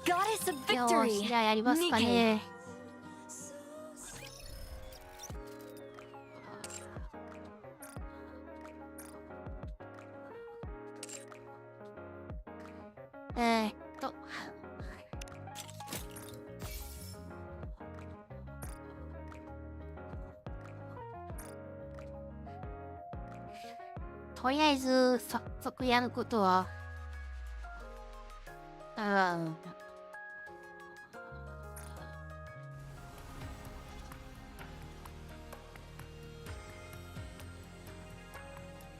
よし、じゃあやりますかね。えーっと。とりあえず、早速やることは、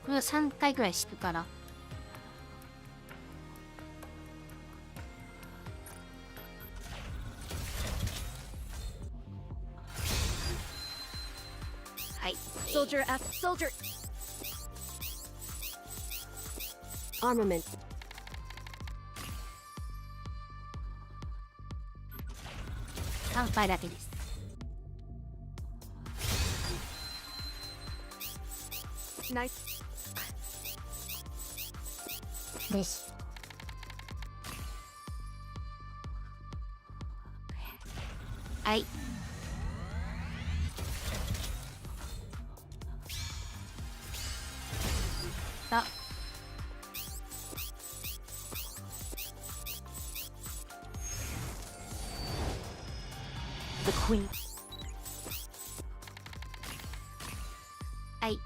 これ3回ぐらいしてるから。はい。Soldier after soldier. Armament. 3回だけです。ナイス。です。はい。さあ。The Queen. はい、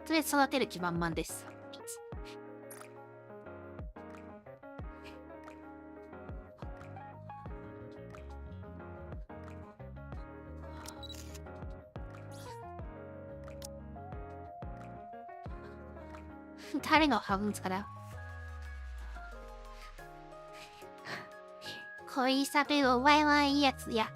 それ育てる気満々です。誰のハグですから恋されるお前はいいやつや。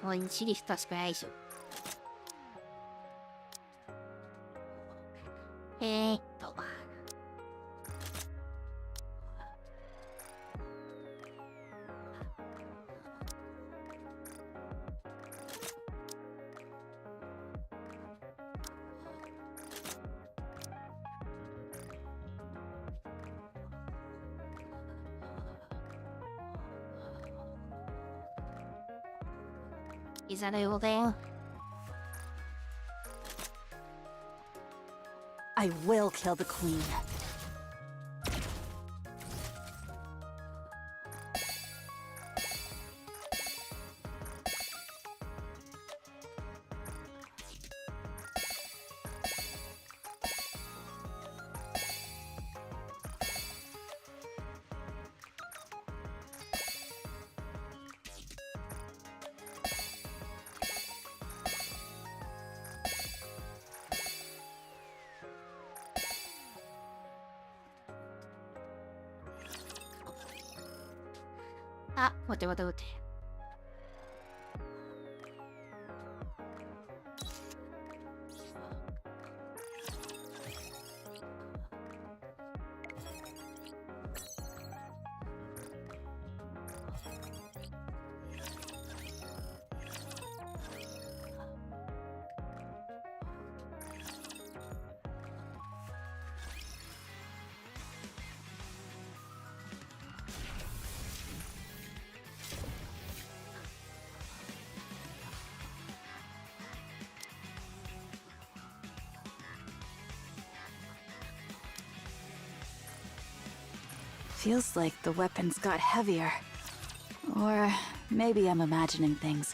もうシリフトしかないでしょ。いざだよだよ。I will kill the Queen.あ、待て待て待て。Feels like the weapons got heavier. Or maybe I'm imagining things.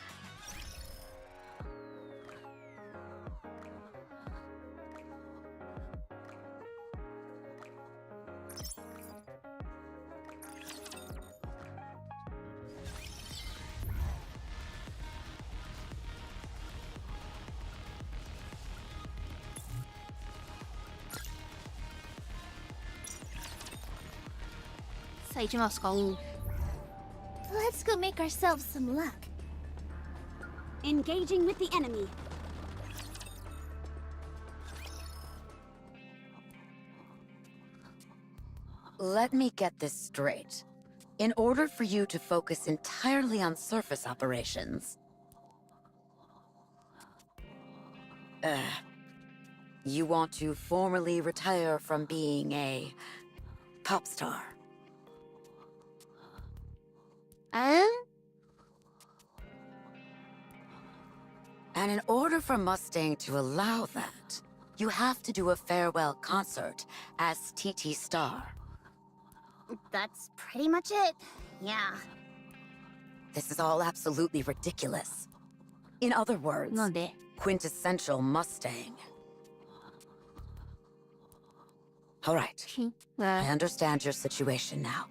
さあ行きますか。Let's go make ourselves some luck. Engaging with the enemy. Let me get this straight. In order for you to focus entirely on surface operations, you want to formally retire from being a pop star. え And in order for Mustang to allow that, you have to do a farewell concert as TT Star. That's pretty much it. Yeah. This is all absolutely ridiculous. In other words, なんで quintessential Mustang. All right, ひ I understand your situation now.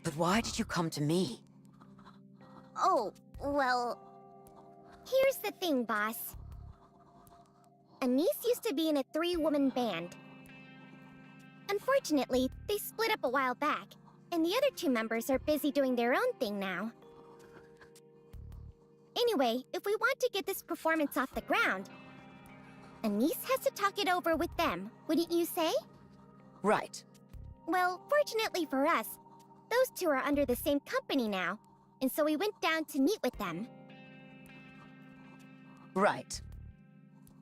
But why did you come to me? Oh, well... Here's the thing, boss. Anise used to be in a 3-woman band. Unfortunately, they split up a while back, and the other 2 members are busy doing their own thing now. Anyway, if we want to get this performance off the ground, Anise has to talk it over with them, wouldn't you say? Right. Well, fortunately for us, those 2 are under the same company now, and so we went down to meet with them. Right.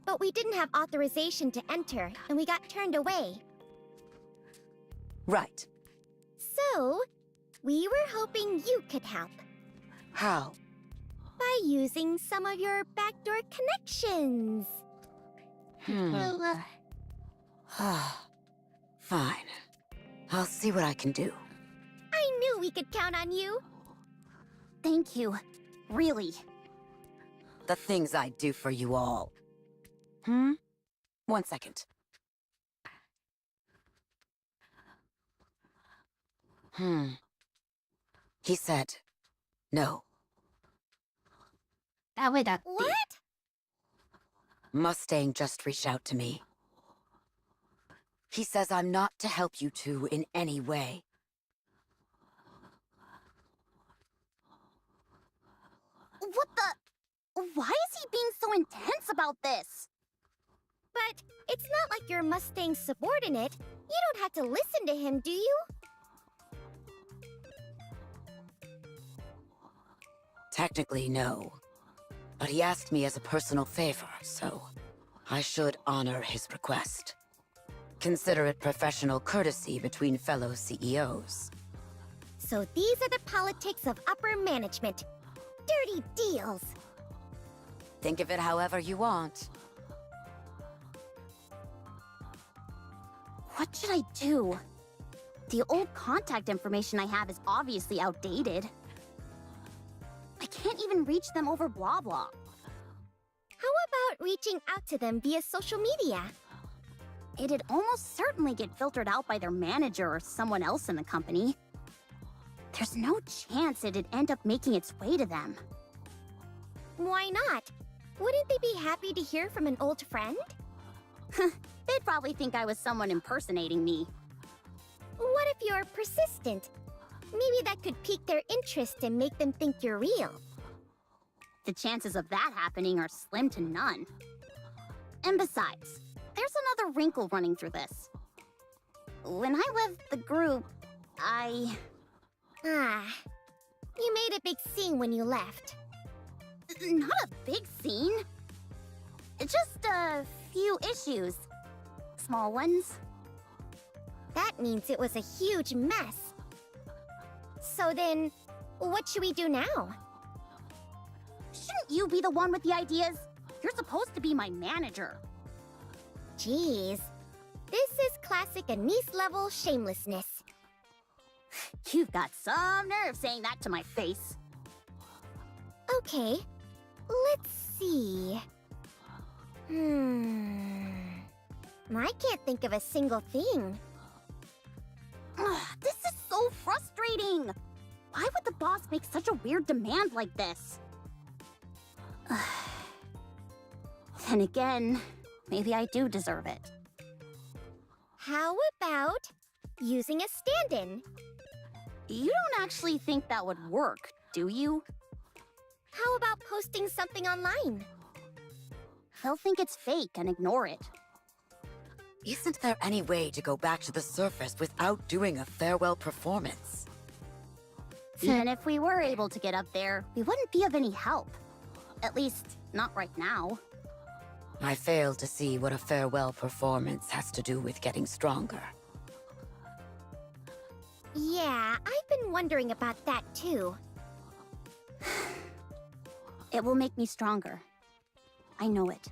But we didn't have authorization to enter, and we got turned away. Right. So, we were hoping you could help. How? By using some of your backdoor connections. Fine. I'll see what I can do. I knew we could count on you. Thank you. Really. The things I do for you all. 1 second. He said, no. ダメだって。 What? Mustang just reached out to me. He says I'm not to help you 2 in any way. What the? Why is he being so intense about this? But it's not like you're Mustang's subordinate. You don't have to listen to him, do you? Technically, no. But he asked me as a personal favor, so I should honor his request. Consider it professional courtesy between fellow CEOs. So these are the politics of upper management. Dirty deals. Think of it however you want. What should I do? The old contact information I have is obviously outdated. I can't even reach them over blah blah. How about reaching out to them via social media? It'd almost certainly get filtered out by their manager or someone else in the company. There's no chance it'd end up making its way to them. Why not? Wouldn't they be happy to hear from an old friend? They'd probably think I was someone impersonating me. What if you're persistent? Maybe that could pique their interest and make them think you're real. The chances of that happening are slim to none. And besides, there's another wrinkle running through this. When I left the group, Ah, you made a big scene when you left. Not a big scene. Just a few issues. Small ones. That means it was a huge mess. So then, what should we do now? Shouldn't you be the one with the ideas? You're supposed to be my manager. Jeez. This is classic Anise-level shamelessness. You've got some nerve saying that to my face. Okay, let's see. I can't think of a single thing. This is so frustrating. Why would the boss make such a weird demand like this? Then again, maybe I do deserve it. How about using a stand-in? You don't actually think that would work, do you? How about posting something online? They'll think it's fake and ignore it. Isn't there any way to go back to the surface without doing a farewell performance? Even if we were able to get up there, we wouldn't be of any help. At least, not right now. I fail to see what a farewell performance has to do with getting stronger. Yeah, I've been wondering about that too. It will make me stronger. I know it.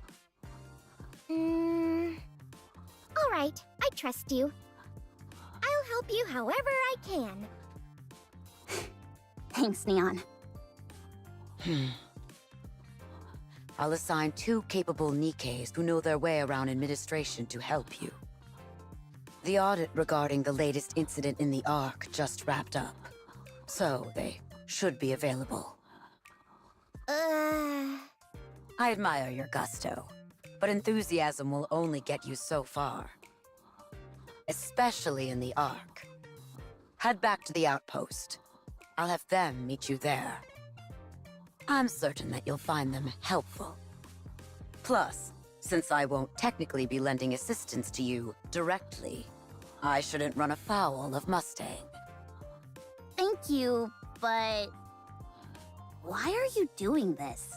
All right, I trust you. I'll help you however I can. Thanks, Neon. I'll assign 2 capable Nikkes who know their way around administration to help you. The audit regarding the latest incident in the Ark just wrapped up, so they should be available. I admire your gusto, but enthusiasm will only get you so far. Especially in the Ark. Head back to the outpost. I'll have them meet you there. I'm certain that you'll find them helpful. Plus, since I won't technically be lending assistance to you directly, I shouldn't run afoul of Mustang. Thank you, but... Why are you doing this?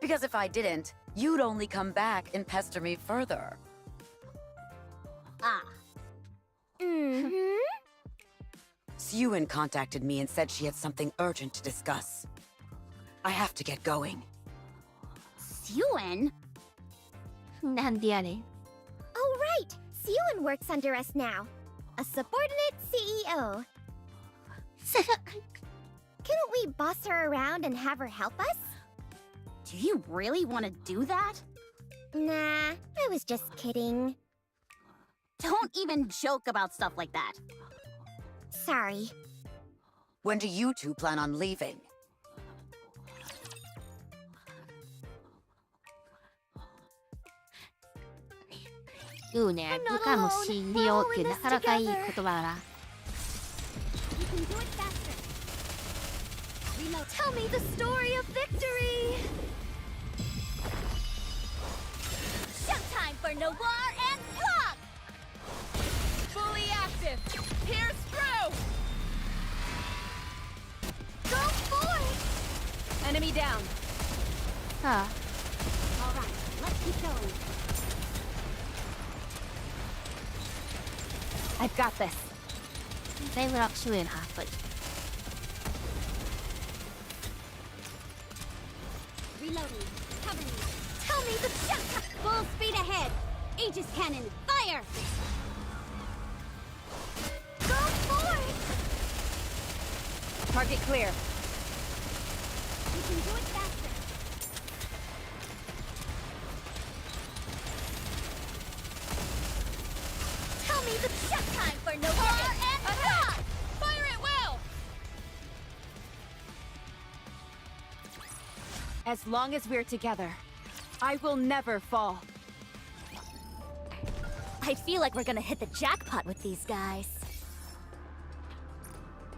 Because if I didn't, you'd only come back and pester me further. Ah. Suen contacted me and said she had something urgent to discuss. I have to get going. Suen? なんでやねん。 Oh, right! Suen works under us now. A subordinate CEO. Couldn't we boss her around and have her help us? Do you really want to do that? Nah, I was just kidding. Don't even joke about stuff like that. Sorry. When do you 2 plan on leaving? 言うね、部下の信用ってなかなかいい言葉だな。You can do it faster. Tell me the story of victory. Showtime for Noir and Clock. Fully active. Pierce through. Go for it. Enemy down. さあ、 All right, let's keep going. I've got this. だいぶ楽勝やな、やっぱり。 Reloading. Cover me. Tell me the shot. Full speed ahead. Aegis cannon. Fire. Go for it. Target clear. You can do it faster. Tell me the shot time for Noir and Clock. Fire it well. As long as we're together, I will never fall. I feel like we're gonna hit the jackpot with these guys.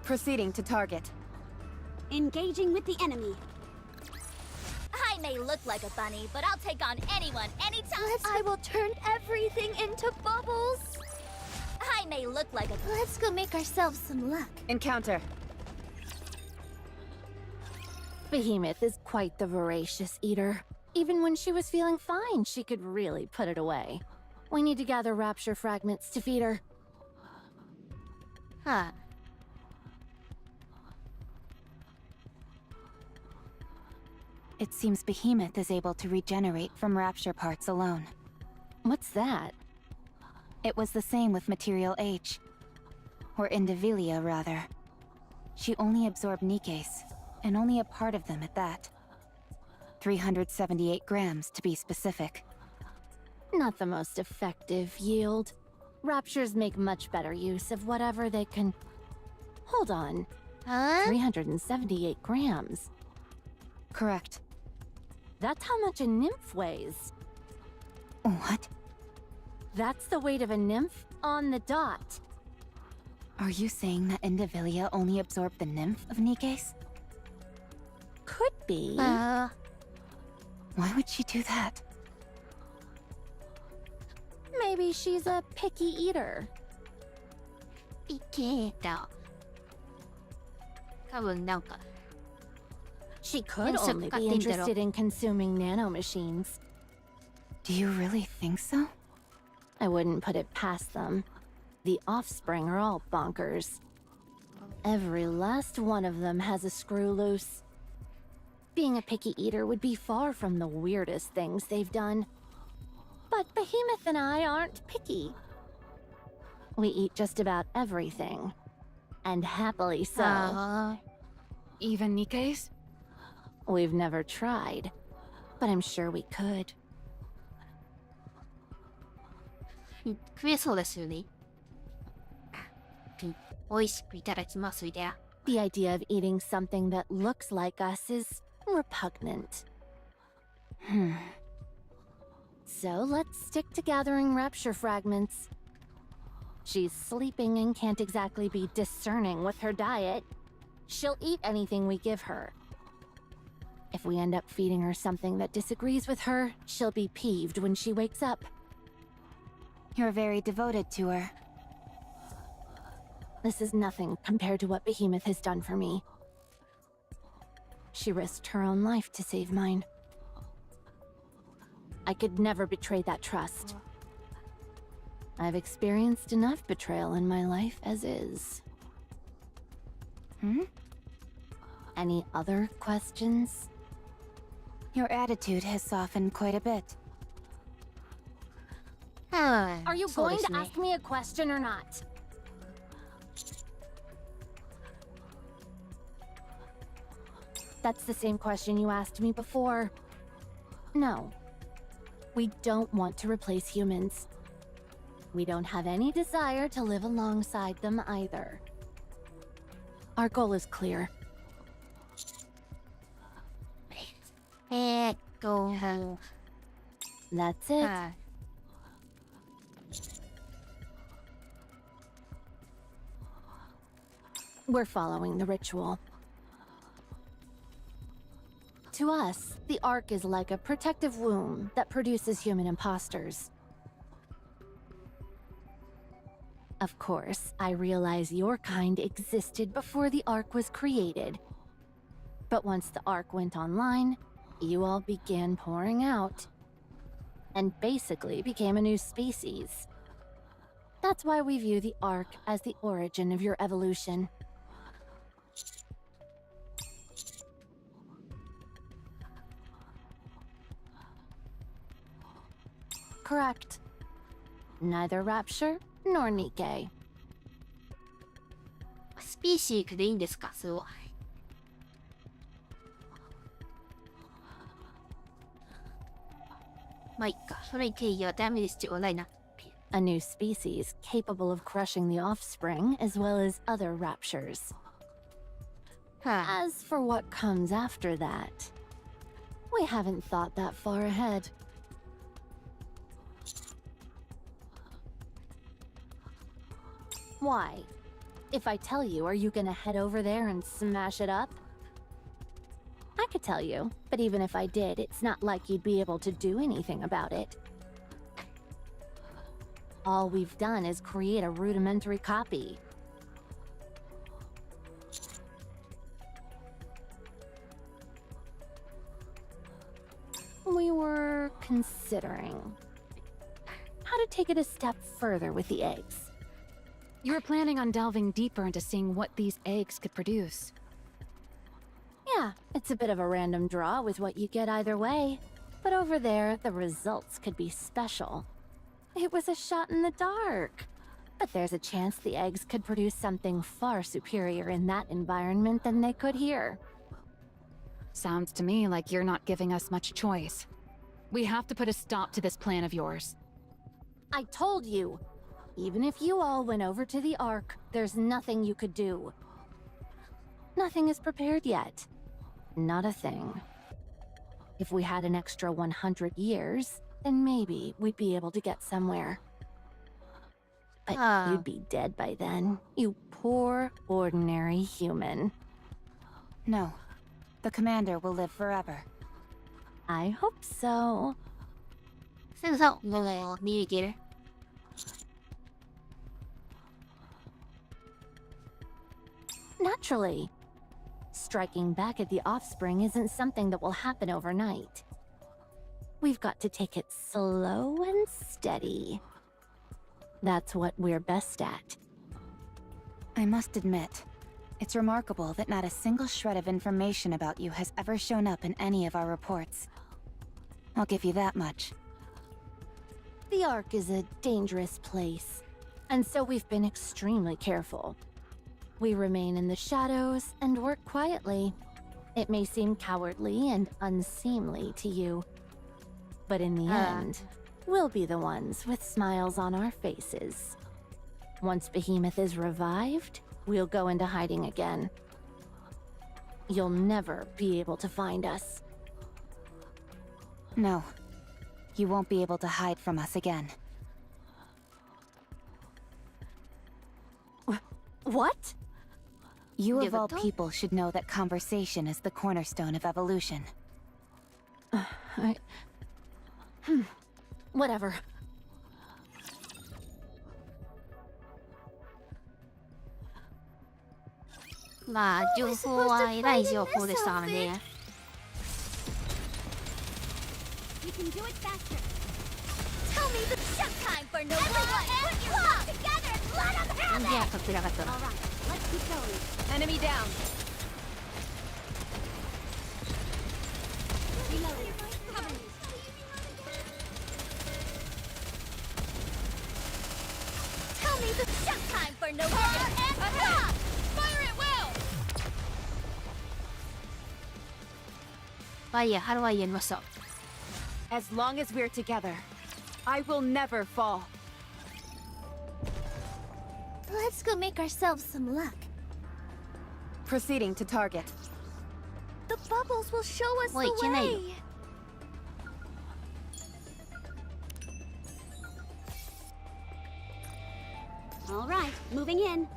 Proceeding to target. Engaging with the enemy. I may look like a bunny, but I'll take on anyone, anytime. I will turn everything into bubbles. I may look like a... Let's go make ourselves some luck. Encounter. Behemoth is quite the voracious eater. Even when she was feeling fine, she could really put it away. We need to gather rapture fragments to feed her. はあ、 It seems Behemoth is able to regenerate from rapture parts alone. What's that? It was the same with Material H. Or Indivilia, rather. She only absorbed Nikkes, and only a part of them at that. 378 grams, to be specific. Not the most effective yield. Raptures make much better use of whatever they can... Hold on. 378 grams. Correct. That's how much a nymph weighs. What? That's the weight of a nymph on the dot. Are you saying that Indivilia only absorbed the nymph of Nikke's? Could be. Why would she do that? Maybe she's a picky eater. いけた。多分なんか She could Yes, only be Katindaro. interested in consuming nanomachines. Do you really think so? I wouldn't put it past them. The offspring are all bonkers. Every last one of them has a screw loose. Being a picky eater would be far from the weirdest things they've done. But Behemoth and I aren't picky. We eat just about everything. And happily so. Even Nikke's? We've never tried, but I'm sure we could. 食えそうですよね。美味しくいただきますで。 The idea of eating something that looks like us is repugnant. So let's stick to gathering rapture fragments. She's sleeping and can't exactly be discerning with her diet. She'll eat anything we give her. If we end up feeding her something that disagrees with her, she'll be peeved when she wakes up. You're very devoted to her. This is nothing compared to what Behemoth has done for me. She risked her own life to save mine. I could never betray that trust. I've experienced enough betrayal in my life as is. Any other questions? Your attitude has softened quite a bit. Are you そう going です to ね。 ask me a question or not? That's the same question you asked me before. No. We don't want to replace humans. We don't have any desire to live alongside them either. Our goal is clear. は That's it. い。We're following the ritual. To us, the Ark is like a protective womb that produces human imposters. Of course, I realize your kind existed before the Ark was created. But once the Ark went online, you all began pouring out. And basically became a new species. That's why we view the Ark as the origin of your evolution. Correct. Neither Rapture nor Nikke. スピーシークでいいんですかそう。まあいっか。それ定義はダメですちょうだいな。A new species capable of crushing the offspring as well as other raptures. は As for what comes after that, we haven't thought that far ahead. Why? If I tell you, are you gonna head over there and smash it up? I could tell you, but even if I did, it's not like you'd be able to do anything about it. All we've done is create a rudimentary copy. We were considering how to take it a step further with the eggs. You were planning on delving deeper into seeing what these eggs could produce. Yeah, it's a bit of a random draw with what you get either way. But over there, the results could be special. It was a shot in the dark. But there's a chance the eggs could produce something far superior in that environment than they could here. Sounds to me like you're not giving us much choice. We have to put a stop to this plan of yours. I told you! Even if you all went over to the Ark, there's nothing you could do. Nothing is prepared yet. Not a thing. If we had an extra 100 years, then maybe we'd be able to get somewhere. But Ah. you'd be dead by then. You poor, ordinary human. No. The commander will live forever. I hope so. そう見いける Naturally. Striking back at the offspring isn't something that will happen overnight. We've got to take it slow and steady. That's what we're best at. I must admit, it's remarkable that not a single shred of information about you has ever shown up in any of our reports. I'll give you that much. The Ark is a dangerous place, and so we've been extremely careful. We remain in the shadows and work quietly. It may seem cowardly and unseemly to you, but in the end, we'll be the ones with smiles on our faces. Once Behemoth is revived, we'll go into hiding again. You'll never be able to find us. No. You won't be able to hide from us again. What? You Yeah, of all but don't- people should know that conversation is the cornerstone of evolution. Whatever. まあ情報はえらい情報でしたからね We can do it faster. Tell me the showtime for no Everyone, put your hands together and let them 全 have 然 it! かってなかったな All right, let's keep going. Enemy down. Reloading. Cover me. Tell me the showtime for no and stop! Fire at will! ファイヤーハロワイやりました As long as we're together, I will never fall. Let's go make ourselves some luck. Proceeding to target. The bubbles will show us Wait, the can I- way. All right, moving in.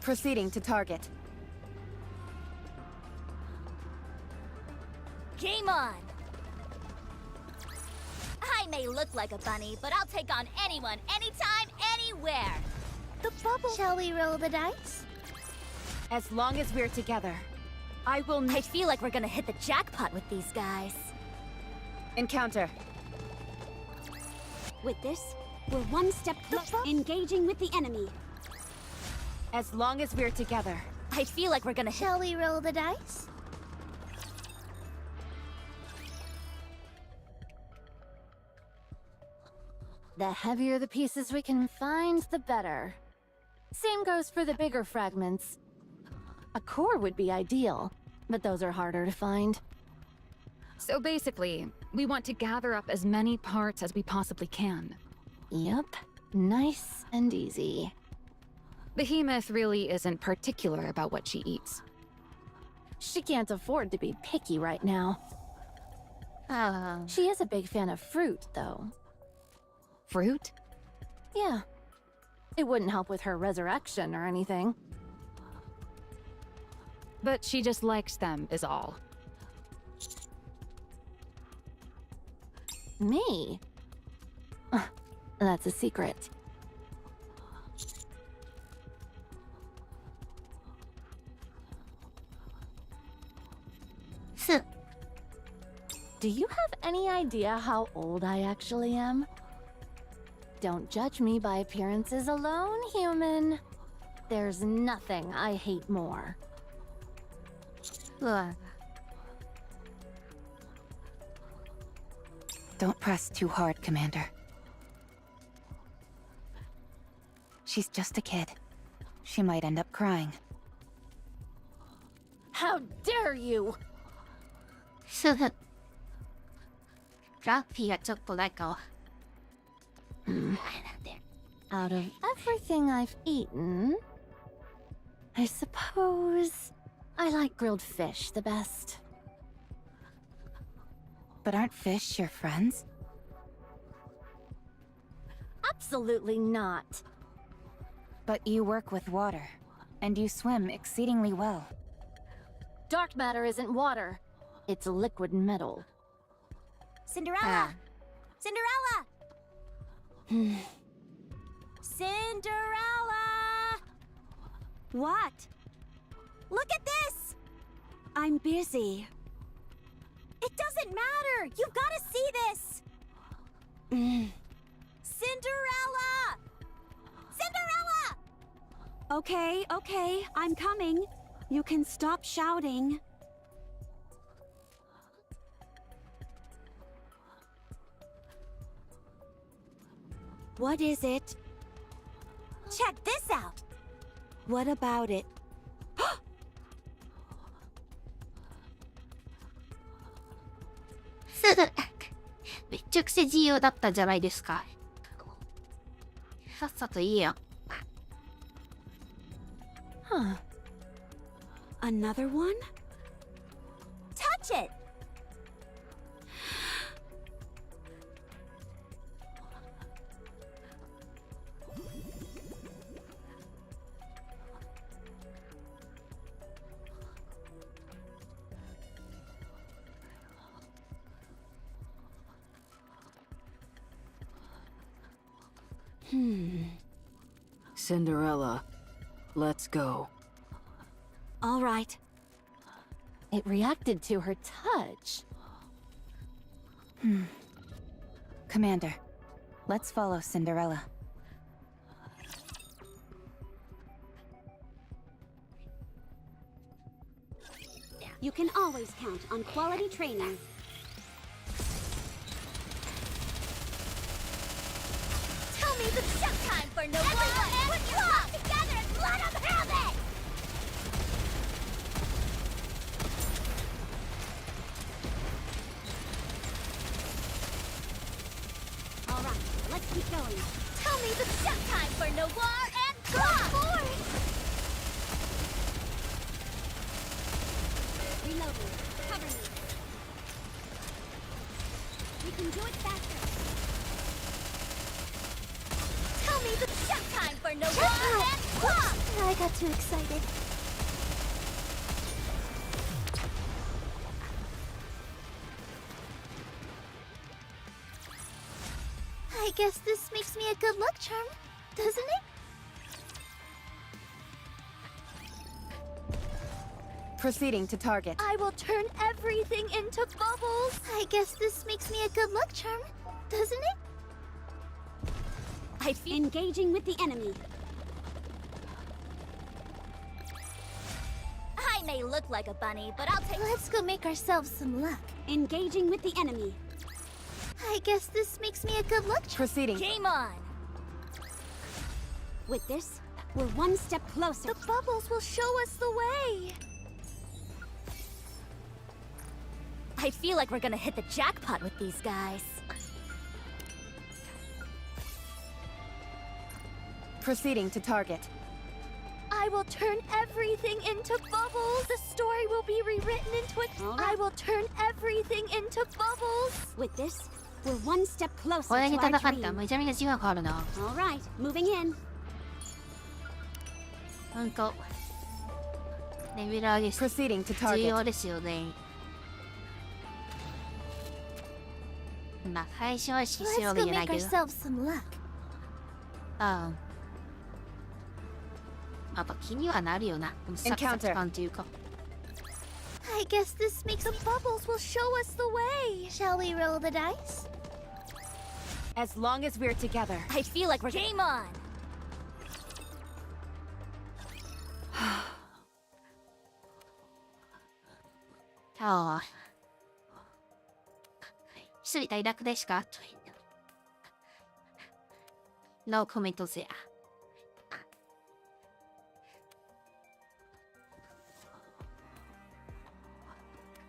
Proceeding to target. Game on! I may look like a bunny, but I'll take on anyone, anytime, anywhere! The bubble... Shall we roll the dice? As long as we're together, I will I feel like we're gonna hit the jackpot with these guys. encounter. With this, we're one step closer, engaging with the enemy. As long as we're together. I feel like we're gonna hit... Shall we roll the dice? The heavier the pieces we can find, the better. Same goes for the bigger fragments. A core would be ideal, but those are harder to find. So basically, we want to gather up as many parts as we possibly can. Yep, nice and easy. Behemoth really isn't particular about what she eats. She can't afford to be picky right now. ああ She is a big fan of fruit, though. Fruit? Yeah. It wouldn't help with her resurrection or anything. But she just likes them, is all. Me? That's a secret. Do you have any idea how old I actually am? Don't judge me by appearances alone, human. There's nothing I hate more. うわ Don't press too hard, Commander. She's just a kid. She might end up crying. How dare you! すぐラッフィーがちょっとなんか Out of everything I've eaten, I suppose I like grilled fish the best. But aren't fish your friends? Absolutely not. But you work with water, and you swim exceedingly well. Dark matter isn't water. It's liquid metal. Cinderella! Cinderella! Cinderella! What? Look at this! I'm busy. It doesn't matter! You've got to see this! Cinderella! Cinderella! Okay, I'm coming. You can stop shouting. What is it? Check this out! What about it? めっちゃくちゃ自由だったじゃないですか。さっさと言えよ。Huh. Another one? Touch it! Cinderella, let's go. All right. It reacted to her touch. Commander, let's follow Cinderella. You can always count on quality training. Tell me the showtime for no one! Put your hands together and let them have it! All right, let's keep going. Tell me the showtime for no war and drop! Reloading. Cover me. We can do it faster. Tell me the showtime for no war and drop! I got too excited. I guess this makes me a good luck charm, doesn't it? Proceeding to target. I will turn everything into bubbles. I guess this makes me a good luck charm, doesn't it? I feel engaging with the enemy. I may look like a bunny, but I'll take. Let's go make ourselves some luck. Engaging with the enemy. I guess this makes me a good luck charm. Proceeding. Game on! With this, we're one step closer. The bubbles will show us the way! I feel like we're gonna hit the jackpot with these guys. Proceeding to target. I will turn everything into bubbles. The story will be rewritten into it. I will turn everything into bubbles. With this, we're one step closer これに to 戦 our ったら dream. めちゃめちゃ時間かかるな。 All right, moving in. なんかレベル上げし Proceeding to 重要 target. ですよね。まあ最初は意識しよう Let's じ go ゃない make けど。 ourselves some luck. あやっぱ気にはなるよな。サクサク感というか。 I guess this makes the bubbles will show us the way. Shall we roll the dice? As long as we're together. I feel like we're game on. ああ。一人退落ですか？No コメントぜ。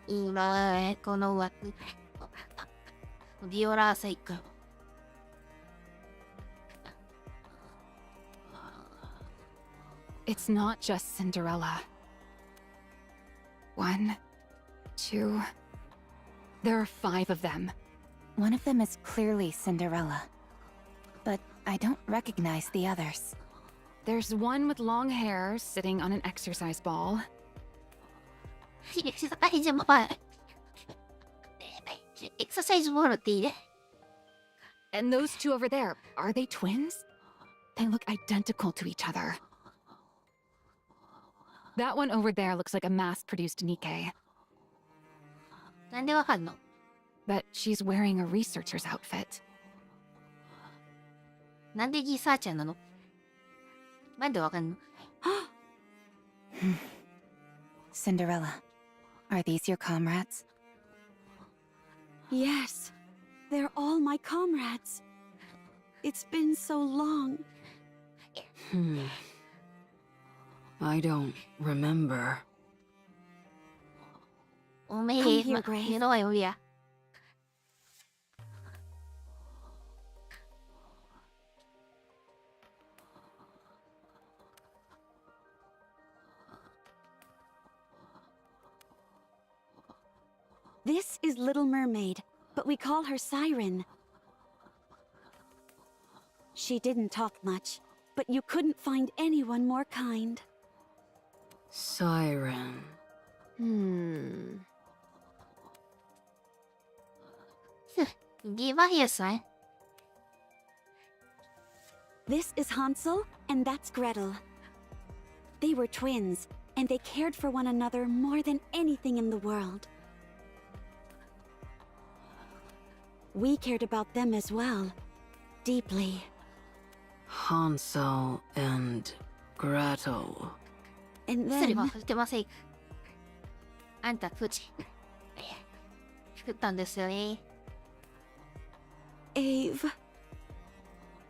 今この枠ビオラーセイク。It's not just Cinderella. 1, 2. There are 5 of them. One of them is clearly Cinderella. But I don't recognize the others. There's one with long hair sitting on an exercise ball. エクササイズボールっていいね。 And those two over there, are they twins? They look identical to each other. That one over there looks like a mass-produced Nikke. なんでわかんの？ But she's wearing a researcher's outfit. なんでリサーチャーなの？なんでわかんの？ Cinderella, are these your comrades? Yes, they're all my comrades. It's been so long. I don't remember. おめえ、 Come here, Grace. 目の前呼びや。This is Little Mermaid, but we call her Siren. She didn't talk much, but you couldn't find anyone more kind. Siren. Give a here, son. This is Hansel, and that's Gretel. They were twins, and they cared for one another more than anything in the world. We cared about them as well, deeply. Hansel and Gretel. And 失礼 then はしてません。あんた、プチ。作ったんですよね。 Ave,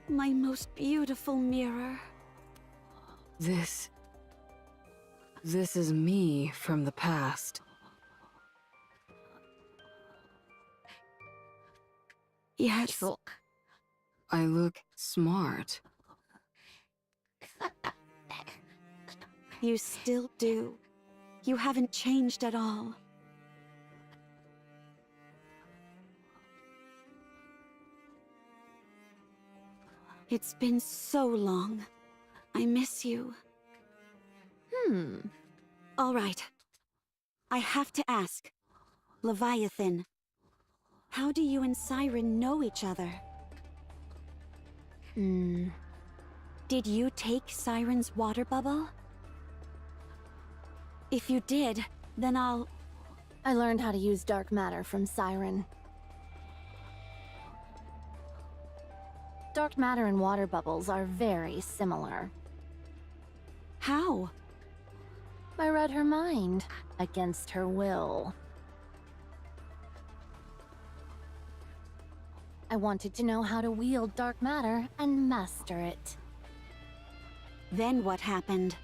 my most beautiful mirror. This is me from the past. Yes, そう。 I look smart. you still do. You haven't changed at all. It's been so long. I miss you. All right. I have to ask. Leviathan, how do you and Siren know each other? Did you take Siren's water bubble? If you did, then I learned how to use dark matter from Siren. Dark matter and water bubbles are very similar. How? I read her mind, against her will. I wanted to know how to wield dark matter and master it. Then what happened?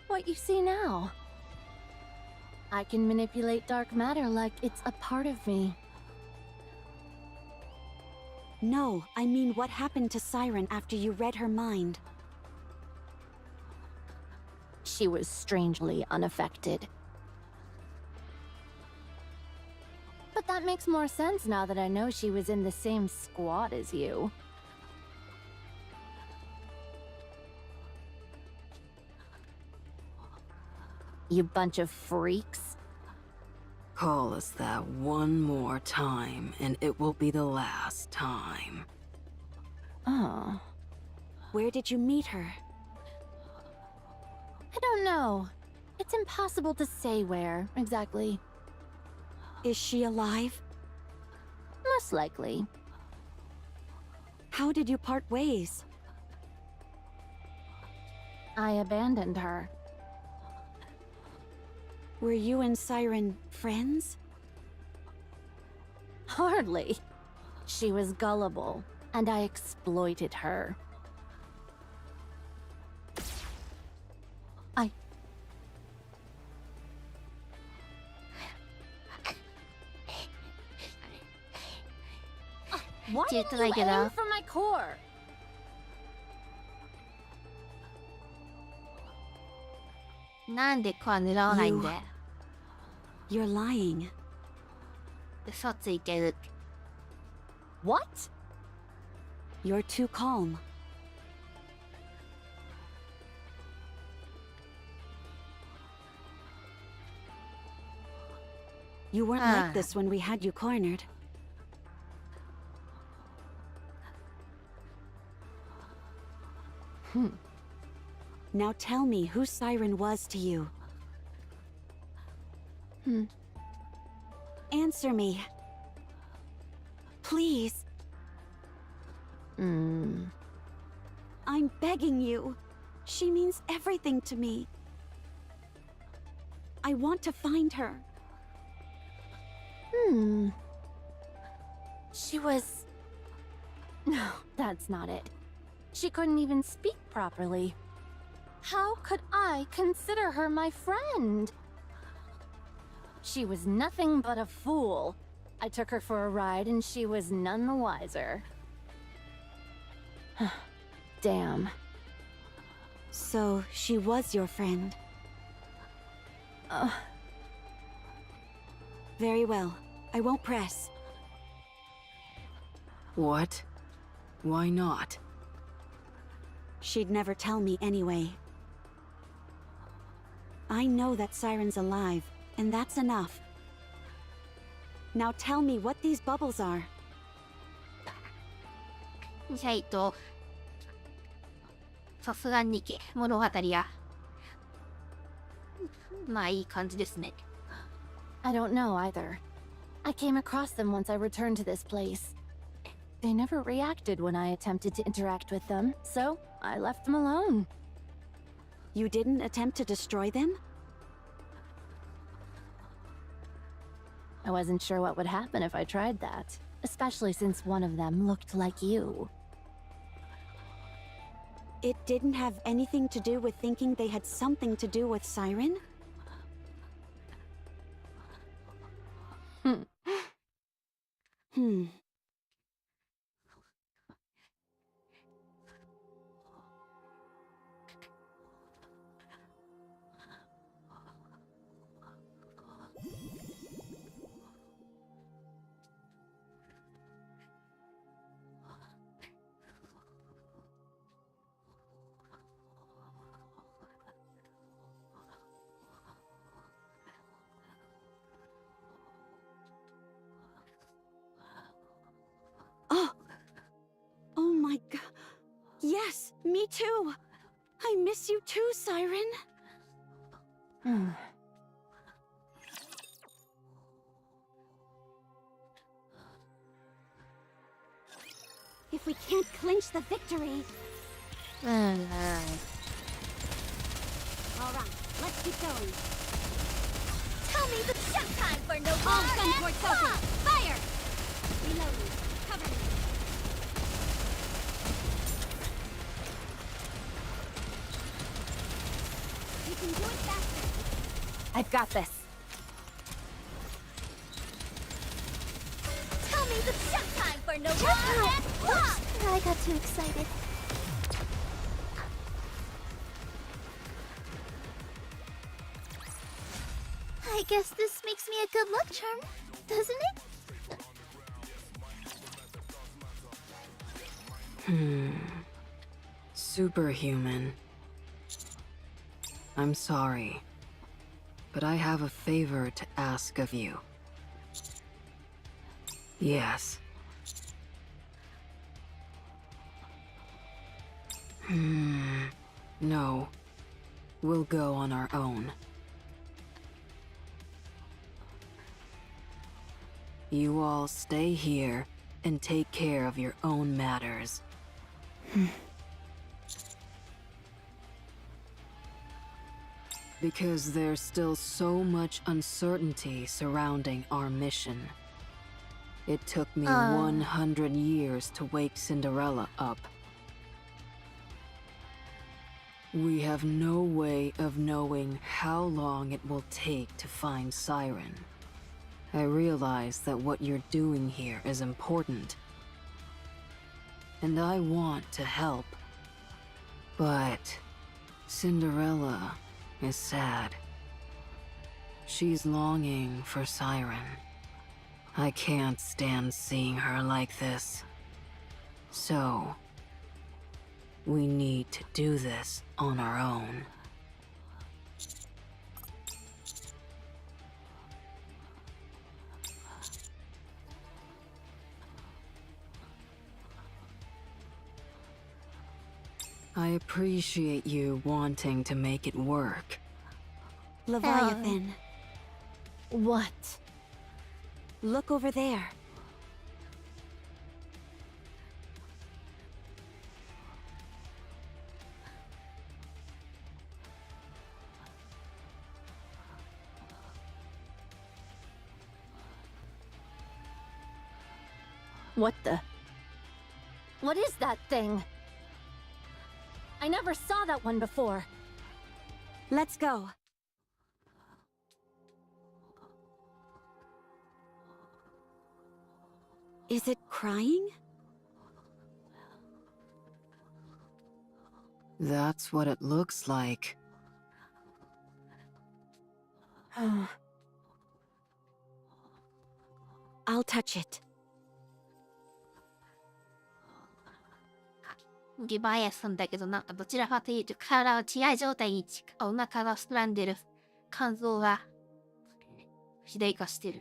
What you see now. I can manipulate dark matter like it's a part of me. No, I mean what happened to Siren after you read her mind? She was strangely unaffected. But that makes more sense now that I know she was in the same squad as you. You bunch of freaks. Call us that one more time, and it will be the last time. Oh. Where did you meet her? I don't know. It's impossible to say where, exactly. Is she alive? Most likely. How did you part ways? I abandoned her. Were you and Siren friends? Hardly. She was gullible, and I exploited her. Why Dude, didn't like you it aim up. for my core? なんでコア狙わないんだよ。 You're lying. 嘘ついてる。 What? You're too calm. You weren't like this when we had you cornered. Now tell me who Siren was to you. Answer me. Please. I'm begging you. She means everything to me. I want to find her. She was... No, that's not it. She couldn't even speak properly. How could I consider her my friend? She was nothing but a fool. I took her for a ride and she was none the wiser. Damn. So, she was your friend. Very well. I won't press. What? Why not? She'd never tell me anyway. I know that Siren's alive, and that's enough. Now tell me what these bubbles are. さすがに物語や。まあいい感じですね。I don't know either. I came across them once I returned to this place. They never reacted when I attempted to interact with them, so I left them alone. You didn't attempt to destroy them? I wasn't sure what would happen if I tried that, especially since one of them looked like you. It didn't have anything to do with thinking they had something to do with Siren? Oh my god. Yes, me too. I miss you too, Siren. If we can't clinch the victory... Alright, let's keep going. Tell me the showtime for no all gun towards open. Fire! Reloading. Cover me. You can do it faster. I've got this. Tell me the showtime for no more. I got too excited. I guess this makes me a good luck charm, doesn't it? Superhuman. I'm sorry, but I have a favor to ask of you. Yes. No. We'll go on our own. You all stay here and take care of your own matters. Because there's still so much uncertainty surrounding our mission. It took me 100 years to wake Cinderella up. We have no way of knowing how long it will take to find Siren. I realize that what you're doing here is important. And I want to help. But Cinderella is sad. She's longing for Siren. I can't stand seeing her like this. So, we need to do this on our own. I appreciate you wanting to make it work. Leviathan, What? look over there. What the? What is that thing? I never saw that one before. Let's go. Is it crying? That's what it looks like. I'll touch it. リバイアスんだけど、なんかどちらかというと体は血合い状態に近い、お腹が膨らんでる。肝臓が肥大化してる。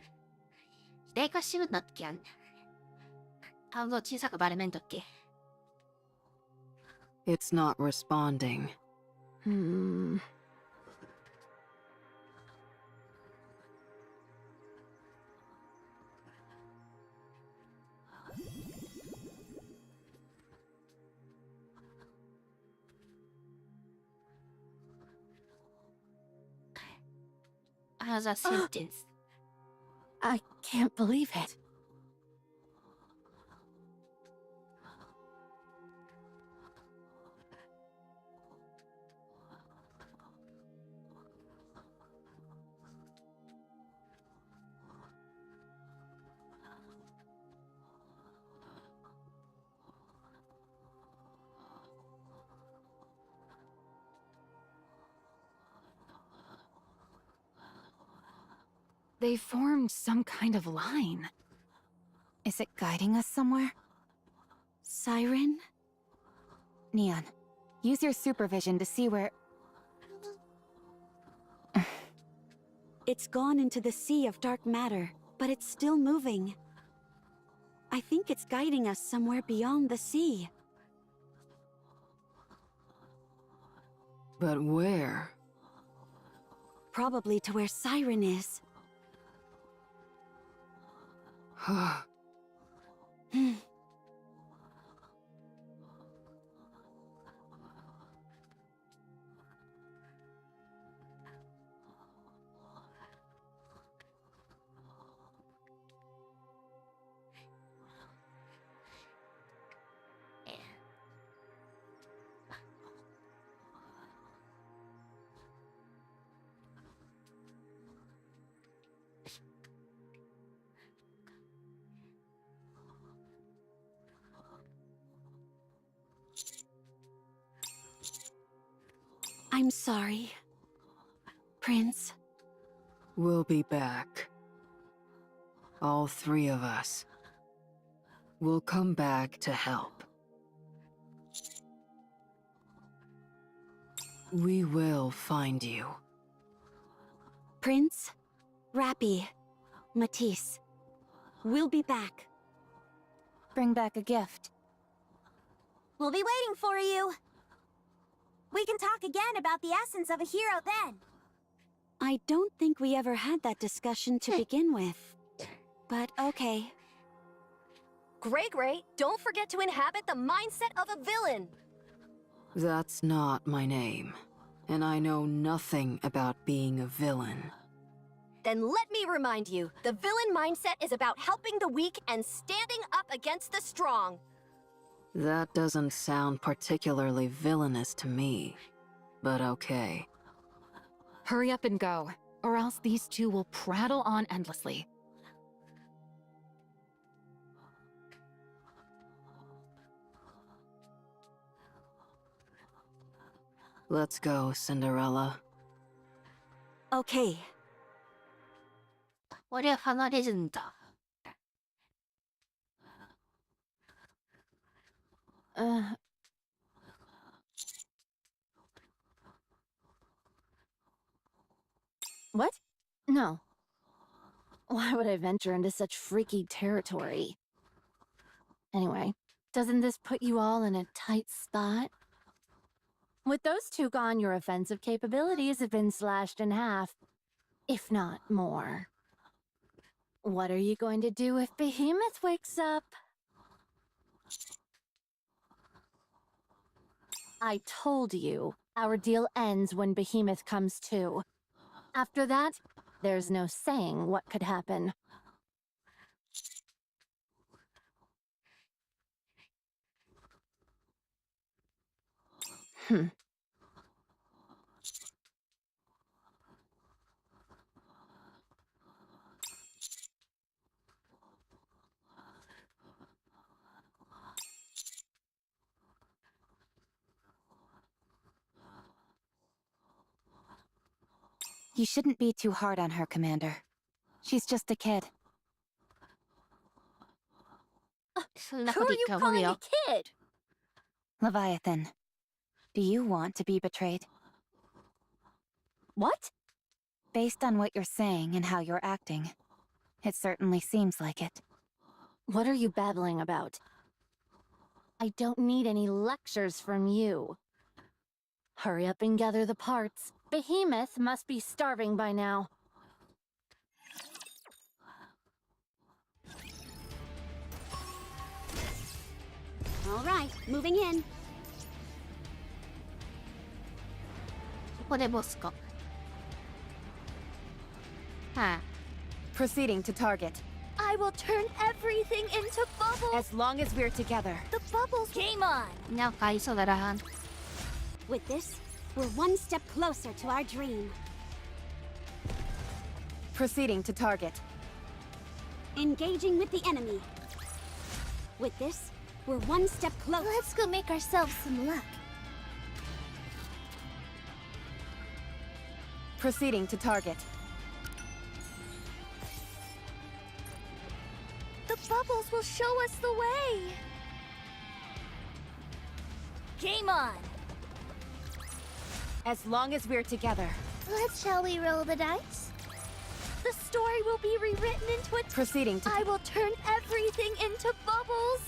肥大化してるんだっけ？肝臓小さくバレめんだっけ？ It's not responding. Another sentence. I can't believe it. They formed some kind of line. Is it guiding us somewhere? Siren? Neon, use your supervision to see where... It's gone into the sea of dark matter, but it's still moving. I think it's guiding us somewhere beyond the sea. But where? Probably to where Siren is. I'm sorry, Prince. We'll be back. All three of us. We'll come back to help. We will find you. Prince, Rappy, Matisse. We'll be back. Bring back a gift. We'll be waiting for you. We can talk again about the essence of a hero then. I don't think we ever had that discussion to begin with. But okay. Gray, don't forget to inhabit the mindset of a villain! That's not my name. And I know nothing about being a villain. Then let me remind you, the villain mindset is about helping the weak and standing up against the strong. That doesn't sound particularly villainous to me. But okay. Hurry up and go, or else these two will prattle on endlessly. Let's go, Cinderella. Okay. 俺は離れるんだ。What? No. Why would I venture into such freaky territory? Anyway, doesn't this put you all in a tight spot? With those two gone, your offensive capabilities have been slashed in half, if not more. What are you going to do if Behemoth wakes up? I told you, our deal ends when Behemoth comes to. After that, there's no saying what could happen. You shouldn't be too hard on her, Commander. She's just a kid. そんな Who こと are 言 you ったら無理 calling a よ。 kid? Leviathan, do you want to be betrayed? What? Based on what you're saying and how you're acting, it certainly seems like it. What are you babbling about? I don't need any lectures from you. Hurry up and gather the parts. Behemoth must be starving by now. All right, moving in. ここでボスか。はあ。 Proceeding to target. I will turn everything into bubbles. As long as we're together. The bubbles. Game on. なんか愛想だら。 With this, we're one step closer to our dream. Proceeding to target. Engaging with the enemy. With this, we're one step closer. Let's go make ourselves some luck. Proceeding to target. The bubbles will show us the way. Game on. As long as we're together. Shall we roll the dice? The story will be rewritten into a Proceeding to I will turn everything into bubbles.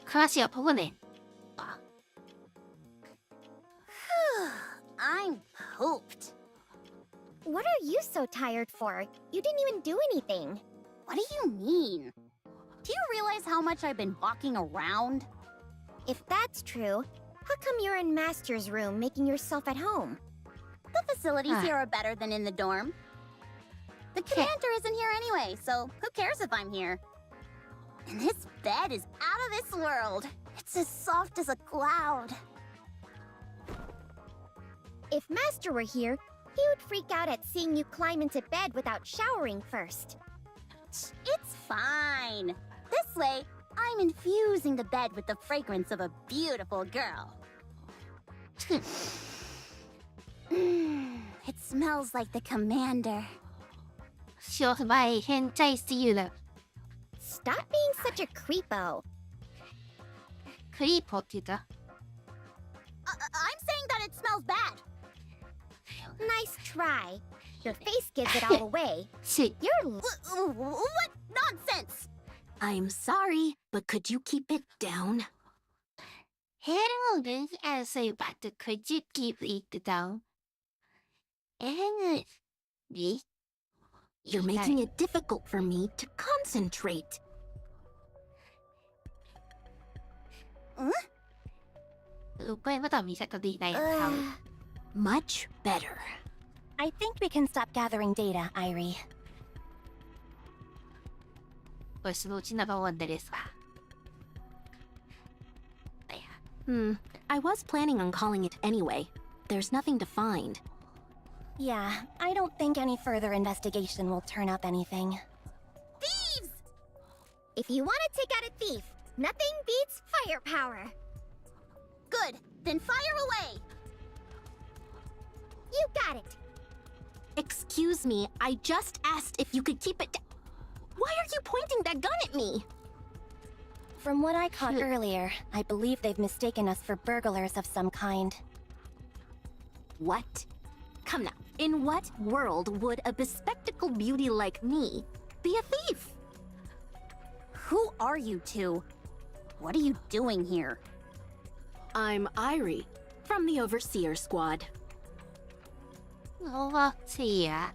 話はここね。 I'm pooped. What are you so tired for? You didn't even do anything. What do you mean? Do you realize how much I've been walking around? If that's true, how come you're in Master's room making yourself at home? The facilities Ah. here are better than in the dorm. The commander isn't here anyway, so who cares if I'm here? And this bed is out of this world. It's as soft as a cloud. If Master were here, he would freak out at seeing you climb into bed without showering first. It's fine. This way, I'm infusing the bed with the fragrance of a beautiful girl. It smells like the commander. 商売変態すぎる。 Stop being such a creepo. クリーポって言った？ I'm saying that it smells bad. Nice try. Your face gives it all away. し、 You're What nonsense! I'm sorry, but could you keep it down? Hello, this answer, but could you keep it down? And this You're making it difficult for me to concentrate. これまた見せたでいないや Much better. I think we can stop gathering data, Irie. これそのうちナバーワンですわ。 I was planning on calling it anyway. There's nothing to find. Yeah, I don't think any further investigation will turn up anything. Thieves! If you want to take out a thief, nothing beats firepower. Good, then fire away! You got it. Excuse me, I just asked if you could keep it Why are you pointing that gun at me? From what I caught earlier, I believe they've mistaken us for burglars of some kind. What? Come now, in what world would a bespectacled beauty like me be a thief? Who are you two? What are you doing here? I'm Irie, from the Overseer Squad. Overseer.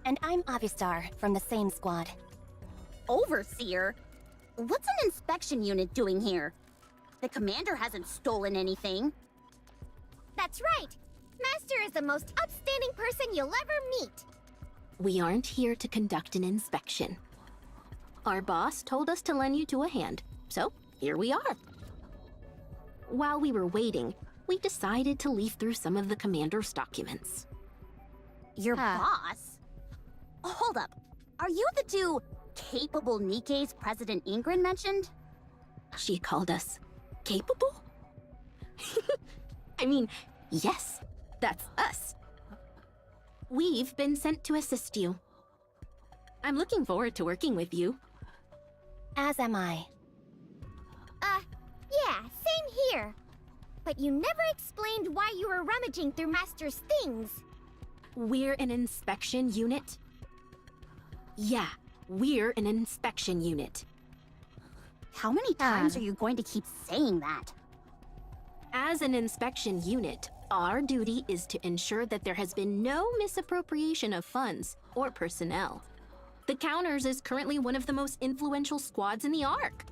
And I'm Avistar from the same squad. Overseer? What's an inspection unit doing here? The commander hasn't stolen anything. That's right. Master is the most upstanding person you'll ever meet. We aren't here to conduct an inspection. Our boss told us to lend you to a hand, so here we are. While we were waiting, we decided to leaf through some of the commander's documents. Your boss? Hold up. Are you the two capable Nikke's President Ingrid mentioned? She called us capable? I mean, yes, that's us. We've been sent to assist you. I'm looking forward to working with you. As am I. Yeah, same here. But you never explained why you were rummaging through Master's things. We're an inspection unit. Yeah, we're an inspection unit. How many times are you going to keep saying that? As an inspection unit, our duty is to ensure that there has been no misappropriation of funds or personnel. The Counters is currently one of the most influential squads in the Ark.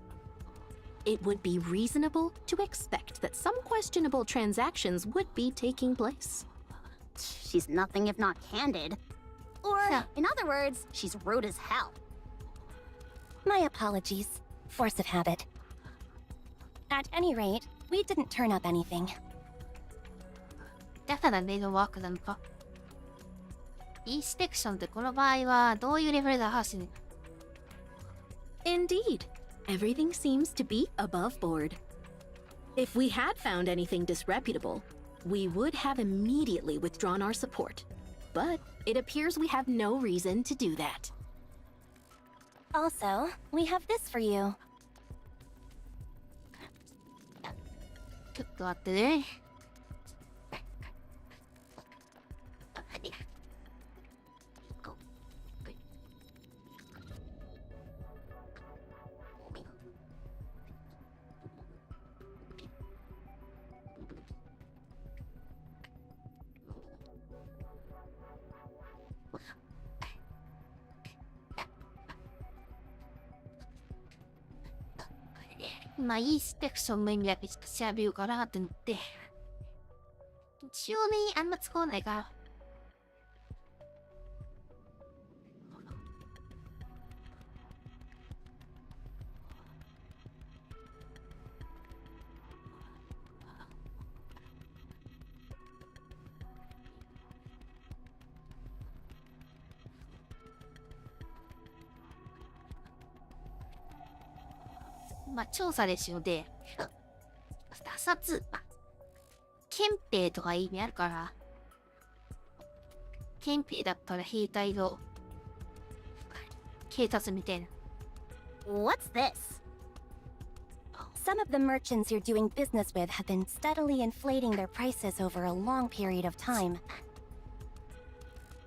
It would be reasonable to expect that some questionable transactions would be taking place. She's nothing if not candid. Or, in other words, she's rude as hell. My apologies. Force of habit. At any rate, we didn't turn up anything. だからメイドワークなのか。インスペクションってこの場合はどういうレベルで話すの？ Indeed. Everything seems to be above board. If we had found anything disreputable, we would have immediately withdrawn our support. But it appears we have no reason to do that. Also, we have this for you. ちょっと待ってね。まあ、インスペクションの意味だけちょっと調べようかなって思って。一応ね、あんま使わないから。まあ、調査ですので、他殺、まあ、憲兵とか意味あるから、憲兵だったら兵隊の警察みたいな。What's this? Some of the merchants you're doing business with have been steadily inflating their prices over a long period of time.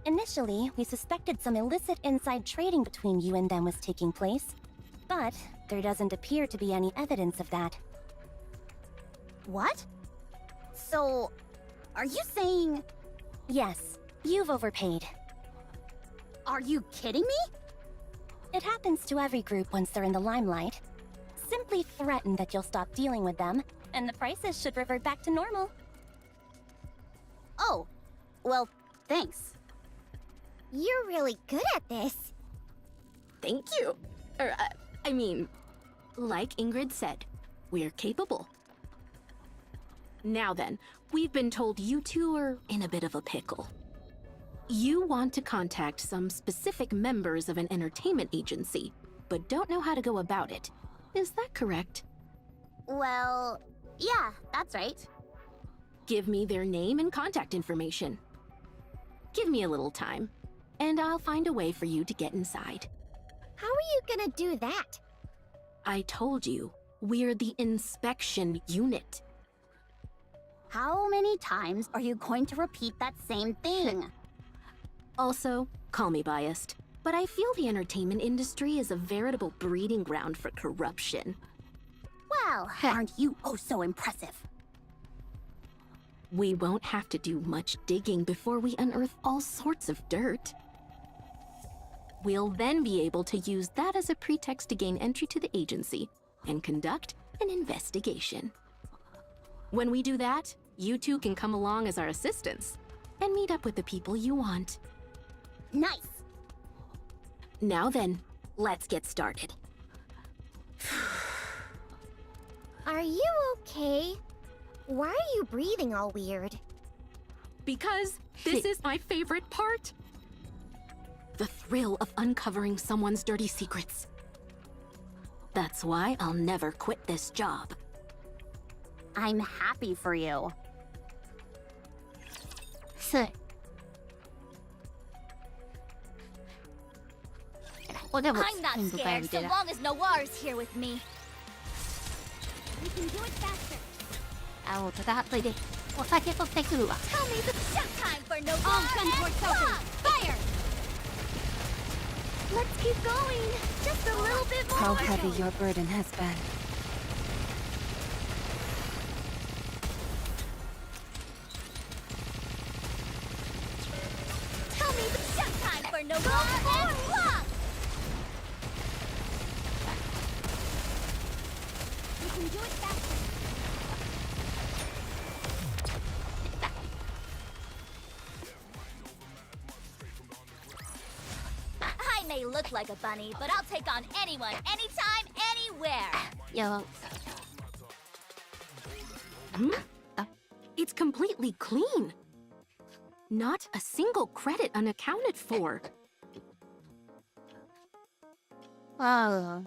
Initially, we suspected some illicit inside trading between you and them was taking place, but there doesn't appear to be any evidence of that. What? So, are you saying... Yes, you've overpaid. Are you kidding me? It happens to every group once they're in the limelight. Simply threaten that you'll stop dealing with them, and the prices should revert back to normal. Oh, well, thanks. You're really good at this. Thank you. I mean, like Ingrid said, we're capable. Now then, we've been told you two are in a bit of a pickle. You want to contact some specific members of an entertainment agency, but don't know how to go about it. Is that correct? Well, yeah, that's right. Give me their name and contact information. Give me a little time, and I'll find a way for you to get inside. How are you gonna do that? I told you, we're the inspection unit. How many times are you going to repeat that same thing? Also, call me biased, but I feel the entertainment industry is a veritable breeding ground for corruption. Well, aren't you oh so impressive? We won't have to do much digging before we unearth all sorts of dirt. We'll then be able to use that as a pretext to gain entry to the agency and conduct an investigation. When we do that, you two can come along as our assistants and meet up with the people you want. Nice! Now then, let's get started. Are you okay? Why are you breathing all weird? Because this is my favorite part. The thrill of uncovering someone's dirty secrets. That's why I'll never quit this job. I'm happy for you. そうここでも I'm not 全部変え scared る so けど long as Noir's here with me. We can do it faster. あもう戦っといてお酒取ってくるわ Tell me the showtime for Noir. All gun ports open. Fire! Let's keep going. Just a little bit more. How heavy your burden has been. Tell me the showtime for Noir and Plum. We can do it faster. I may look like a bunny, but I'll take on anyone, anytime, anywhere. いや It's completely clean. Not a single credit unaccounted for. あ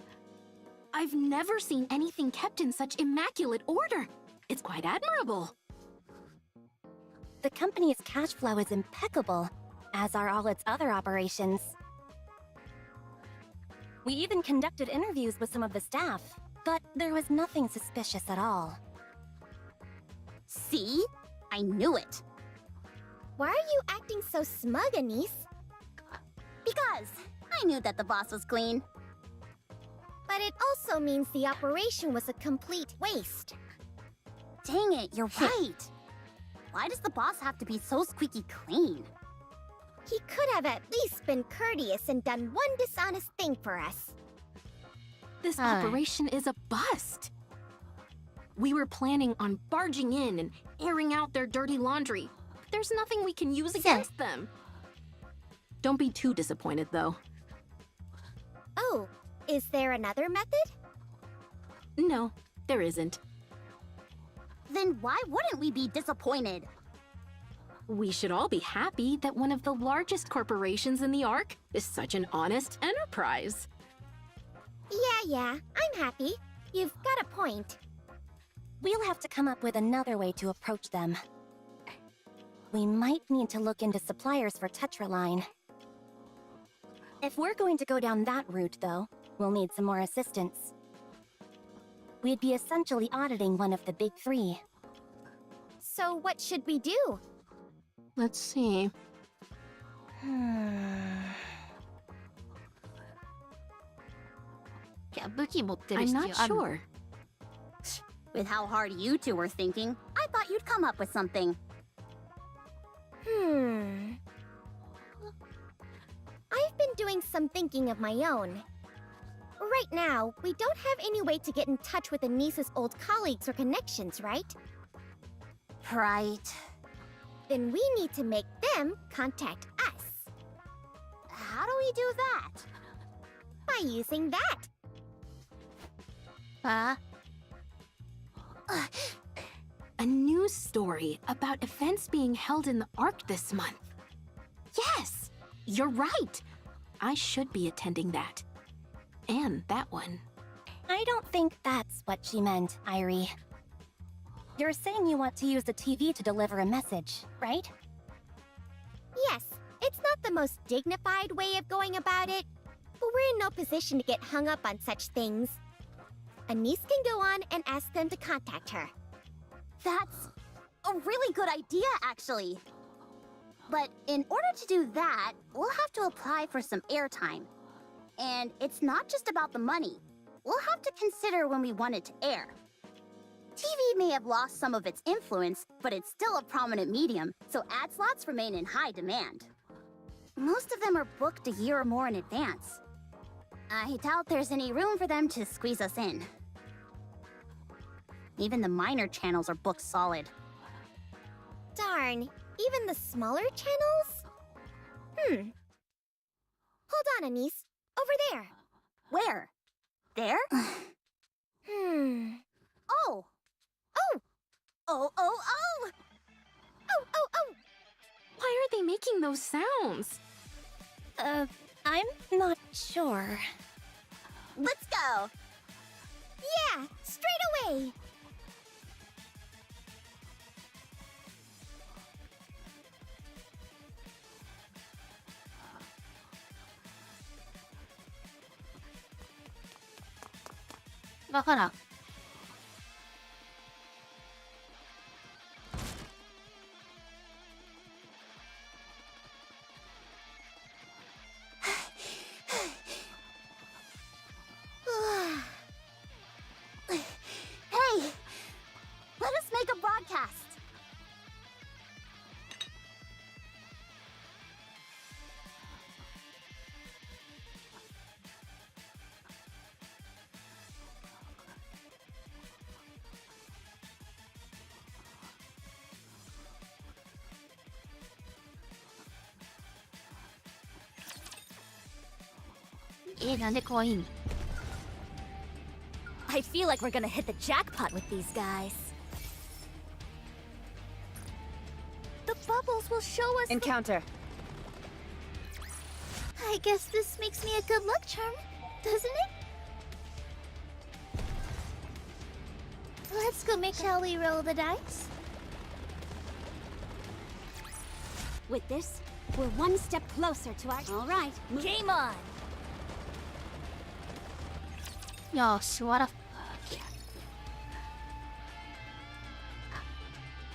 I've never seen anything kept in such immaculate order. It's quite admirable. The company's cash flow is impeccable, as are all its other operations. We even conducted interviews with some of the staff, but there was nothing suspicious at all. See? I knew it. Why are you acting so smug, Anise? Because I knew that the boss was clean. But it also means the operation was a complete waste. Dang it, you're right. Why does the boss have to be so squeaky clean? He could have at least been courteous and done one dishonest thing for us. This Hi. operation is a bust. We were planning on barging in and airing out their dirty laundry. There's nothing we can use against them. Don't be too disappointed, though. Oh, is there another method? No, there isn't. Then why wouldn't we be disappointed? We should all be happy that one of the largest corporations in the Ark is such an honest enterprise. Yeah, I'm happy. You've got a point. We'll have to come up with another way to approach them. We might need to look into suppliers for Tetraline. If we're going to go down that route, though, we'll need some more assistance. We'd be essentially auditing one of the big three. So what should we do? Let's see. いや武器持ってる I'm 必 not 要ある sure. With how hard you two were thinking, I thought you'd come up with something. I've been doing some thinking of my own. Right now, we don't have any way to get in touch with Anisa's old colleagues or connections, right? Right. Then we need to make them contact us. How do we do that? By using that. あ A news story about events being held in the Ark this month. Yes, you're right. I should be attending that. And that one. I don't think that's what she meant, Irie. You're saying you want to use the TV to deliver a message, right? Yes, it's not the most dignified way of going about it, But we're in no position to get hung up on such things. Anise can go on and ask them to contact her. That's a really good idea, actually. But in order to do that, we'll have to apply for some airtime. And it's not just about the money. We'll have to consider when we want it to air. TV may have lost some of its influence, but it's still a prominent medium, so ad slots remain in high demand. Most of them are booked a year or more in advance. I doubt there's any room for them to squeeze us in. Even the minor channels are booked solid. Darn, even the smaller channels? Hold on, Anise. Over there. Where? There? Oh! Oh! Oh, oh, oh! Oh, oh, oh! Why are they making those sounds? I'm not sure. Let's go! Yeah, straight away! Bakara. Hey! Let us make a broadcast!なんで怖いの? I feel like we're gonna hit the jackpot with these guys. The bubbles will show us. Encounter. I guess this makes me a good luck charm, doesn't it? Let's go make. Shall we roll the dice? With this, we're one step closer to our. All right. Game on! よし、終わら。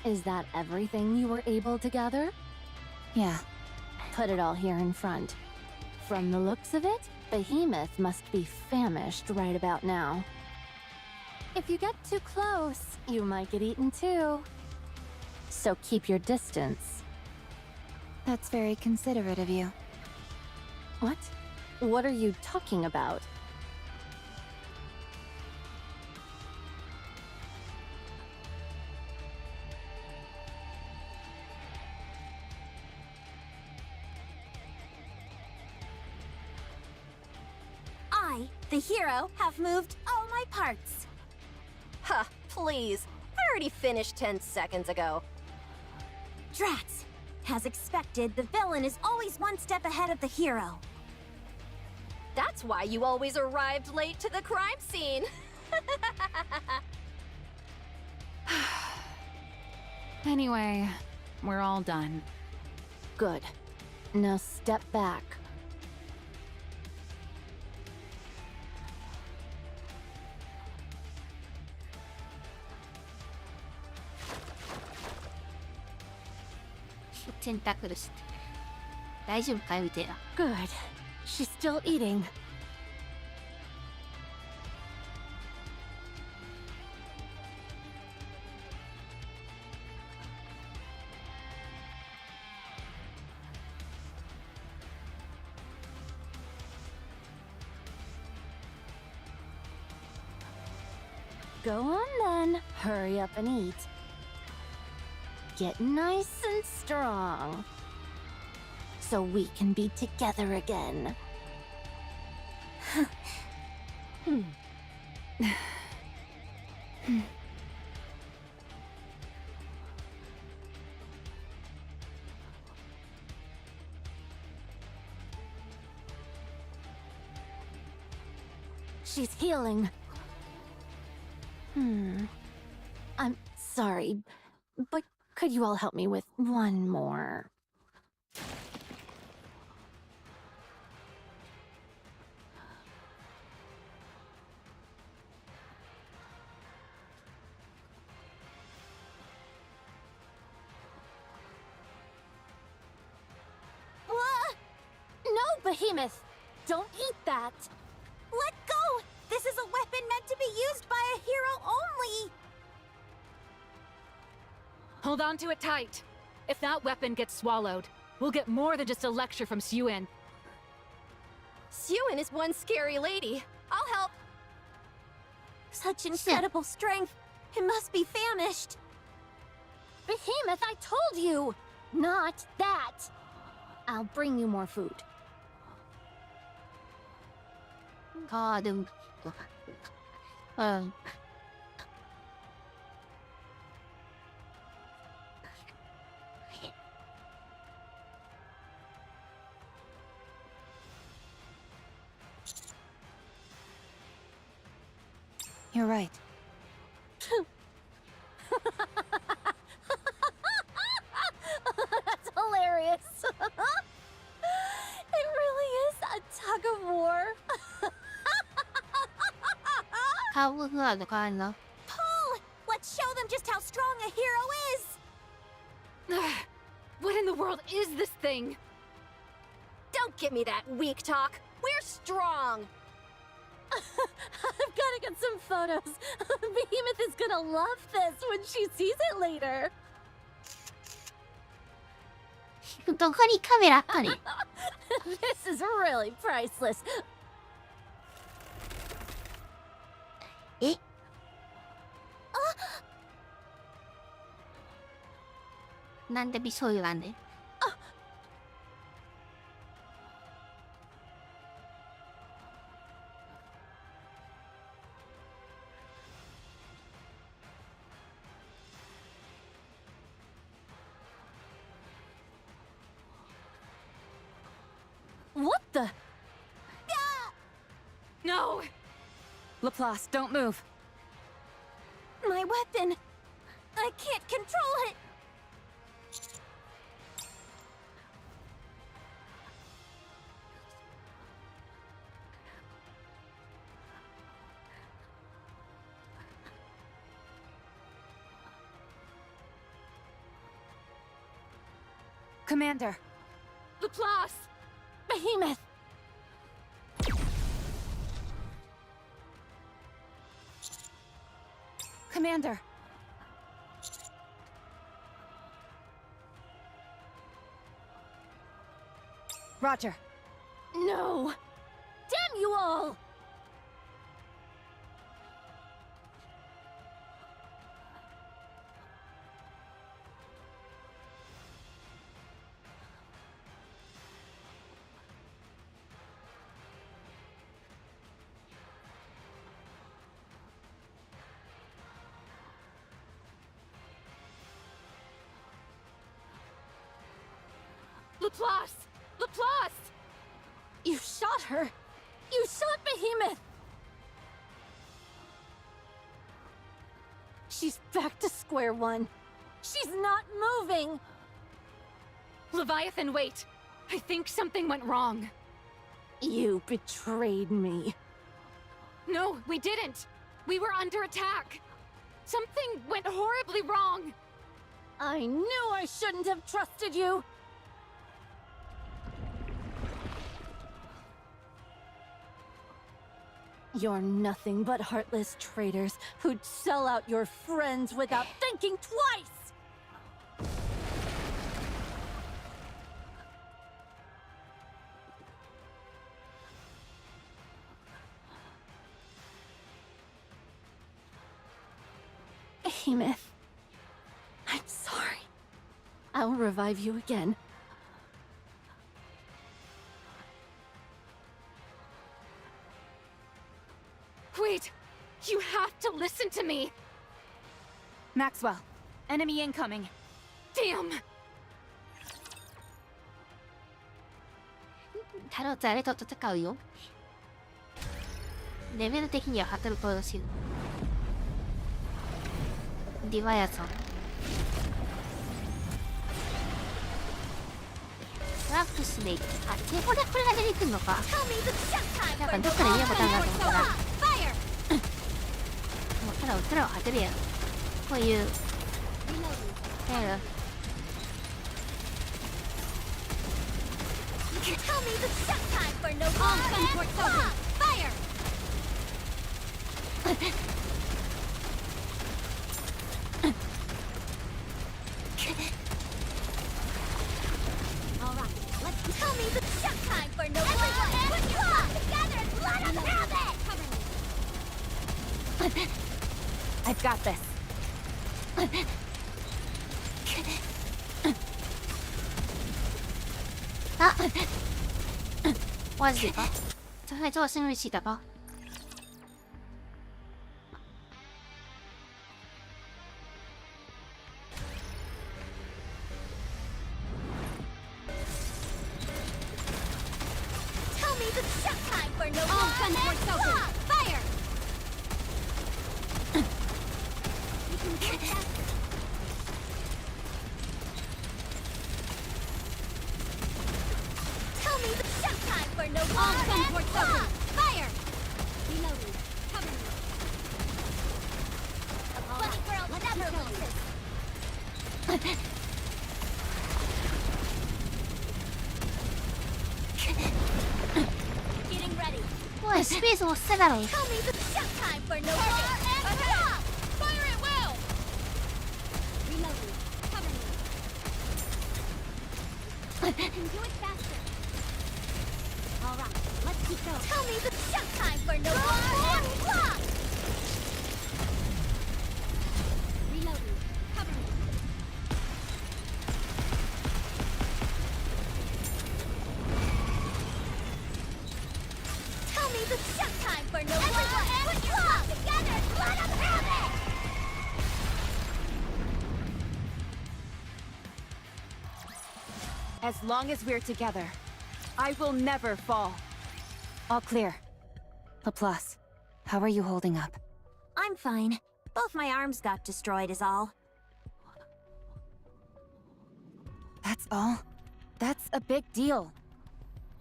Is that everything you were able to gather? Yeah. Put it all here in front. From the looks of it, Behemoth must be famished right about now. If you get too close, you might get eaten too. So keep your distance. That's very considerate of you. What? What are you talking about? I, the hero, have moved all my parts. Ha, please. I already finished 10 seconds ago. Drats! As expected, the villain is always one step ahead of the hero. That's why you always arrived late to the crime scene. Anyway, we're all done. Good. Now step back. Tentacle して。大丈夫かよ、みたいな。Good. She's still eating. Go on then. Hurry up and eat. Get nice and strong. So we can be together again. She's healing. I'm sorry, but could you all help me with one more? Behemoth, don't eat that. Let go! This is a weapon meant to be used by a hero only! Hold on to it tight. If that weapon gets swallowed, we'll get more than just a lecture from Suen. Suen is one scary lady. I'll help. Such incredible strength. It must be famished. Behemoth, I told you! Not that! I'll bring you more food. ああ、でも、うん。You're right. That's hilarious. It really is a tug of war. カウフアの感じな。Pull! Let's show them just how strong a hero is! What in the world is this thing? Don't give me that weak talk. We're strong. I've gotta get some photos. Behemoth is gonna love this when she sees it later. どこにカメラあったり This is really priceless. えなんで美少女なんでWhat the? No! Laplace, don't move. My weapon. I can't control it. Commander. Laplace! Behemoth. Commander. Roger. No. Damn you all. Laplace! Laplace! You shot her. You shot Behemoth. She's back to square one. She's not moving. Leviathan, wait! I think something went wrong. You betrayed me. No, we didn't! We were under attack! Something went horribly wrong! I knew I shouldn't have trusted you. You're nothing but heartless traitors who'd sell out your friends without thinking twice! Behemoth. I'm sorry. I'll revive you again. Wait! You have to listen to me! Maxwell. Enemy incoming. Damn! タロットあれと戦うよレベル的にはハトルコードシールディワイアソントラップしでいくあ、これが出てくるのかなんかどっかで見たことあるなと思ったらもうただうっらを当てるやんこういう Tell me the shut time for no more. Fire! Alright, let's tell me the shut time for no more. Put your hands together and let us have it! I've got this. 啊！忘记了，这还做生日期的吧？ Tell me the shut time for no more. Fire! You can do it faster. Tell me the shut time for no more. Fire! Reloading. Cover me. A bunny girl never loses. Getting ready. 喂，スペースも捨てだろ。 Tell me the shut time for no more. Fire at will. Reloading. Cover me. You can do it faster. All right, let's keep going. Tell me the shut time for no more. Reloading. Cover me. Tell me the shut time for no more. Put your hands together and let us have it. As long as we're together, I will never fall. All clear. Laplace, how are you holding up? I'm fine. Both my arms got destroyed is all. That's all? That's a big deal.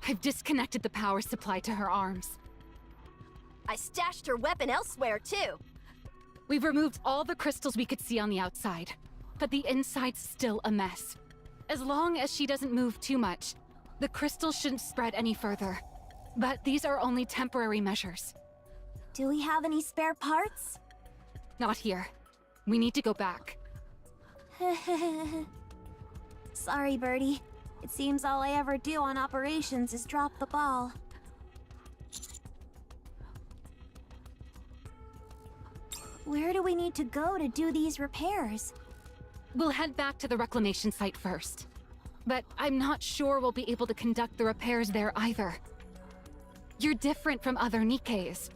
I've disconnected the power supply to her arms. I stashed her weapon elsewhere, too. We've removed all the crystals we could see on the outside, but the inside's still a mess. As long as she doesn't move too much, the crystals shouldn't spread any further. But these are only temporary measures. Do we have any spare parts? Not here. We need to go back. Sorry, Birdie. It seems all I ever do on operations is drop the ball. Where do we need to go to do these repairs? We'll head back to the reclamation site first. But I'm not sure we'll be able to conduct the repairs there either. You're different from other Nikkes,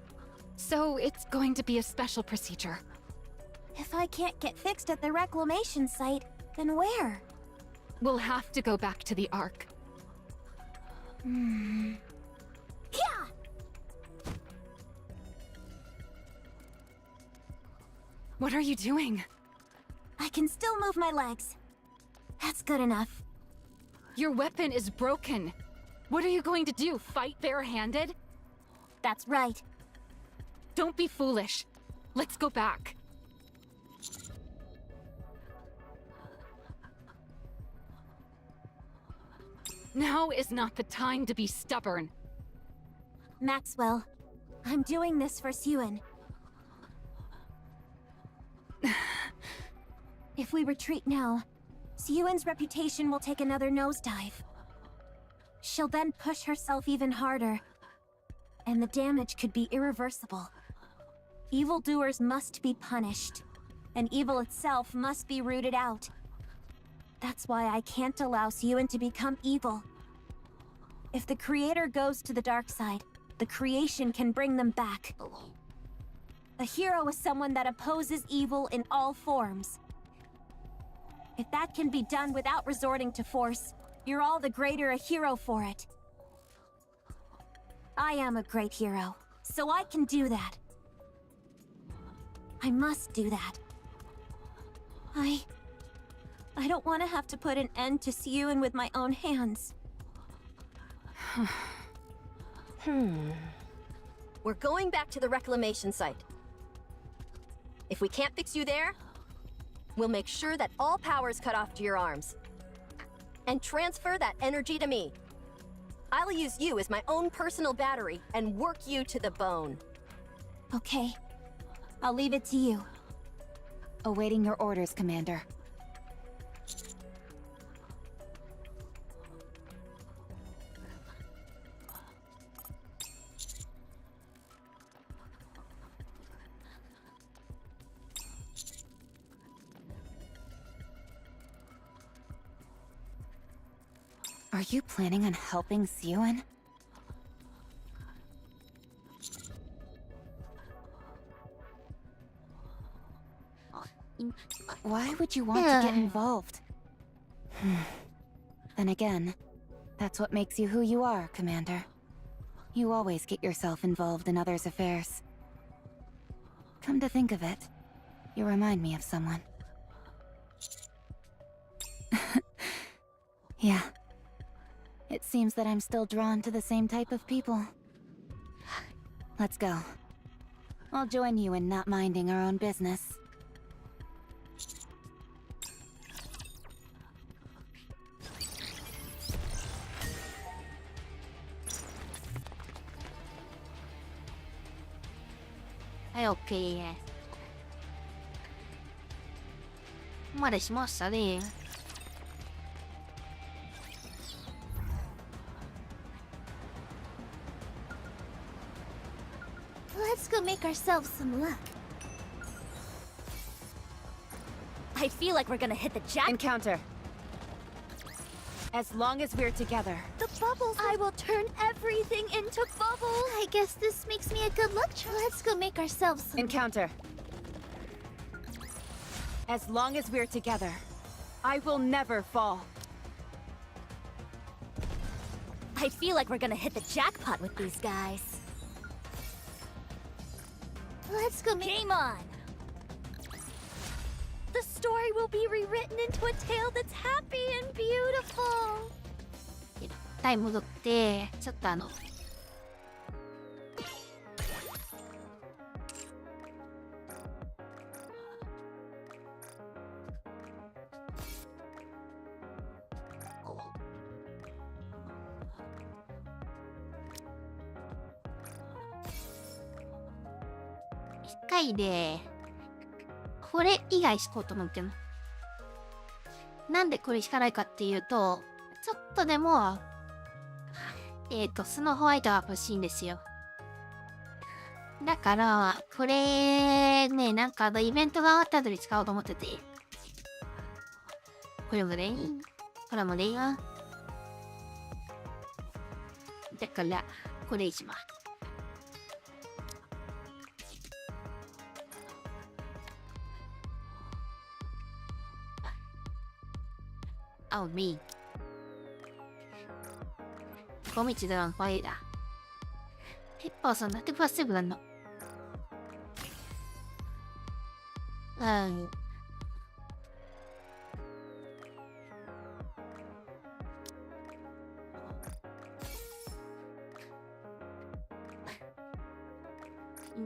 so it's going to be a special procedure. If I can't get fixed at the reclamation site, then where? We'll have to go back to the Ark. Yeah! What are you doing? I can still move my legs. That's good enough. Your weapon is broken. What are you going to do, fight barehanded? That's right. Don't be foolish. Let's go back. Now is not the time to be stubborn. Maxwell, I'm doing this for Suen. If we retreat now, Suen's reputation will take another nosedive. She'll then push herself even harder, and the damage could be irreversible. Evildoers must be punished, and evil itself must be rooted out. That's why I can't allow Suen to become evil. If the Creator goes to the dark side, the creation can bring them back. A hero is someone that opposes evil in all forms. If that can be done without resorting to force, you're all the greater a hero for it. I am a great hero, so I can do that. I must do that. I don't want to have to put an end to Suen with my own hands. We're going back to the reclamation site. If we can't fix you there, we'll make sure that all power's cut off to your arms. And transfer that energy to me. I'll use you as my own personal battery and work you to the bone. Okay. I'll leave it to you. Awaiting your orders, Commander. Are you planning on helping Siuan? Why would you want to get involved? Then again, that's what makes you who you are, Commander. You always get yourself involved in others' affairs. Come to think of it, you remind me of someone. Yeah. It seems that I'm still drawn to the same type of people. Let's go. I'll join you in not minding our own business. OK までしましたね。Let's go make ourselves some luck. I feel like we're gonna hit the jackpot. Encounter. As long as we're together. The bubbles. I will turn everything into bubbles. I guess this makes me a good luck charm. Let's go make ourselves some. Encounter. As long as we're together, I will never fall. I feel like we're gonna hit the jackpot with these guys. Let's go. Game on. The story will be rewritten into a tale that's happy and beautiful. タイム戻って、ちょっと一回でこれ以外しこうと思うけど、なんでこれ引かないかっていうと、ちょっとでもスノーホワイトは欲しいんですよ。だからこれね、なんかイベントが終わった後に使おうと思ってて、これもね、これもねよ。だからこれにします。Oh, me. Come ci devono fare da. E poi sono andati qua a seguirlo.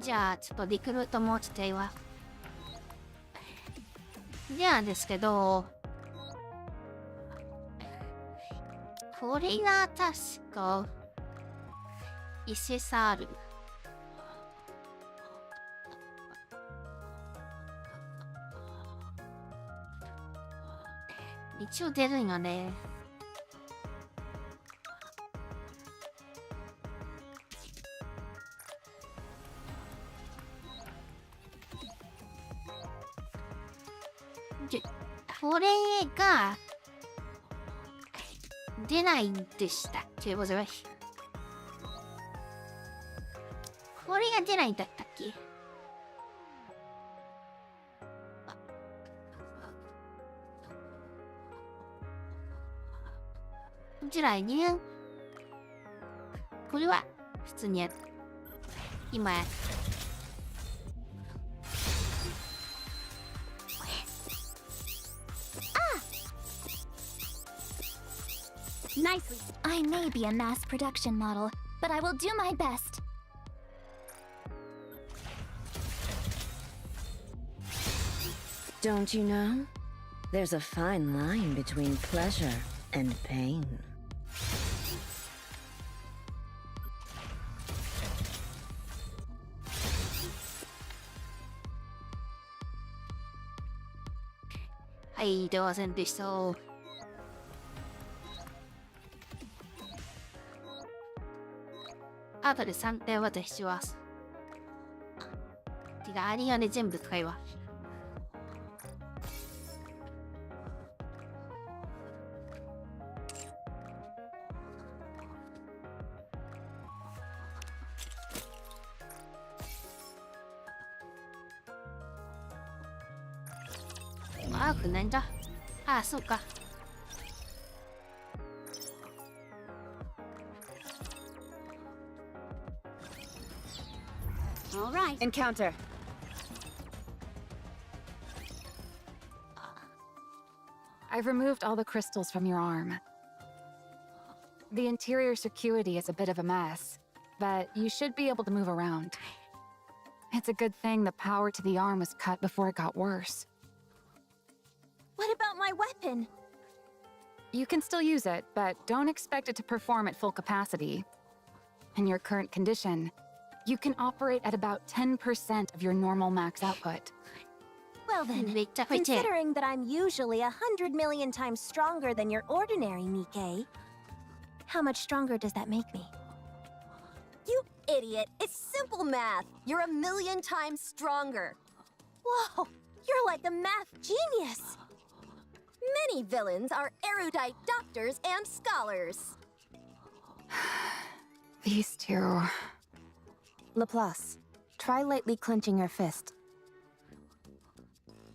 Già, ちょっとリクルートも落ちていわ。じゃあですけど、これが確か伊勢サール。一応出るんよね。これが出ないんでしたっけ？これが出ないんだったっけ？こちらにこれは普通に今Nicely. I may be a mass production model, but I will do my best. Don't you know? There's a fine line between pleasure and pain. はい、ではせんでした。後で3点渡します。てか、アリアネ全部使います。あ、不難だ。あ、そうか。All right. Encounter. I've removed all the crystals from your arm. The interior circuity is a bit of a mess, but you should be able to move around. It's a good thing the power to the arm was cut before it got worse. What about my weapon? You can still use it, but don't expect it to perform at full capacity. In your current condition, you can operate at about 10% of your normal max output. Well then, Wait, considering that I'm usually 100 million times stronger than your ordinary Nikke, how much stronger does that make me? You idiot! It's simple math! You're 1,000,000 times stronger! Whoa! You're like a math genius! Many villains are erudite doctors and scholars. These two... Laplace, try lightly clenching your fist.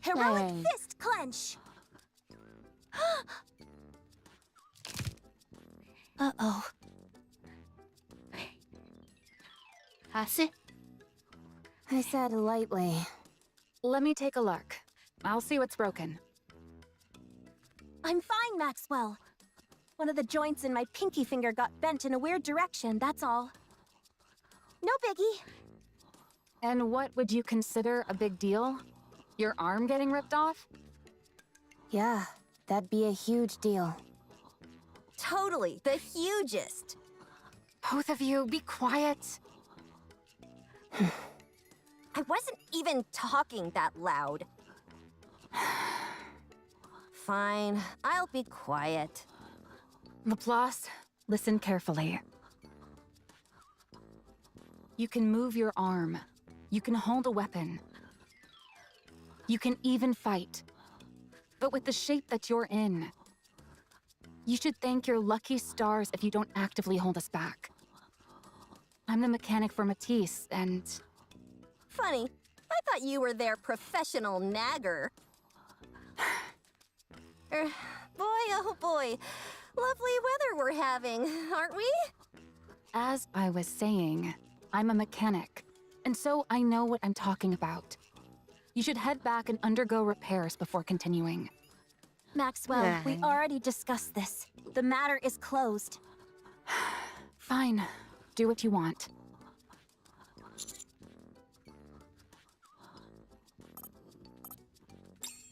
Heroic Dang. fist clench! Uh-oh. パス I said lightly. Let me take a look. I'll see what's broken. I'm fine, Maxwell. One of the joints in my pinky finger got bent in a weird direction, that's all. No biggie. And what would you consider a big deal? Your arm getting ripped off? Yeah, that'd be a huge deal. Totally, the hugest. Both of you, be quiet. I wasn't even talking that loud. Fine, I'll be quiet. Laplace, listen carefully. You can move your arm. You can hold a weapon. You can even fight. But with the shape that you're in, you should thank your lucky stars if you don't actively hold us back. I'm the mechanic for Matisse, and... Funny, I thought you were their professional nagger. Boy, oh boy. Lovely weather we're having, aren't we? As I was saying, I'm a mechanic, and so I know what I'm talking about. You should head back and undergo repairs before continuing. Maxwell, we already discussed this. The matter is closed. Fine. Do what you want.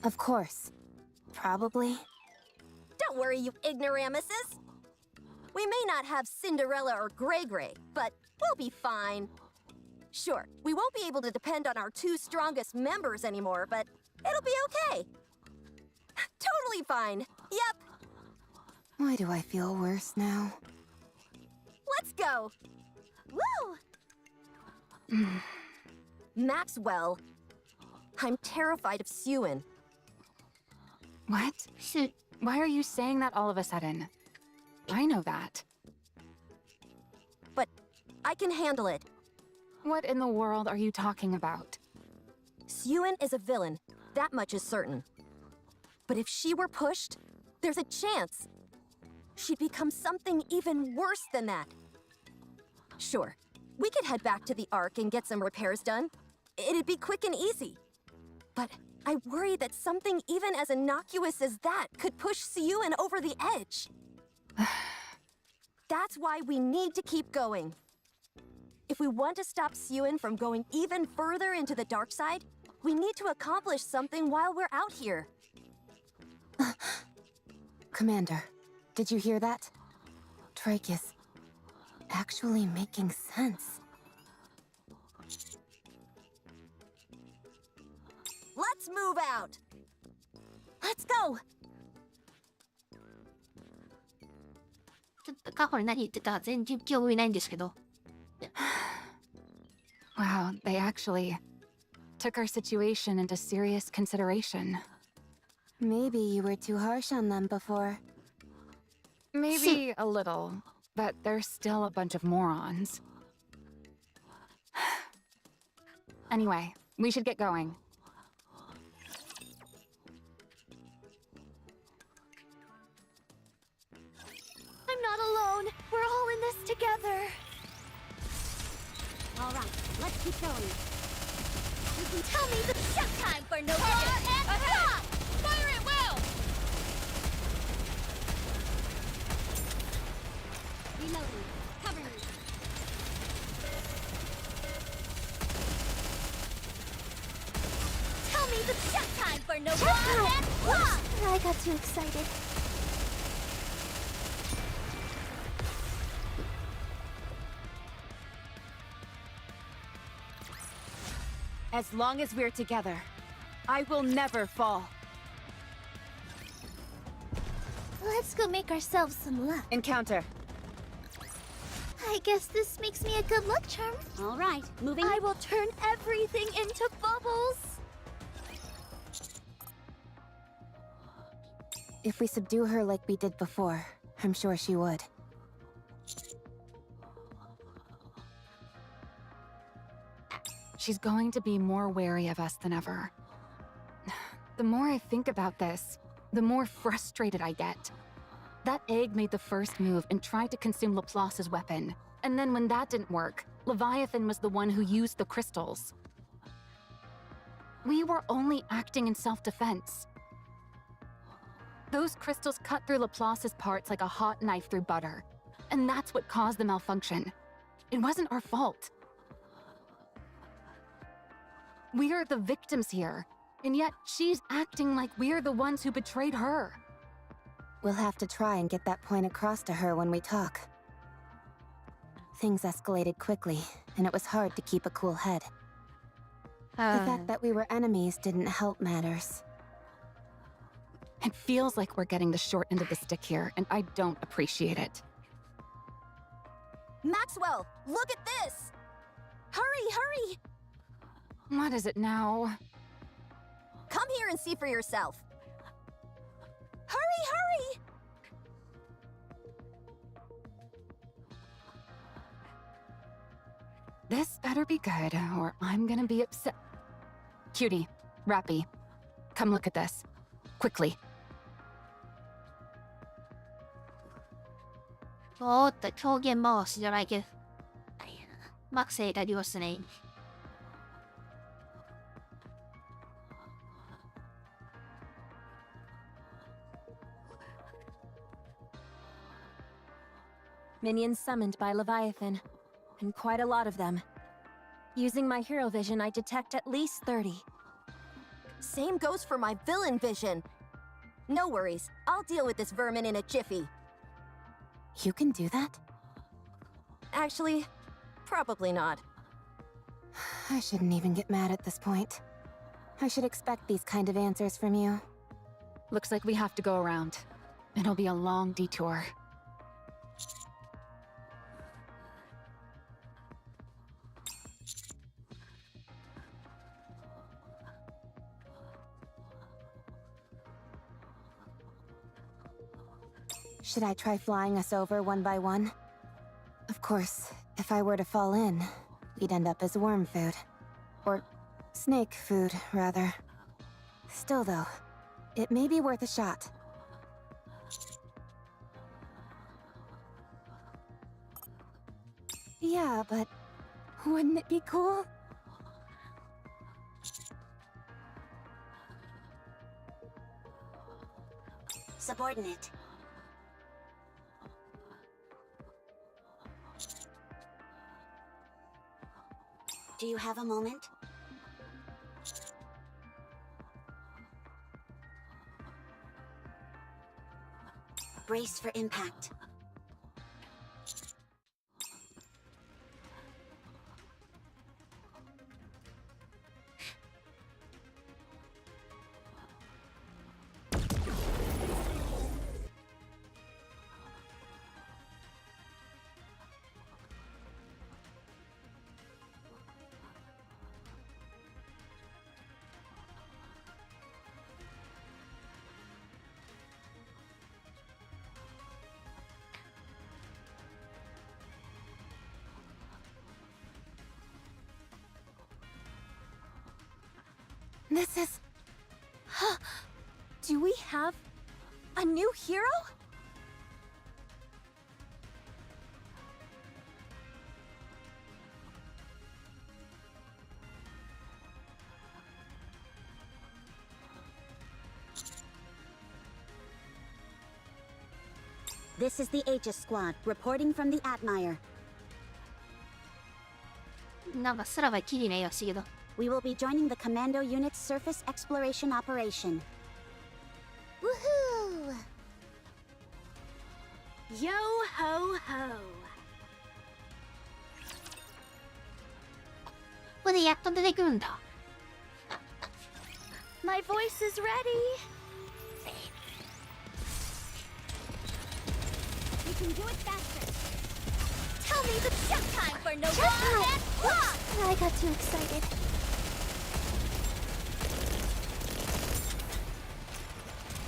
Of course. Probably. Don't worry, you ignoramuses. We may not have Cinderella or Grey Grey, but we'll be fine. Sure, we won't be able to depend on our two strongest members anymore, but it'll be okay. Totally fine. Yep. Why do I feel worse now? Let's go. Woo! Maxwell, I'm terrified of Suen. What? Why are you saying that all of a sudden? I know that. But I can handle it. What in the world are you talking about? Suen is a villain. That much is certain. But if she were pushed, there's a chance. She'd become something even worse than that. Sure, we could head back to the Ark and get some repairs done. It'd be quick and easy. But I worry that something even as innocuous as that could push Suen over the edge. That's why we need to keep going. If we want to stop Suen from going even further into the dark side, we need to accomplish something while we're out here. Commander, did you hear that? Drake is actually making sense. Let's move out! Let's go! ちょっとカホに何言ってた全然興味ないんですけど。Wow, they actually took our situation into serious consideration. Maybe you were too harsh on them before. Maybe a little, but they're still a bunch of morons. Anyway, we should get going. I'm not alone. We're all in this together. All right, let's keep going. You can tell me the time for no and stop! Fire it well! Reloading. Cover me. Tell me the time for no and stop! I got too excited. As long as we're together, I will never fall. Let's go make ourselves some luck. Encounter. I guess this makes me a good luck charm. All right, moving. I will turn everything into bubbles. If we subdue her like we did before, I'm sure she would. She's going to be more wary of us than ever. The more I think about this, the more frustrated I get. That egg made the first move and tried to consume Laplace's weapon. And then when that didn't work, Leviathan was the one who used the crystals. We were only acting in self-defense. Those crystals cut through Laplace's parts like a hot knife through butter. And that's what caused the malfunction. It wasn't our fault. We're the victims here, and yet she's acting like we're the ones who betrayed her. We'll have to try and get that point across to her when we talk. Things escalated quickly, and it was hard to keep a cool head. The fact that we were enemies didn't help matters. It feels like we're getting the short end of the stick here, and I don't appreciate it. Maxwell, look at this! Hurry, hurry! What is it now? Come here and see for yourself. Hurry, hurry! This better be good, or I'm gonna be upset. Cutie, Rappy, come look at this. Quickly. おーっと、狂言回しじゃないけど。マクセイがりますね。Minions summoned by Leviathan, and quite a lot of them. Using my hero vision, I detect at least 30. Same goes for my villain vision. No worries, I'll deal with this vermin in a jiffy. You can do that? Actually, probably not. I shouldn't even get mad at this point. I should expect these kind of answers from you. Looks like we have to go around. It'll be a long detour. Should I try flying us over one by one? Of course, if I were to fall in, we'd end up as worm food. Or snake food, rather. Still though, it may be worth a shot. Yeah, but wouldn't it be cool? Subordinate. Do you have a moment? Brace for impact. This is... Do we have a new hero? This is the Aegis Squad, reporting from the Admire. なんか空は綺麗なよしけど。We will be joining the Commando Unit's surface exploration operation. Woohoo! Yo ho ho. ここでやっと出てくるんだ。My voice is ready. We can do it faster. Tell me the jump time for no and pop. I got too excited.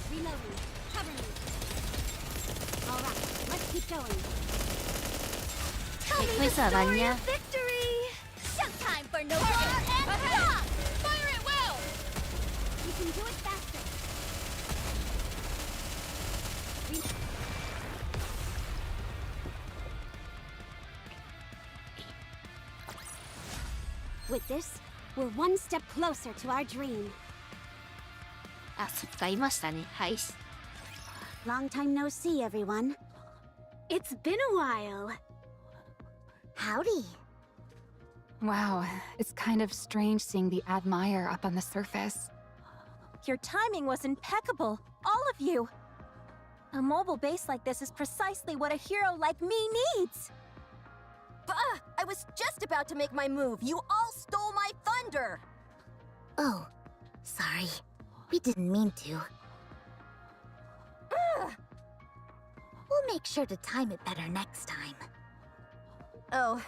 Reloading. Cover me. All right, let's keep going. Tell me Pues the story araña. of victory. Jump time for no and pop. Fire it well. We can do it faster. With this, we're one step closer to our dream. あ、そっか、いましたね。はい。Long time no see, everyone. It's been a while. Howdy. Wow, it's kind of strange seeing the Admire up on the surface. Your timing was impeccable, all of you. A mobile base like this is precisely what a hero like me needs. Bah! I was just about to make my move. You all stole my thunder! Oh, sorry. We didn't mean to. We'll make sure to time it better next time. Oh,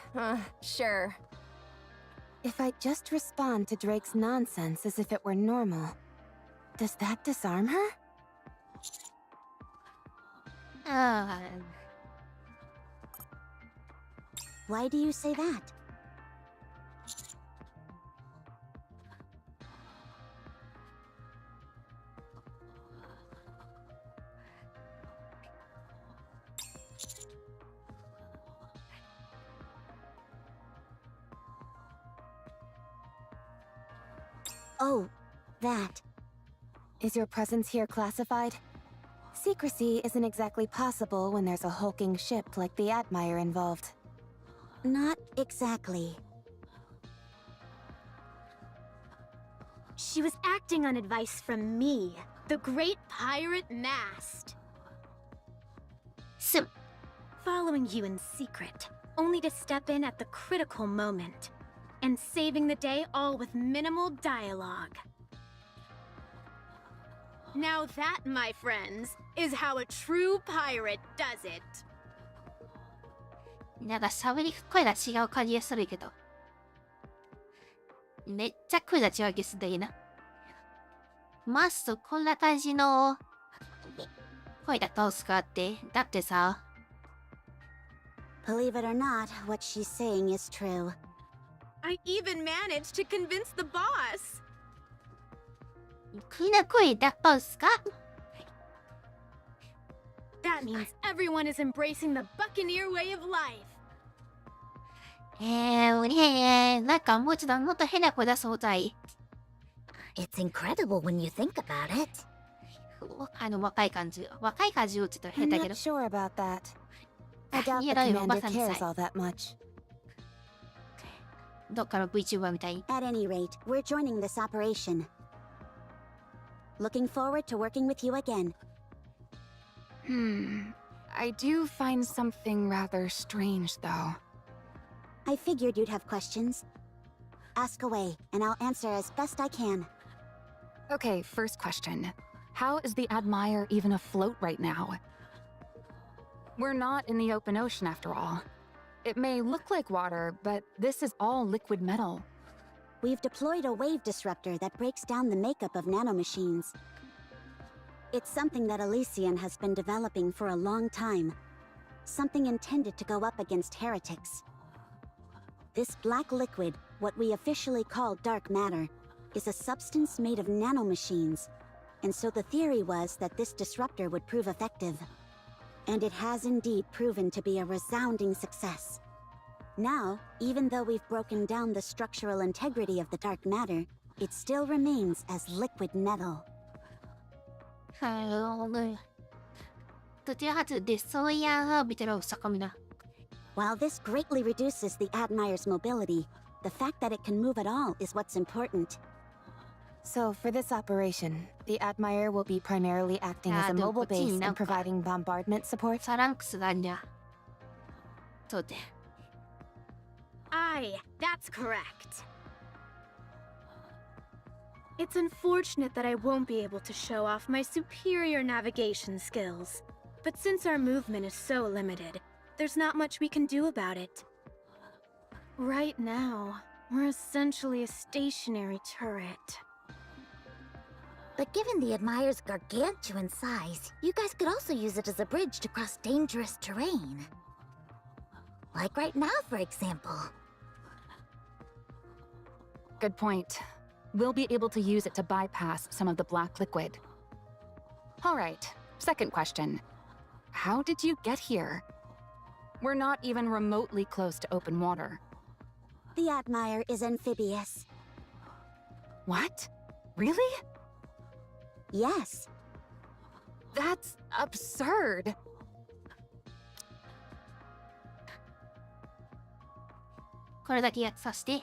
sure. If I just respond to Drake's nonsense as if it were normal, does that disarm her? あ Why do you say that? Oh, that. Is your presence here classified? Secrecy isn't exactly possible when there's a hulking ship like the Admire involved. Not exactly. She was acting on advice from me, the great pirate Mast. す Following you in secret, only to step in at the critical moment. And saving the day all with minimal dialogue. Now that, my friends, is how a true pirate does it. なんか喋り声が違う感じがするけど。めっちゃ声が違う気がするんだけどな。マスとこんな感じの声だと使って。だってさ。Believe it or not, what she's saying is true. I even managed to convince the boss. こんな声だったんすか That means everyone is embracing the buccaneer way of life. なんかもうちょっともっと変な声出そうたい。It's incredible when you think about it. 若い感じをちょっと変 I'm だけ not ど。sure about that. I doubt the いやだよ、 commander おばさん cares さ all that much. どっかの VTuber みたいに。 At any rate, we're joining this operation. Looking forward to working with you again. I do find something rather strange, though. I figured you'd have questions. Ask away, and I'll answer as best I can. Okay, first question. How is the Admire even afloat right now? We're not in the open ocean after all. It may look like water, but this is all liquid metal. We've deployed a wave disruptor that breaks down the makeup of nanomachines. It's something that Elysian has been developing for a long time. Something intended to go up against heretics. This black liquid, what we officially call dark matter, is a substance made of nanomachines, and so the theory was that this disruptor would prove effective. And it has indeed proven to be a resounding success. Now, even though we've broken down the structural integrity of the dark matter, it still remains as liquid metal. どちらかというとデストロイヤーが見てるお魚な。While this greatly reduces the Admire's mobility, the fact that it can move at all is what's important. So, for this operation, the Admire will be primarily acting as a mobile base and providing bombardment support. サランクスがあんじゃ。そうで。Aye, that's correct. It's unfortunate that I won't be able to show off my superior navigation skills. But since our movement is so limited, there's not much we can do about it. Right now, we're essentially a stationary turret. But given the Admire's gargantuan size, you guys could also use it as a bridge to cross dangerous terrain. Like right now, for example. Good point. We'll be able to use it to bypass some of the black liquid. All right, second question. How did you get here? We're not even remotely close to open water. The Admire is amphibious. What? Really? Yes. That's absurd. これだけさして。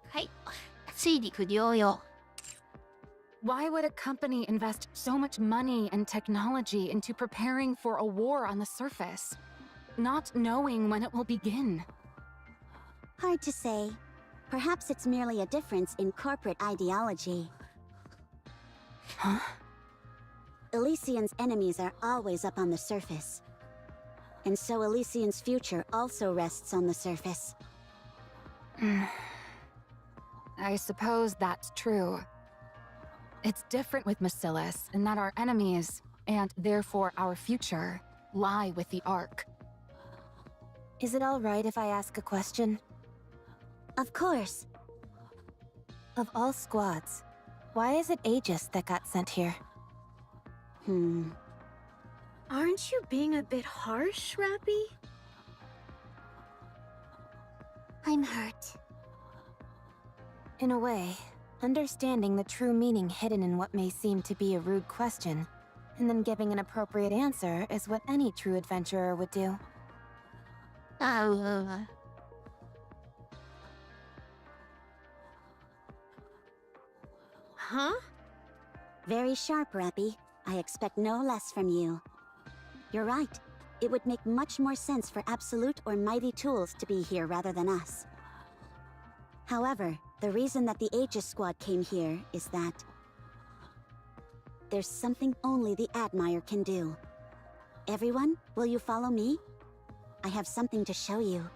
はい。推理不良よ。Why would a company invest so much money and technology into preparing for a war on the surface, not knowing when it will begin? Hard to say. Perhaps it's merely a difference in corporate ideology. Huh? Elysian's enemies are always up on the surface. And so Elysian's future also rests on the surface. I suppose that's true. It's different with Macillus in that our enemies, and therefore our future, lie with the Ark. Is it all right if I ask a question? Of course. Of all squads, why is it Aegis that got sent here? Aren't you being a bit harsh, Rappy? I'm hurt. In a way, understanding the true meaning hidden in what may seem to be a rude question, and then giving an appropriate answer is what any true adventurer would do. Huh? Very sharp, Rappy. I expect no less from you. You're right. It would make much more sense for Absolute or Mighty Tools to be here rather than us. However, the reason that the Aegis Squad came here is that there's something only the Admire can do. Everyone, will you follow me? I have something to show you.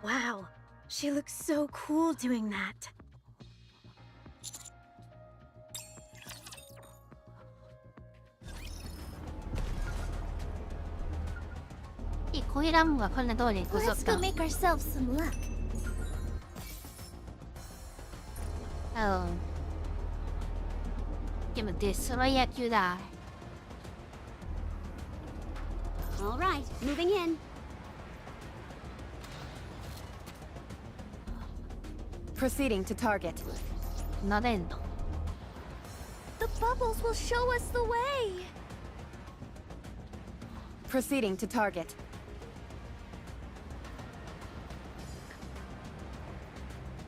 Wow, she looks so cool doing that. Let's go make ourselves some luck. Oh. でもデストロイヤー級だ。All right, moving in. Proceeding to target. なでんの。The bubbles will show us the way! Proceeding to target.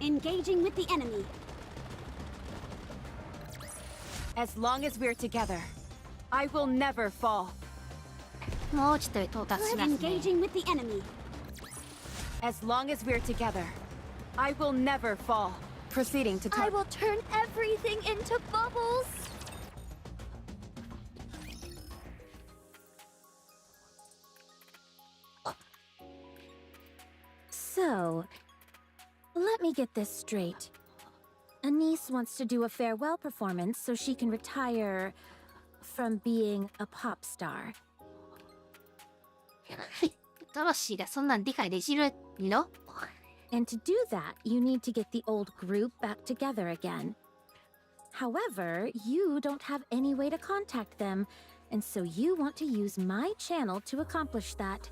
Engaging with the enemy. As long as we're together, I will never fall. もうちょっと到達しますね。 Engaging with the enemy. As long as we're together, I will never fall. Proceeding to I target. will turn everything into bubbles! Let me get this straight. A niece wants to do a farewell performance so she can retire from being a pop star. ドロシーがそんなん理解できるの？ And to do that, you need to get the old group back together again. However, you don't have any way to contact them, and so you want to use my channel to accomplish that.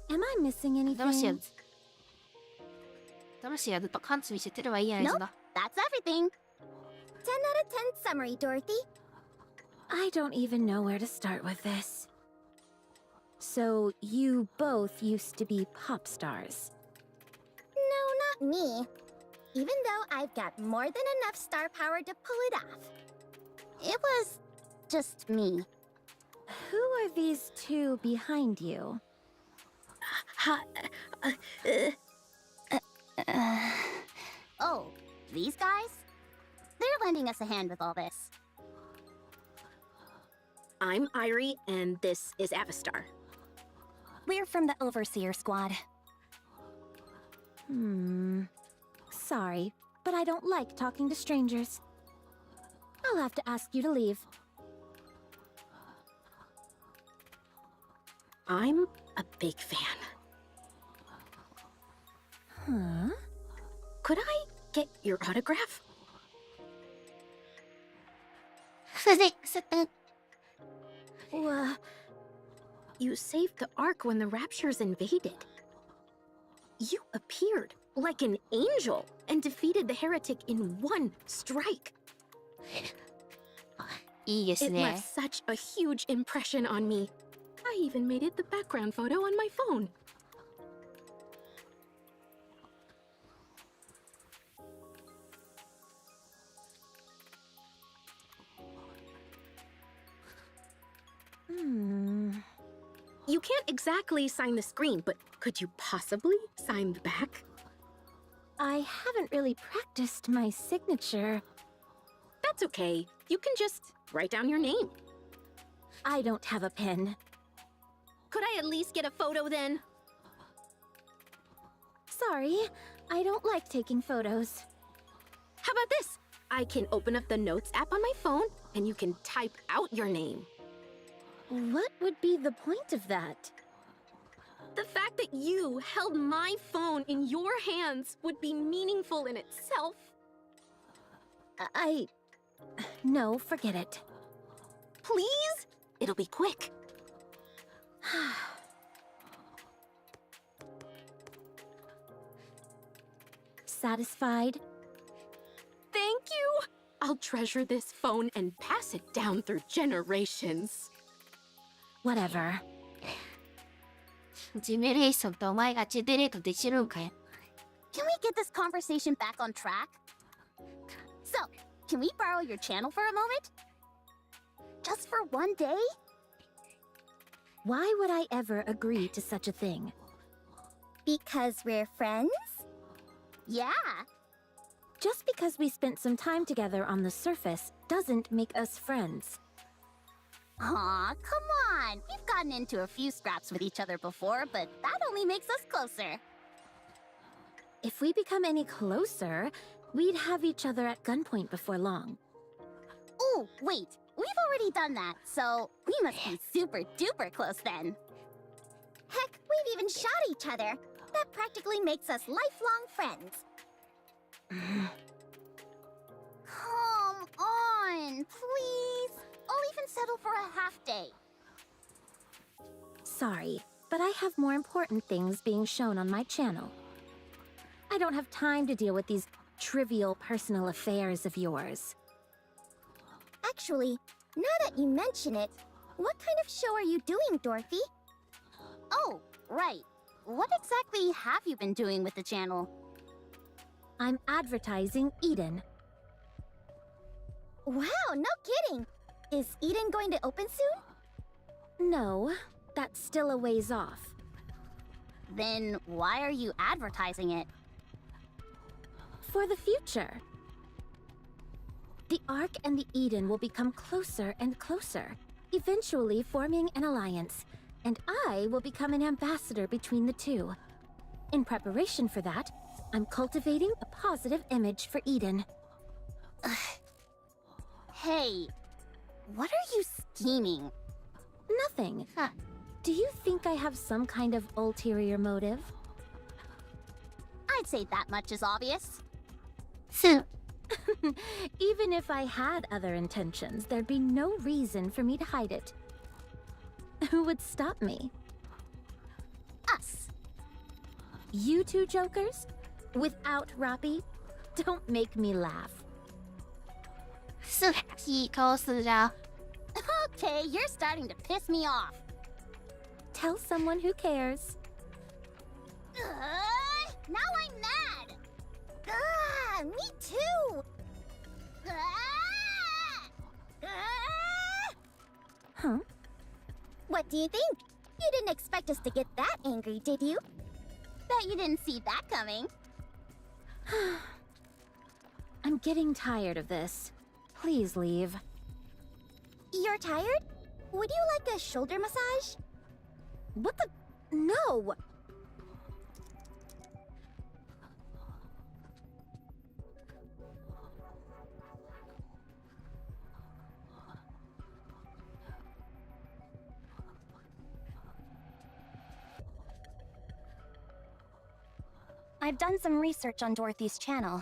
Am I missing ドロシーは anything? ドロシーはずっと缶詰見せてればいいやないです Nope, か。 that's everything. 10 out of 10 summary, Dorothy. I don't even know where to start with this. So, you both used to be pop stars. No, not me. Even though I've got more than enough star power to pull it off. It was just me. Who are these two behind you? Oh, these guys? They're lending us a hand with all this. I'm Irie, and this is Avistar. We're from the Overseer Squad. Sorry, but I don't like talking to strangers. I'll have to ask you to leave. I'm a big fan. Huh? Could I get your autograph? それで、そって、 You saved the Ark when the Raptures invaded. You appeared like an angel and defeated the heretic in one strike. いいです It ね left。such a huge impression on me. I even made it the background photo on my phone. You can't exactly sign the screen, but could you possibly sign the back? I haven't really practiced my signature. That's okay. You can just write down your name. I don't have a pen. Could I at least get a photo then? Sorry, I don't like taking photos. How about this? I can open up the Notes app on my phone, and you can type out your name. What would be the point of that? The fact that you held my phone in your hands would be meaningful in itself. No, forget it. Please? It'll be quick. Satisfied? Thank you! I'll treasure this phone and pass it down through generations. Whatever. ジェネレーションとお前がジェネレートできるんかい。 Can we get this conversation back on track? So, can we borrow your channel for a moment? Just for one day? Why would I ever agree to such a thing? Because we're friends? Yeah. Just because we spent some time together on the surface doesn't make us friends. Aw, come on. We've gotten into a few scraps with each other before, but that only makes us closer. If we become any closer, we'd have each other at gunpoint before long. Oh, wait. We've already done that, so we must be super duper close then. Heck, we've even shot each other. That practically makes us lifelong friends. Come on, please. I'll even settle for a half day. Sorry, but I have more important things being shown on my channel. I don't have time to deal with these trivial personal affairs of yours. Actually, now that you mention it, what kind of show are you doing, Dorothy? Oh, right. What exactly have you been doing with the channel? I'm advertising Eden. Wow, no kidding! Is Eden going to open soon? No, that's still a ways off. Then why are you advertising it? For the future. The Ark and the Eden will become closer and closer, eventually forming an alliance, and I will become an ambassador between the two. In preparation for that, I'm cultivating a positive image for Eden. Hey, what are you scheming? Nothing. Huh. Do you think I have some kind of ulterior motive? I'd say that much is obvious. So, Even if I had other intentions, there'd be no reason for me to hide it. Who would stop me? Us. You two jokers? Without Rappy? Don't make me laugh. すいい顔するじゃん。 Okay, you're starting to piss me off. Tell someone who cares. Now I'm mad. Me too. Huh? What do you think? You didn't expect us to get that angry, did you? Bet you didn't see that coming. I'm getting tired of this. Please leave. You're tired? Would you like a shoulder massage? What the? No! I've done some research on Dorothy's channel.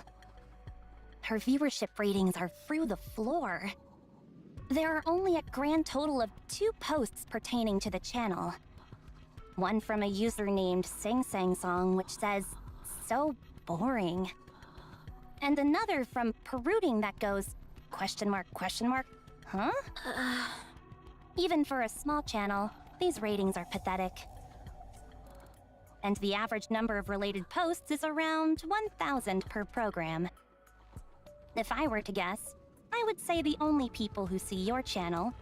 Her viewership ratings are through the floor. There are only a grand total of 2 posts pertaining to the channel. One from a user named Sing Sang Song, which says, "So boring." And another from Perooting that goes, question mark, huh? Even for a small channel, these ratings are pathetic. And the average number of related posts is around 1,000 per program. If I were to guess, I would say the only people who see your channel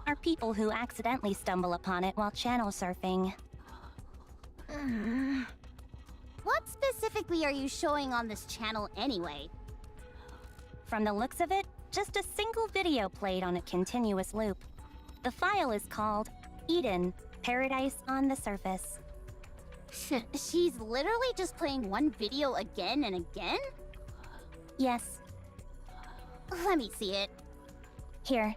are people who accidentally stumble upon it while channel surfing. What specifically are you showing on this channel anyway? From the looks of it, just a single video played on a continuous loop. The file is called Eden, Paradise on the Surface. She's literally just playing one video again and again? Yes. Let me see it. Here.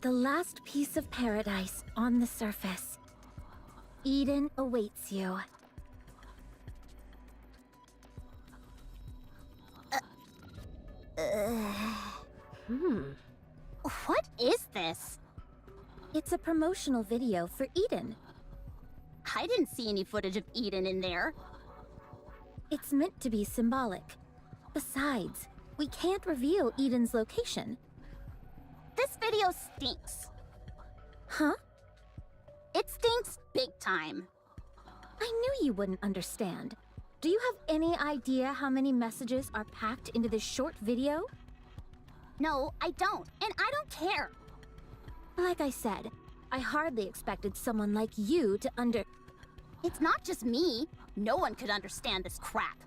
The last piece of paradise on the surface. Eden awaits you. What is this? It's a promotional video for Eden. I didn't see any footage of Eden in there. It's meant to be symbolic. Besides, we can't reveal Eden's location. This video stinks. Huh? It stinks big time. I knew you wouldn't understand. Do you have any idea how many messages are packed into this short video? No, I don't, and I don't care. Like I said, I hardly expected someone like you to It's not just me. No one could understand this crap.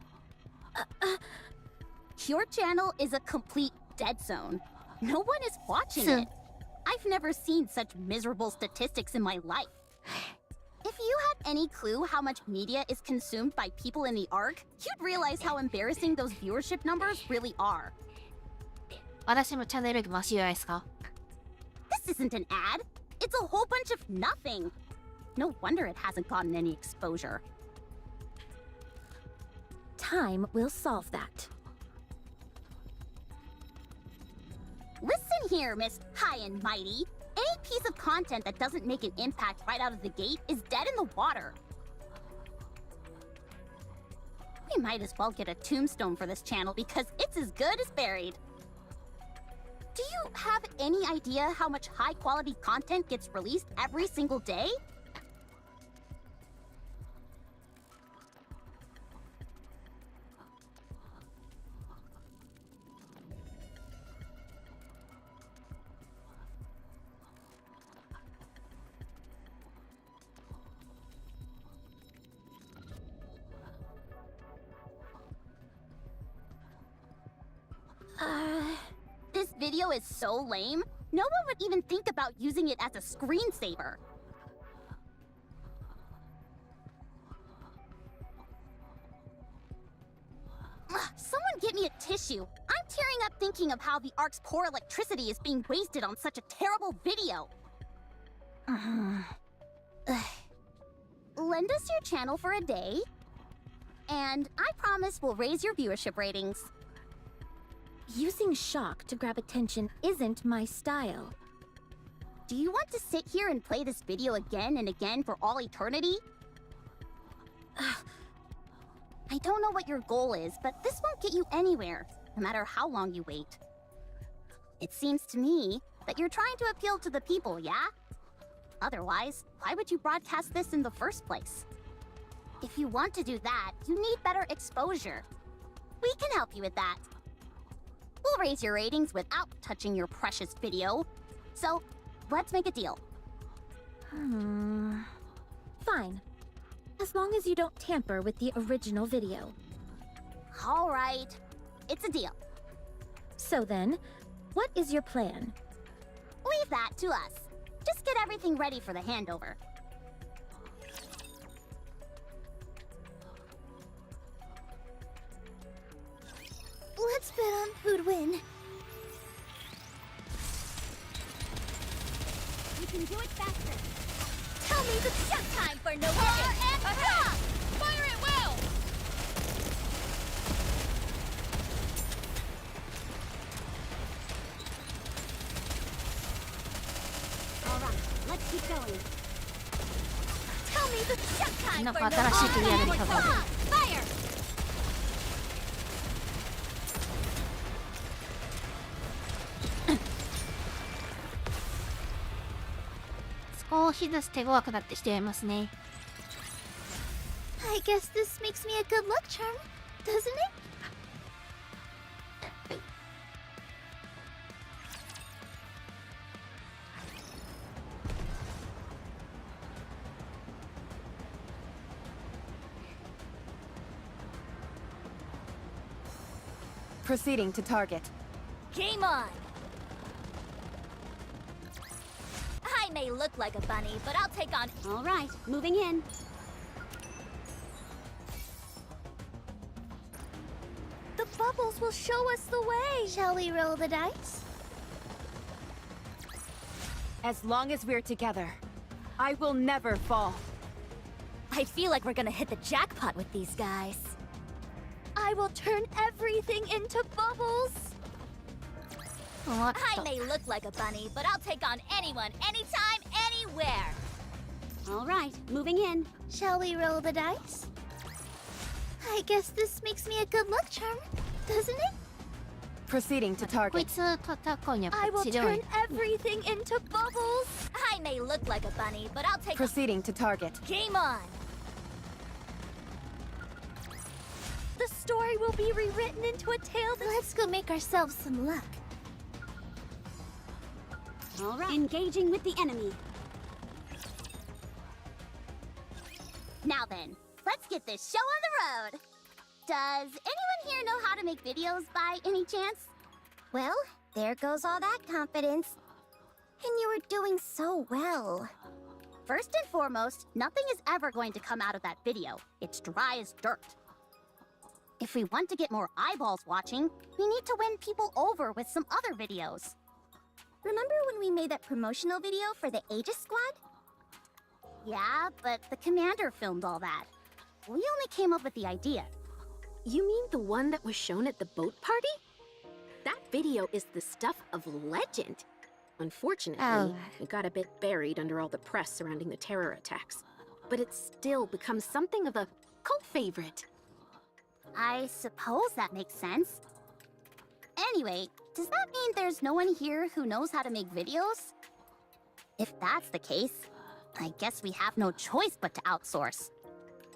Your channel is a complete dead zone. No one is watching it. I've never seen such miserable statistics in my life. If you had any clue how much media is consumed by people in the ARC, you'd realize how embarrassing those viewership numbers really are. 私もチャンネル回しようですか? This isn't an ad. It's a whole bunch of nothing. No wonder it hasn't gotten any exposure. Time will solve that. Listen here, Miss High and Mighty. Any piece of content that doesn't make an impact right out of the gate is dead in the water. We might as well get a tombstone for this channel because it's as good as buried. Do you have any idea how much high-quality content gets released every single day? This video is so lame, no one would even think about using it as a screensaver. Someone get me a tissue. I'm tearing up thinking of how the Ark's poor electricity is being wasted on such a terrible video. Lend us your channel for a day, and I promise we'll raise your viewership ratings. Using shock to grab attention isn't my style. Do you want to sit here and play this video again and again for all eternity? I don't know what your goal is, but this won't get you anywhere, no matter how long you wait. It seems to me that you're trying to appeal to the people, yeah? Otherwise, why would you broadcast this in the first place? If you want to do that, you need better exposure. We can help you with that. We'll raise your ratings without touching your precious video. So, let's make a deal. Fine. As long as you don't tamper with the original video. All right. It's a deal. So then, what is your plan? Leave that to us. Just get everything ready for the handover. Let's bet on who'd win. You can do it faster. Tell me the shut time for no work and stop! Fire it well! All right, let's keep going. Tell me the shut time for no なんか新しいクリアのり方 Fire! 少しずつ手強くなってきていますね。 I guess this makes me a good luck charm, doesn't it? Proceeding to target. Game on! I may look like a bunny, but I'll take on... All right, moving in. The bubbles will show us the way! Shall we roll the dice? As long as we're together, I will never fall. I feel like we're gonna hit the jackpot with these guys. I will turn everything into bubbles! I may look like a bunny, but I'll take on anyone, anytime, anywhere! All right, moving in. Shall we roll the dice? I guess this makes me a good luck charm, doesn't it? Proceeding to こい target. つ戦うには I will 治療 turn 院 everything into bubbles! I may look like a bunny, but I'll take Proceeding to target. Game on! The story will be rewritten into a tale that... Let's go make ourselves some luck. All right. Engaging with the enemy. Now then, let's get this show on the road. Does anyone here know how to make videos by any chance? Well, there goes all that confidence. And you were doing so well. First and foremost, nothing is ever going to come out of that video. It's dry as dirt. If we want to get more eyeballs watching, we need to win people over with some other videos. Remember when we made that promotional video for the Aegis Squad? Yeah, but the commander filmed all that. We only came up with the idea. You mean the one that was shown at the boat party? That video is the stuff of legend. Unfortunately, Oh. it got a bit buried under all the press surrounding the terror attacks. But it's still become something of a cult favorite. I suppose that makes sense. Anyway, does that mean there's no one here who knows how to make videos? If that's the case, I guess we have no choice but to outsource.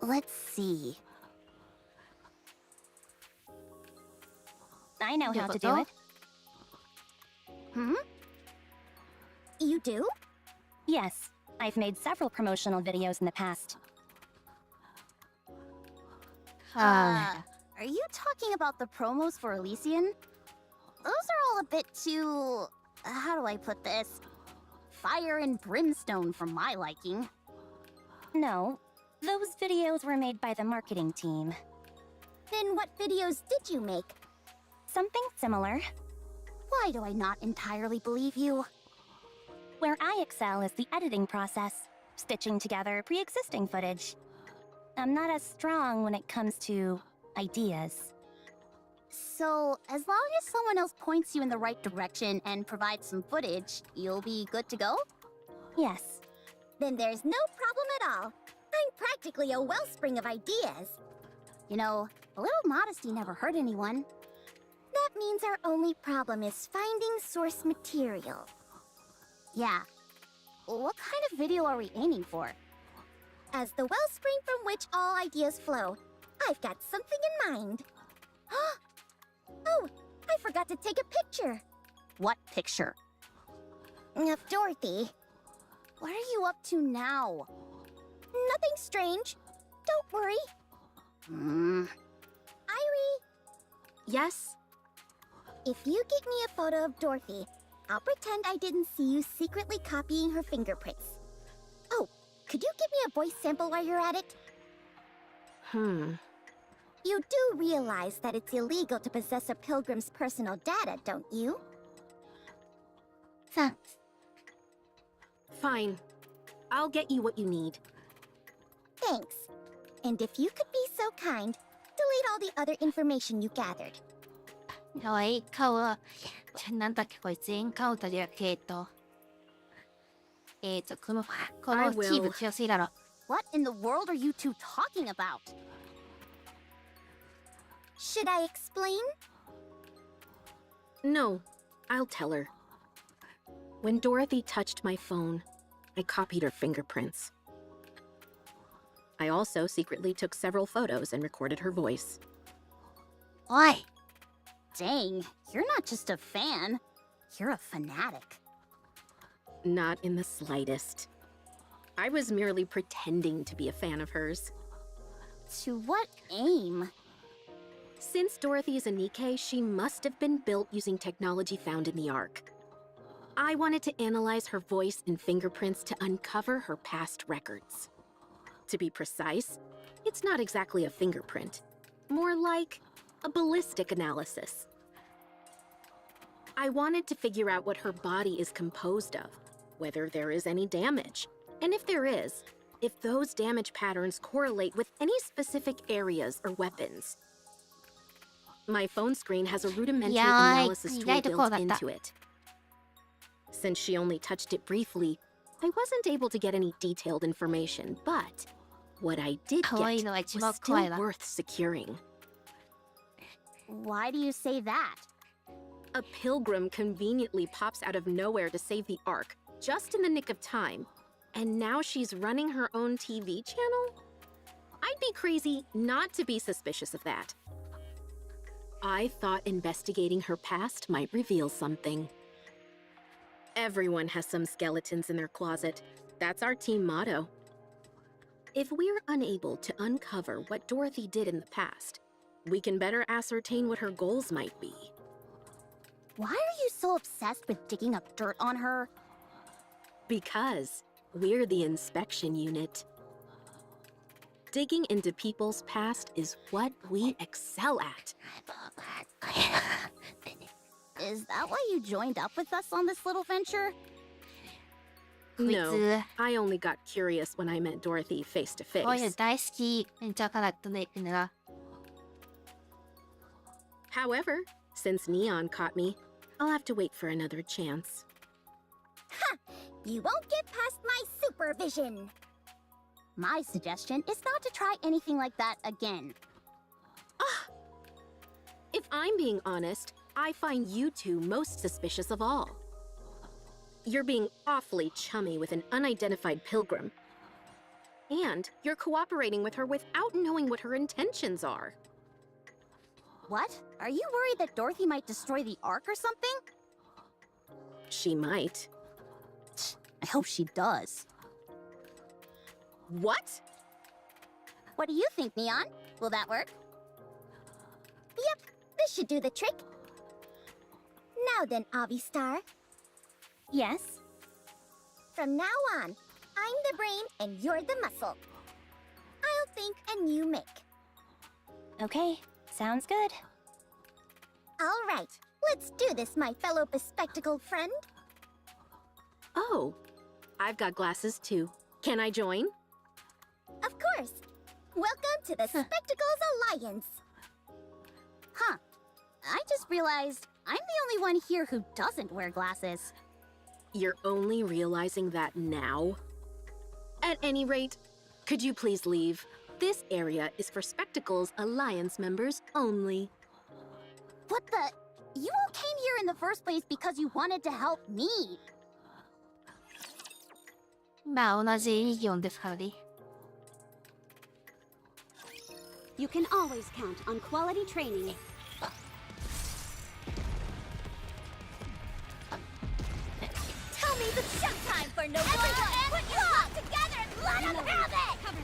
Let's see. I know how to do it. You do? Yes, I've made several promotional videos in the past. Ah. Are you talking about the promos for Elysian? those are all a bit too... how do I put this? Fire and brimstone for my liking. No, those videos were made by the marketing team. Then what videos did you make? Something similar. Why do I not entirely believe you? Where I excel is the editing process, stitching together pre-existing footage. I'm not as strong when it comes to ideas. So, as long as someone else points you in the right direction and provides some footage, you'll be good to go? Yes. Then there's no problem at all. I'm practically a wellspring of ideas. You know, a little modesty never hurt anyone. That means our only problem is finding source material. Yeah. What kind of video are we aiming for? As the wellspring from which all ideas flow, I've got something in mind. Oh, I forgot to take a picture. What picture? Of Dorothy. What are you up to now? Nothing strange. Don't worry. Irie, Yes? if you get me a photo of Dorothy, I'll pretend I didn't see you secretly copying her fingerprints. Oh, could you give me a voice sample while you're at it? You do realize that it's illegal to possess a pilgrim's personal data, don't you? Thanks. Fine. I'll get you what you need. Thanks. And if you could be so kind, delete all the other information you gathered. かわいい顔は、なんだっけこいつ、エンカウンターじゃなくて、この I チ will. ーム強すぎだろ。What in the world are you two talking about? Should I explain? No, I'll tell her. When Dorothy touched my phone, I copied her fingerprints. I also secretly took several photos and recorded her voice. おい Dang, you're not just a fan. You're a fanatic. Not in the slightest. I was merely pretending to be a fan of hers. To what aim? Since Dorothy is a Nikke, she must have been built using technology found in the Ark. I wanted to analyze her voice and fingerprints to uncover her past records. To be precise, it's not exactly a fingerprint. More like a ballistic analysis. I wanted to figure out what her body is composed of, whether there is any damage, and if there is, if those damage patterns correlate with any specific areas or weapons. My phone screen has a rudimentary analysis tool built into it. Since she only touched it briefly, I wasn't able to get any detailed information, but what I did get was still worth securing. Why do you say that? A pilgrim conveniently pops out of nowhere to save the Ark, just in the nick of time, and now she's running her own TV channel? I'd be crazy not to be suspicious of that. I thought investigating her past might reveal something. Everyone has some skeletons in their closet. That's our team motto. If we're unable to uncover what Dorothy did in the past, we can better ascertain what her goals might be. Why are you so obsessed with digging up dirt on her? Because we're the inspection unit. Digging into people's past is what we excel at. Is that why you joined up with us on this little venture? No, I only got curious when I met Dorothy face to face. こういうの大好き。めっちゃ可愛かったね、君が。However, since Neon caught me, I'll have to wait for another chance. Ha! You won't get past my supervision! My suggestion is not to try anything like that again. If I'm being honest, I find you two most suspicious of all. You're being awfully chummy with an unidentified pilgrim. And you're cooperating with her without knowing what her intentions are. What? Are you worried that Dorothy might destroy the Ark or something? She might. I hope she does. What? What do you think, Neon? Will that work? Yep, this should do the trick. Now then, Avistar. Yes? From now on, I'm the brain and you're the muscle. I'll think and you make. Okay, sounds good. All right, let's do this, my fellow bespectacled friend. Oh, I've got glasses too. Can I join? Of course. Welcome to the Spectacles Alliance. Huh. I just realized I'm the only one here who doesn't wear glasses. You're only realizing that now? At any rate, could you please leave? This area is for Spectacles Alliance members only. What the? You all came here in the first place because you wanted to help me. まあ同じリギオンですからね。You can always count on quality training. Tell me the showtime for no everyone put your heart together and let them have it! Cover me.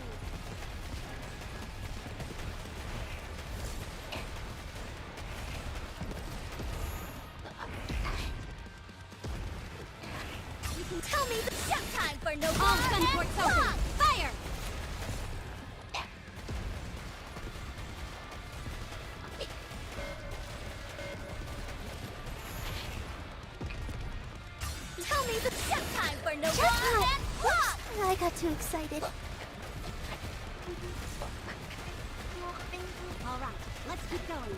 Tell me the showtime for no All gun ports open. Fire! Tell me the showtime for no and walk! I got too excited. All right, let's keep going.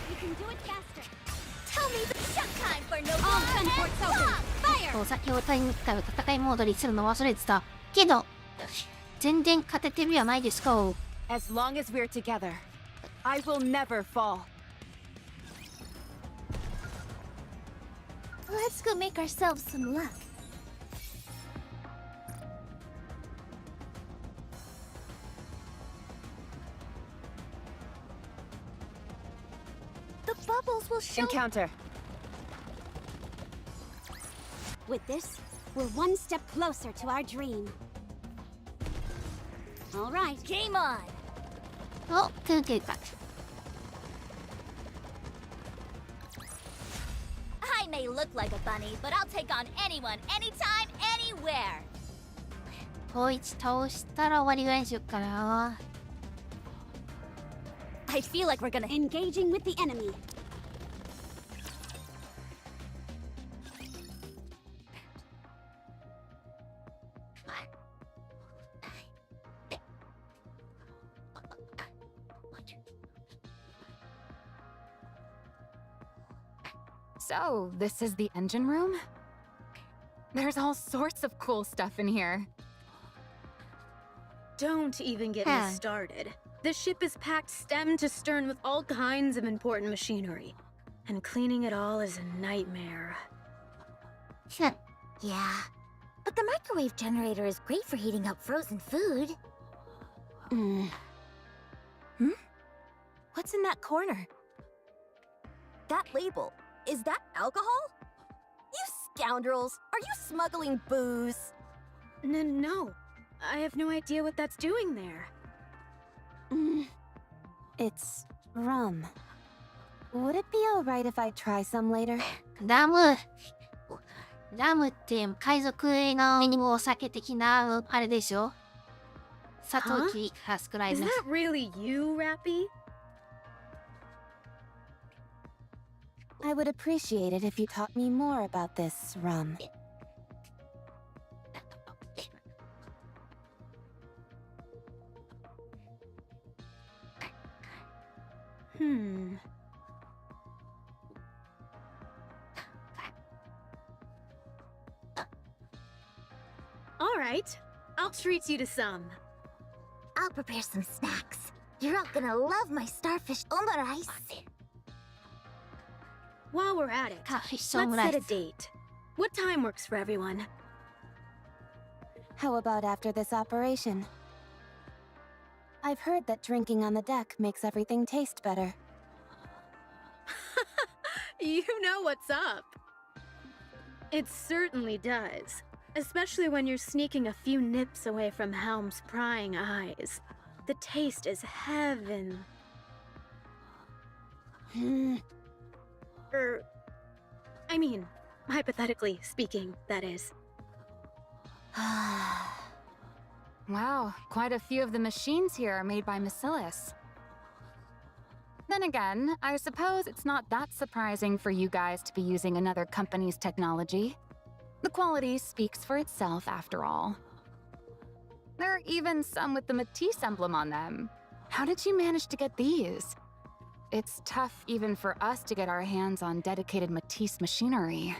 We can do it faster. Tell me the showtime for no All gun and ports open. walk! Fire! そう先ほど大会を戦いモードにするの忘れてた。けど、全然勝ててるやないですか。As long as we're together, I will never fall. Let's go make ourselves some luck. The bubbles will show. Encounter. With this, we're one step closer to our dream. All right. Game on! お、空気か。I may look like a bunny, but I'll take on anyone, anytime, anywhere! 統一倒したら終わりぐらいにしよっかな。 I feel like we're gonna Engaging with the enemy. So, this is the engine room? There's all sorts of cool stuff in here. Don't even get Huh. me started. The ship is packed stem to stern with all kinds of important machinery. And cleaning it all is a nightmare. Yeah, but the microwave generator is great for heating up frozen food. What's in that corner? That label, is that alcohol? You scoundrels, are you smuggling booze? No. I have no idea what that's doing there. It's rum. Would it be alright if I try some later? ラムって海賊のお酒的なあれでしょ。サトウキが作られ Is ます that really you, Rappy? I would appreciate it if you taught me more about this rum. All right. I'll treat you to some. I'll prepare some snacks. You're all gonna love my starfish omurice. While we're at it, カフィッシュオ let's ムライ set a ス date. What time works for everyone? How about after this operation? I've heard that drinking on the deck makes everything taste better. You know what's up. It certainly does. Especially when you're sneaking a few nips away from Helm's prying eyes. The taste is heaven. I mean, hypothetically speaking, that is. Wow, quite a few of the machines here are made by Macillus. Then again, I suppose it's not that surprising for you guys to be using another company's technology. The quality speaks for itself, after all. There are even some with the Matisse emblem on them. How did you manage to get these? It's tough even for us to get our hands on dedicated Matisse machinery.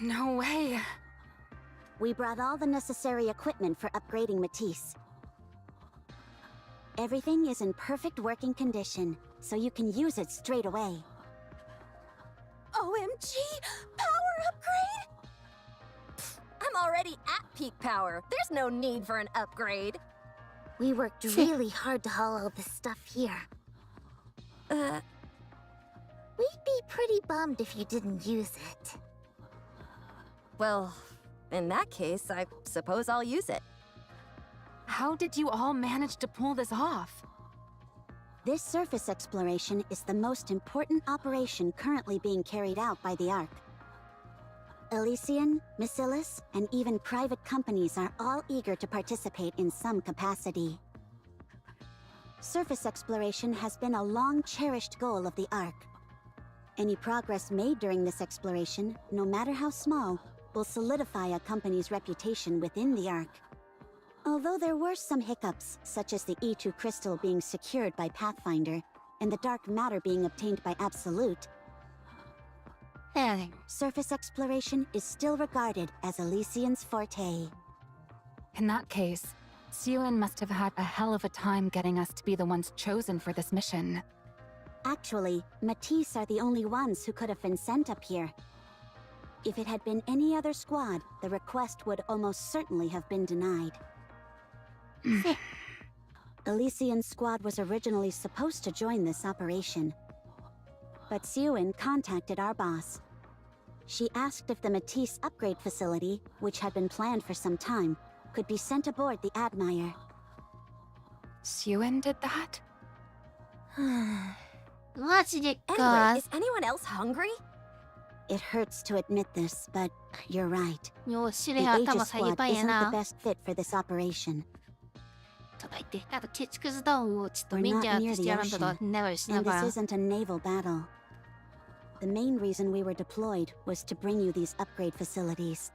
No way. We brought all the necessary equipment for upgrading Matisse. Everything is in perfect working condition, so you can use it straight away. OMG! Power upgrade? Pfft, I'm already at peak power. There's no need for an upgrade. We worked really hard to haul all this stuff here. We'd be pretty bummed if you didn't use it. Well, in that case, I suppose I'll use it. How did you all manage to pull this off? This surface exploration is the most important operation currently being carried out by the Ark. Elysian, Macillus, and even private companies are all eager to participate in some capacity. Surface exploration has been a long-cherished goal of the Ark. Any progress made during this exploration, no matter how small, will solidify a company's reputation within the Ark. Although there were some hiccups, such as the E2 crystal being secured by Pathfinder, and the dark matter being obtained by Absolute, surface exploration is still regarded as Elysian's forte. In that case, CeVIO must have had a hell of a time getting us to be the ones chosen for this mission. Actually, Matisse are the only ones who could have been sent up here. If it had been any other squad, the request would almost certainly have been denied. Elysian's squad was originally supposed to join this operation. But CeVIO contacted our boss. She asked if the Matisse upgrade facility, which had been planned for some time, could be sent aboard the Admire. CeVIO did that? Anyway, is anyone else hungry? It hurts to admit this, but you're right. The よしれは Aegis 頭下げ squad ばんや isn't the な。 best fit for this operation. とか言って、あと鉄くずダウンをちょっと We're 見 not てやっ near てし the やらんと ocean, ネバしな and が this ら。 isn't a naval battle. The main reason we were deployed was to bring you these upgrade facilities.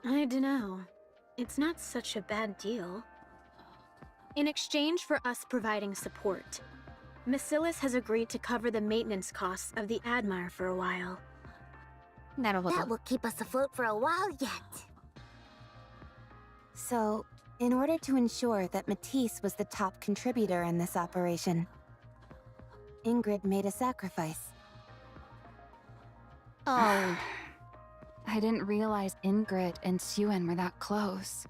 I dunno. It's not such a bad deal. In exchange for us providing support, Macillus has agreed to cover the maintenance costs of the Admire for a while. なるほど。 That will keep us afloat for a while yet. So, in order to ensure that Matisse was the top contributor in this operation, Ingrid made a sacrifice. Oh. I didn't realize Ingrid and CeVIO were that close.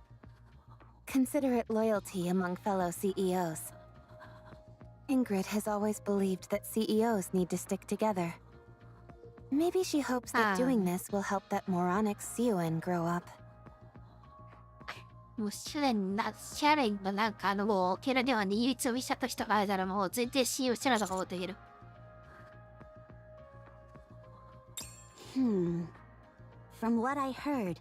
Consider it loyalty among fellow CEOs. Ingrid has always believed that CEOs need to stick together. Maybe she hopes that doing this will help that moronic CeVIO grow up. もうシャレンのなんかもうキャラではね唯一見せた人がいたらもう全然信用してないとか思っている。From what I heard,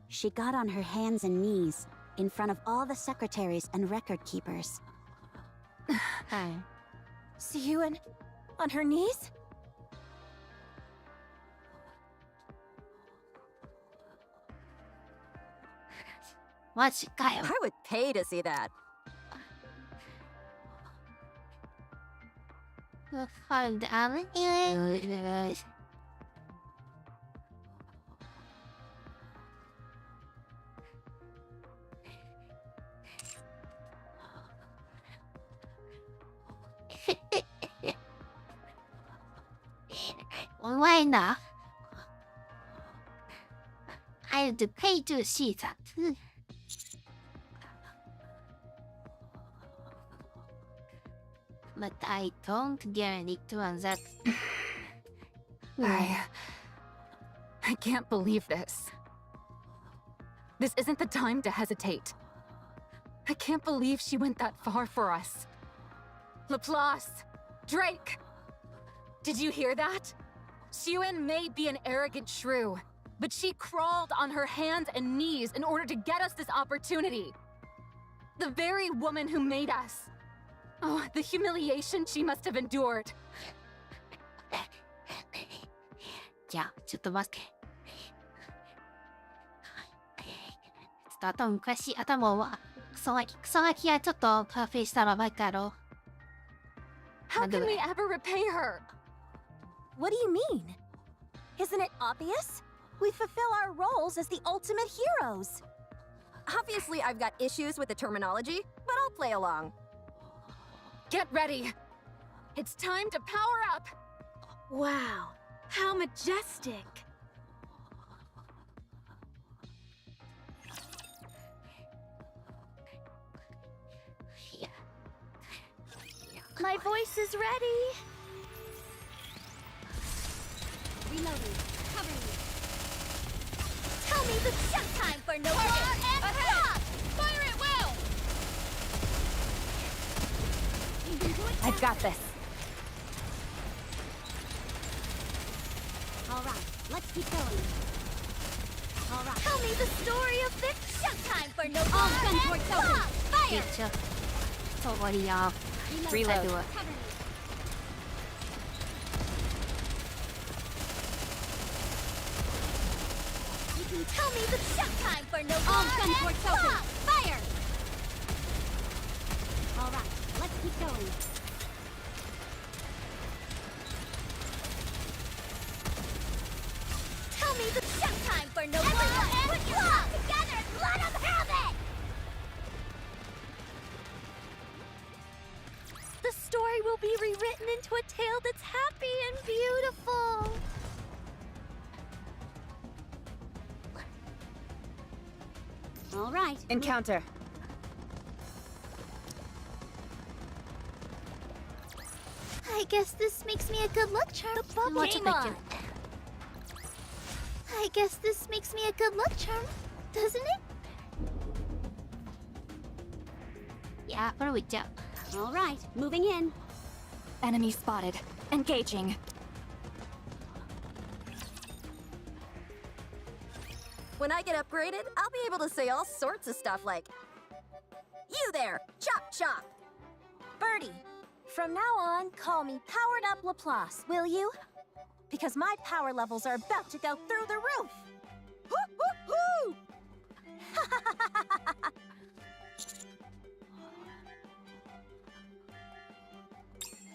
she got on her hands and knees in front of all the secretaries and record keepers. CeVIO on her knees? I would pay to see that. Find out. お前な。I'd pay to see that. But I don't guarantee to that. I can't believe this. This isn't the time to hesitate. I can't believe she went that far for us. Laplace! Drake! Did you hear that? Xiuan may be an arrogant shrew, but she crawled on her hands and knees in order to get us this opportunity. The very woman who made us. Oh, the humiliation she must have endured. じゃあ、ちょっと待って。頭はクソガキはちょっとカフェしたらバカろ。How can we ever repay her? What do you mean? Isn't it obvious? We fulfill our roles as the ultimate heroes. Obviously, I've got issues with the terminology, but I'll play along. Get ready. It's time to power up. Wow, how majestic. My voice is ready. Reloading. Cover me. Tell me the showtime for no more and stop! Fire it well! I've got this. Alright, let's keep going. Alright. Tell me the story of this showtime for no more and stop! Fire! Sorry, y'all. Reload. Cover me. You can tell me the showtime for no more and stop! Fire! Alright, let's keep going. Tell me the showtime for no more and stop! Together and let them have it! The story will be rewritten into a tale that's happy and beautiful. All right. Encounter. I guess this makes me a good luck charm. Game on. I guess this makes me a good luck charm, doesn't it? Yeah, what do we do? All right, moving in. Enemy spotted. Engaging. When I get upgraded, I'll be able to say all sorts of stuff like, "You there, chop chop." Birdie, from now on, call me Powered Up Laplace, will you? Because my power levels are about to go through the roof. Woo-hoo-hoo!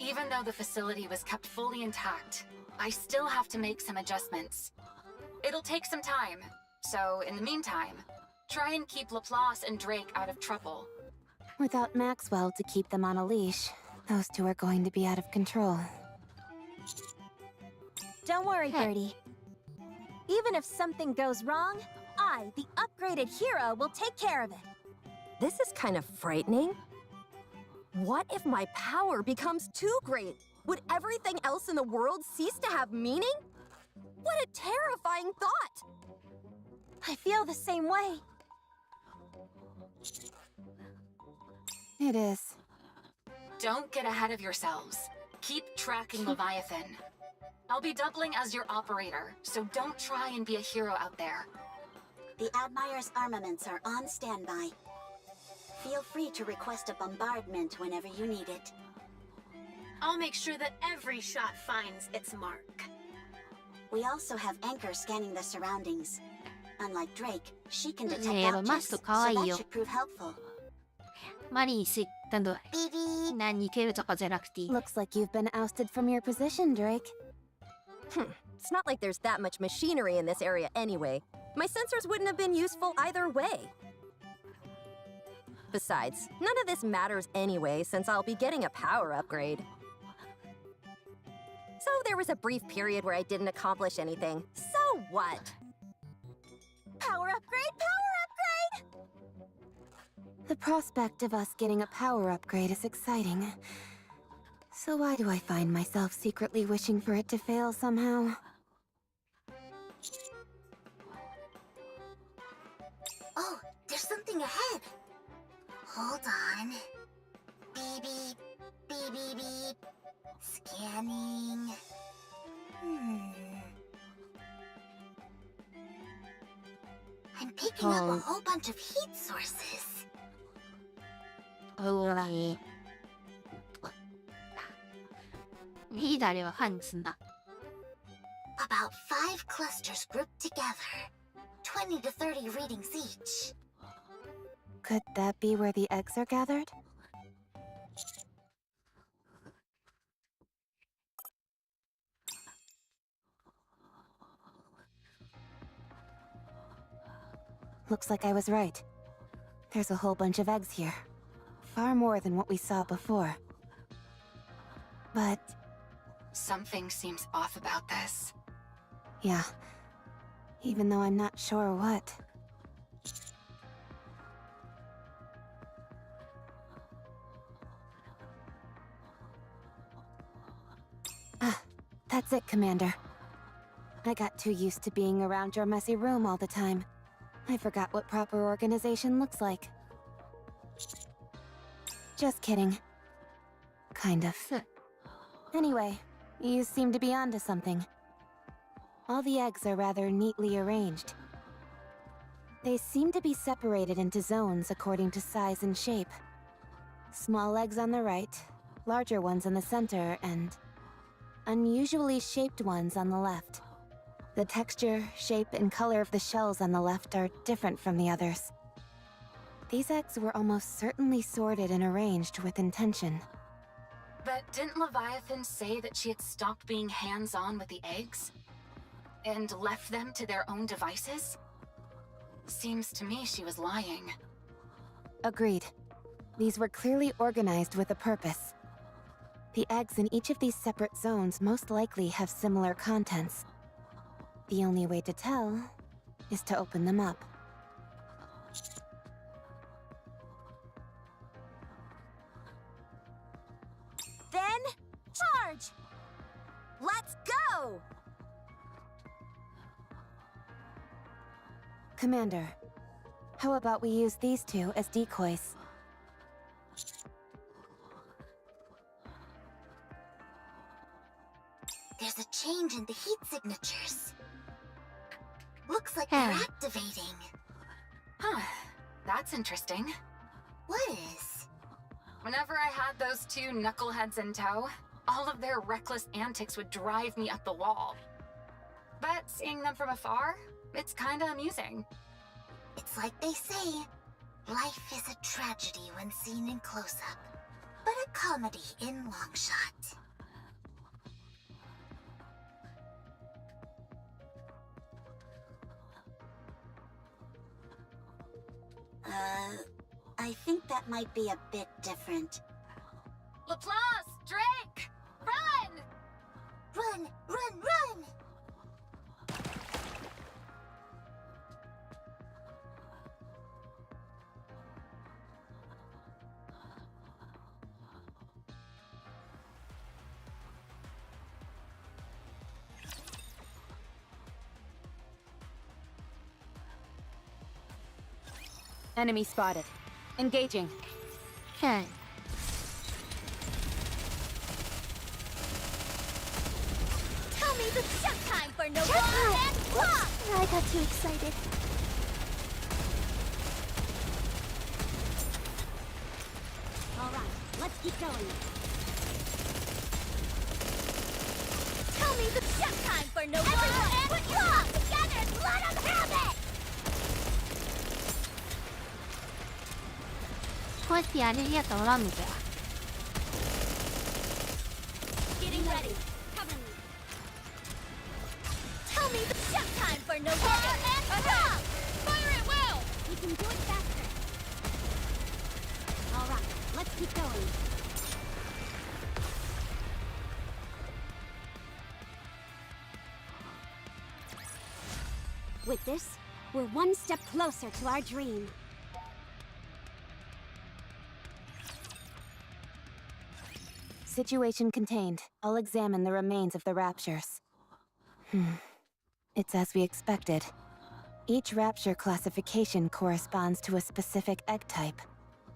Even though the facility was kept fully intact, I still have to make some adjustments. It'll take some time, so in the meantime, try and keep Laplace and Drake out of trouble. Without Maxwell to keep them on a leash, those two are going to be out of control. Don't worry, Birdie. Even if something goes wrong, I, the upgraded hero, will take care of it. This is kind of frightening. What if my power becomes too great? Would everything else in the world cease to have meaning? What a terrifying thought! I feel the same way. It is. Don't get ahead of yourselves. Keep tracking Leviathan. I'll be doubling as your operator, so don't try and be a hero out there. The Admire's armaments are on standby. Feel free to request a bombardment whenever you need it. I'll make sure that every shot finds its mark. We also have Anchor scanning the surroundings. Unlike Drake, she can detect Yeah, but objects, so Master kawaii yo. that should prove helpful. マリンし、なんだ何蹴るとかじゃなくていい。 Looks like you've been ousted from your position, Drake. It's not like there's that much machinery in this area anyway. My sensors wouldn't have been useful either way. Besides, none of this matters anyway, since I'll be getting a power upgrade. So there was a brief period where I didn't accomplish anything. So what? Power upgrade, power upgrade! The prospect of us getting a power upgrade is exciting. So why do I find myself secretly wishing for it to fail somehow? Oh, there's something ahead. Hold on. Beep, beep, beep, beep, beep. Scanning. I'm picking up a whole bunch of heat sources. 어우라니. 리더를 한쓴다. About 5 clusters grouped together. 20 to 30 readings each. Could that be where the eggs are gathered? Looks like I was right. There's a whole bunch of eggs here. Far more than what we saw before. But... Something seems off about this. yeah. Even though I'm not sure what. Ah, that's it, Commander. I got too used to being around your messy room all the time. I forgot what proper organization looks like. Just kidding. Kind of. Anyway, you seem to be onto something. All the eggs are rather neatly arranged. They seem to be separated into zones according to size and shape. Small eggs on the right, larger ones in the center, and unusually shaped ones on the left. The texture, shape, and color of the shells on the left are different from the others. These eggs were almost certainly sorted and arranged with intention. But didn't Leviathan say that she had stopped being hands-on with the eggs? And left them to their own devices? Seems to me she was lying. Agreed. These were clearly organized with a purpose. The eggs in each of these separate zones most likely have similar contents. The only way to tell is to open them up. Then, charge! Let's go! Commander, how about we use these two as decoys? There's a change in the heat signatures. Looks like they're activating. Huh. That's interesting. What is? Whenever I had those two knuckleheads in tow, all of their reckless antics would drive me up the wall. But seeing them from afar, it's kinda amusing. It's like they say, life is a tragedy when seen in close-up, but a comedy in long shot. I think that might be a bit different. Laplace! Drake! Run! Run! Run! Run! Enemy spotted. Engaging. Okay. Tell me the shut time for no and block! I got too excited. Alright, let's keep going. Tell me the shut time for no and block! Together, let them have it! Questi anni 떠오르는 거야. Getting ready. Cover me. Tell me the shut time for no and block! Fire at will! We can do it faster. Alright, let's keep going. With this, we're one step closer to our dream. Situation contained. I'll examine the remains of the raptures. It's as we expected. Each rapture classification corresponds to a specific egg type.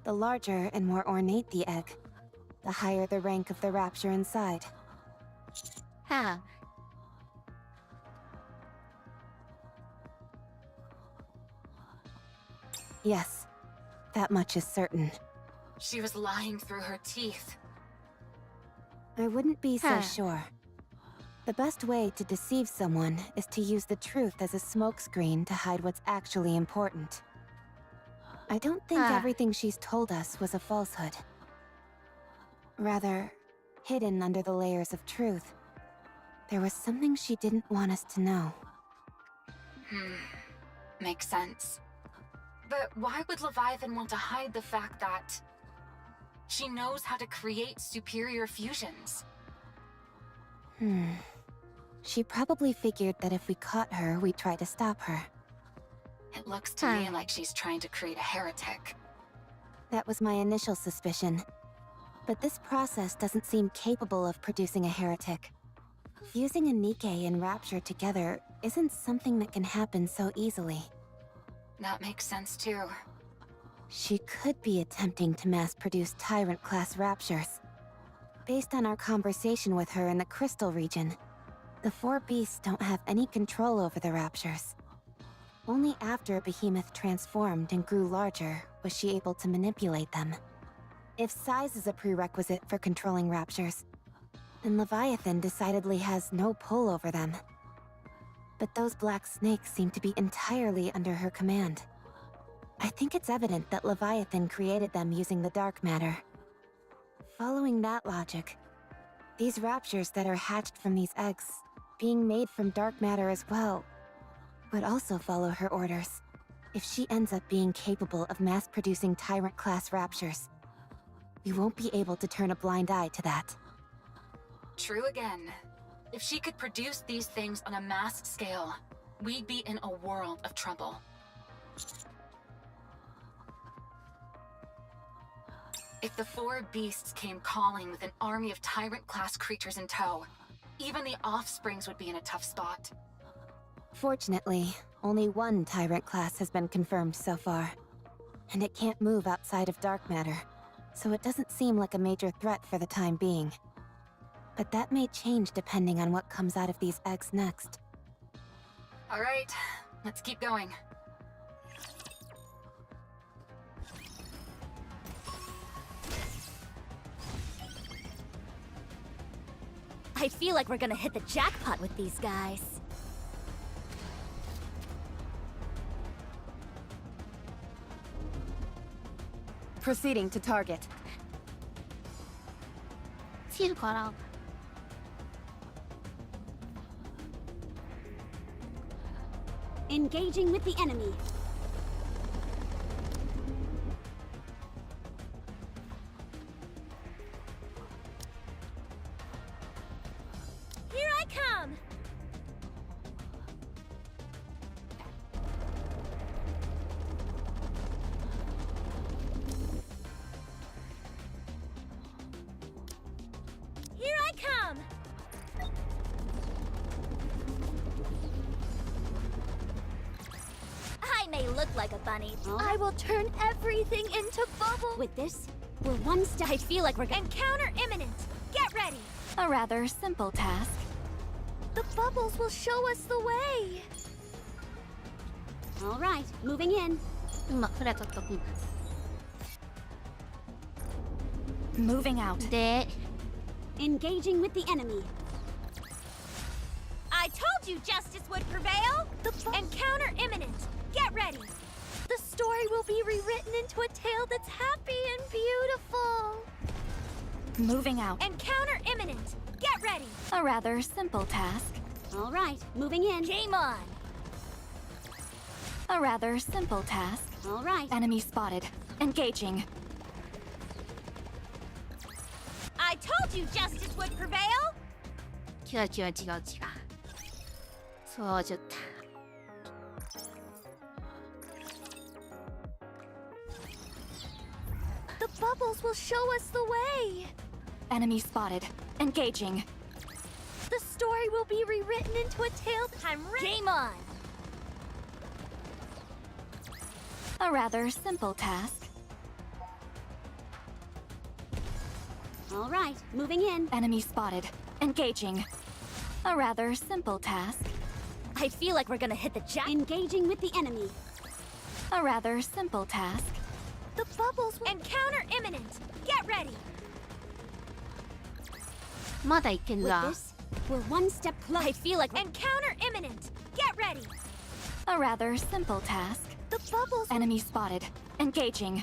The larger and more ornate the egg, the higher the rank of the rapture inside. Huh. Yes, that much is certain. She was lying through her teeth. I wouldn't be so Huh. sure. The best way to deceive someone is to use the truth as a smokescreen to hide what's actually important. I don't think Huh. everything she's told us was a falsehood. Rather, hidden under the layers of truth, there was something she didn't want us to know. Makes sense. But why would Leviathan want to hide the fact that she knows how to create superior fusions? She probably figured that if we caught her, we'd try to stop her. It looks to me like she's trying to create a heretic. That was my initial suspicion. But this process doesn't seem capable of producing a heretic. Fusing a Nikke and Rapture together isn't something that can happen so easily. That makes sense too. She could be attempting to mass-produce Tyrant-class Raptures. Based on our conversation with her in the Crystal region, the four beasts don't have any control over the Raptures. Only after a behemoth transformed and grew larger was she able to manipulate them. If size is a prerequisite for controlling Raptures, then Leviathan decidedly has no pull over them. But those black snakes seem to be entirely under her command. I think it's evident that Leviathan created them using the dark matter. Following that logic, these Raptures that are hatched from these eggs, being made from dark matter as well, would also follow her orders. If she ends up being capable of mass-producing Tyrant-class Raptures, we won't be able to turn a blind eye to that. True again. If she could produce these things on a mass scale, we'd be in a world of trouble. If the four beasts came calling with an army of Tyrant-class creatures in tow, even the offsprings would be in a tough spot. Fortunately, only one Tyrant class has been confirmed so far. And it can't move outside of dark matter, so it doesn't seem like a major threat for the time being. But that may change depending on what comes out of these eggs next. All right, let's keep going. I feel like we're gonna hit the jackpot with these guys. Proceeding to target. つるから Engaging with the enemy. Here I come! Here I come! I may look like a bunny. I will turn everything into bubbles. With this, we're one step. I feel like we're gonna encounter imminent. Get ready. A rather simple task. The bubbles will show us the way. All right, moving in. それはちょっとMoving out. で Engaging with the enemy. I told you justice would prevail. Encounter imminent. Get ready. The story will be rewritten into a tale that's happy and beautiful. Moving out. Encounter imminent. Get ready. A rather simple task. All right, moving in. Game on. A rather simple task. All right. Enemy spotted. Engaging. I told you justice would prevail. 違う違う違う違うそうじゃった bubbles will show us the way. Enemy spotted. Engaging. The story will be rewritten into a tale. I'm ready. Game on. A rather simple task. All right, moving in. Enemy spotted. Engaging. A rather simple task. I feel like we're gonna hit the jack. Engaging with the enemy. A rather simple task. The bubbles will... Encounter imminent. Get ready. まだいけん With だ。 this, we're one step closer. I feel like... Encounter imminent. Get ready. A rather simple task. The bubbles... Enemy spotted. Engaging.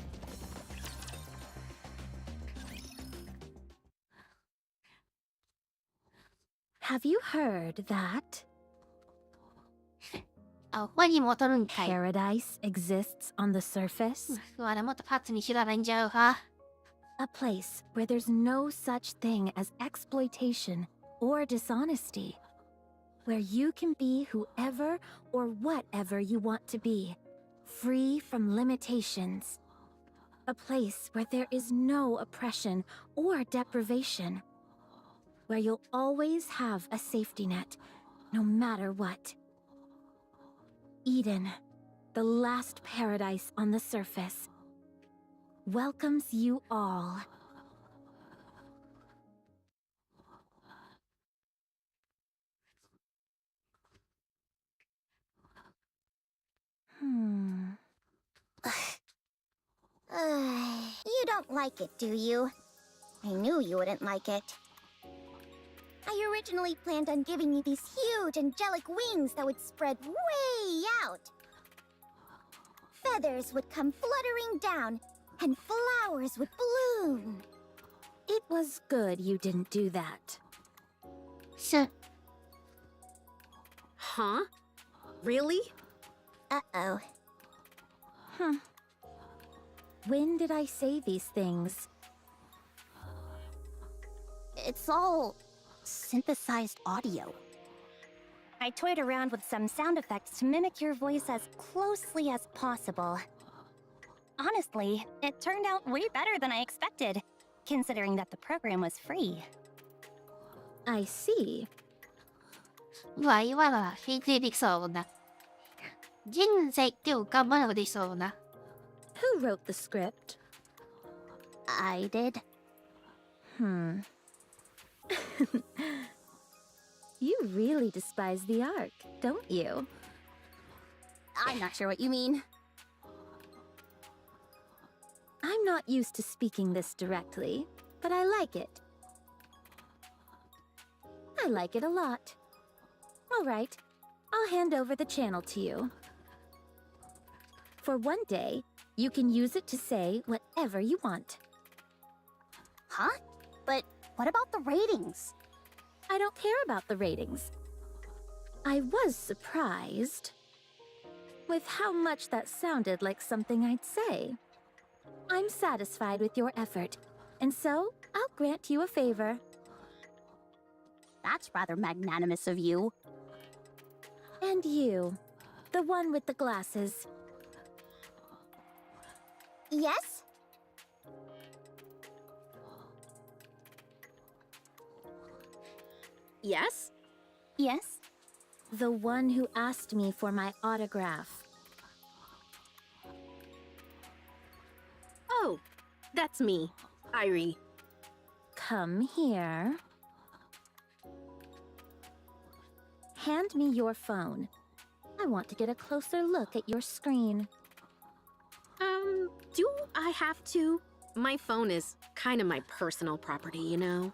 Have you heard that あ、他に戻るんかい。 paradise exists on the surface? あれもっとパッツに知らないんじゃうか。 A place where there's no such thing as exploitation or dishonesty. Where you can be whoever or whatever you want to be, free from limitations. A place where there is no oppression or deprivation. Where you'll always have a safety net, no matter what. Eden, the last paradise on the surface, welcomes you all. You don't like it, do you? I knew you wouldn't like it. I originally planned on giving you these huge angelic wings that would spread way out. Feathers would come fluttering down, and flowers would bloom. It was good you didn't do that. し Huh? Really? Uh-oh. When did I say these things? It's all synthesized audio. I toyed around with some sound effects to mimic your voice as closely as possible. Honestly, it turned out way better than I expected, considering that the program was free. I see. うわ、今のは平成できそうな。人生って浮かばなくできそうな。 Who wrote the script? I did. You really despise the arc, don't you? I'm not sure what you mean. I'm not used to speaking this directly, but I like it. I like it a lot. All right, I'll hand over the channel to you. For one day, you can use it to say whatever you want. Huh? But what about the ratings? I don't care about the ratings. I was surprised with how much that sounded like something I'd say. I'm satisfied with your effort, and so I'll grant you a favor. That's rather magnanimous of you. And you, the one with the glasses. Yes? Yes? Yes? The one who asked me for my autograph. Oh, that's me, Irie. Come here. Hand me your phone. I want to get a closer look at your screen. Do I have to? My phone is kind of my personal property, you know?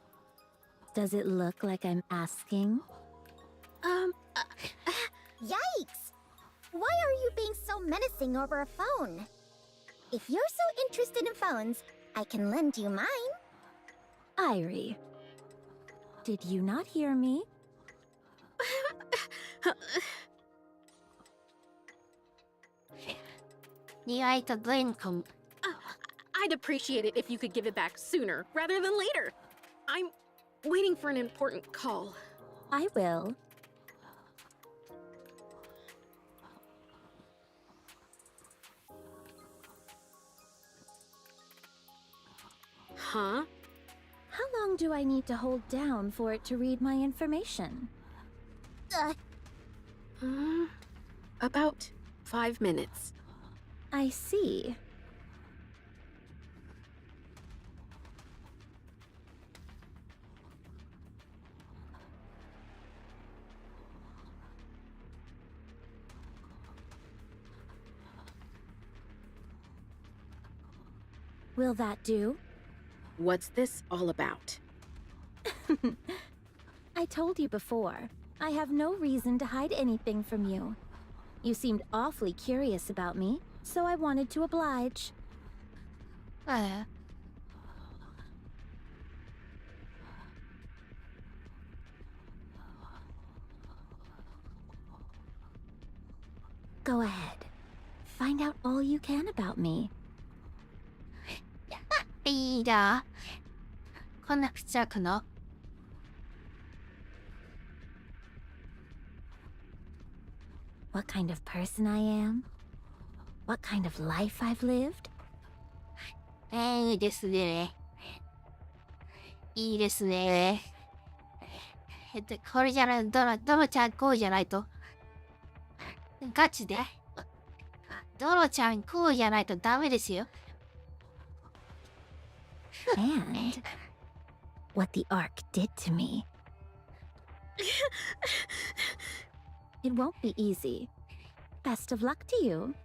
Does it look like I'm asking? Yikes! Why are you being so menacing over a phone? If you're so interested in phones, I can lend you mine. Irie, did you not hear me? I'd appreciate it if you could give it back sooner rather than later. I'm waiting for an important call. I will. Huh? How long do I need to hold down for it to read my information? About 5 minutes. I see. Will that do? What's this all about? I told you before. I have no reason to hide anything from you. You seemed awfully curious about me, so I wanted to oblige. Go ahead. Find out all you can about me. いいだ。こんな口開くの？ What kind of person I am? What kind of life I've lived? いいですね。いいですね。これじゃない、ドロちゃんこうじゃないと。ガチで。ドロちゃんこうじゃないとダメですよ。And what the Ark did to me. It won't be easy. Best of luck to you.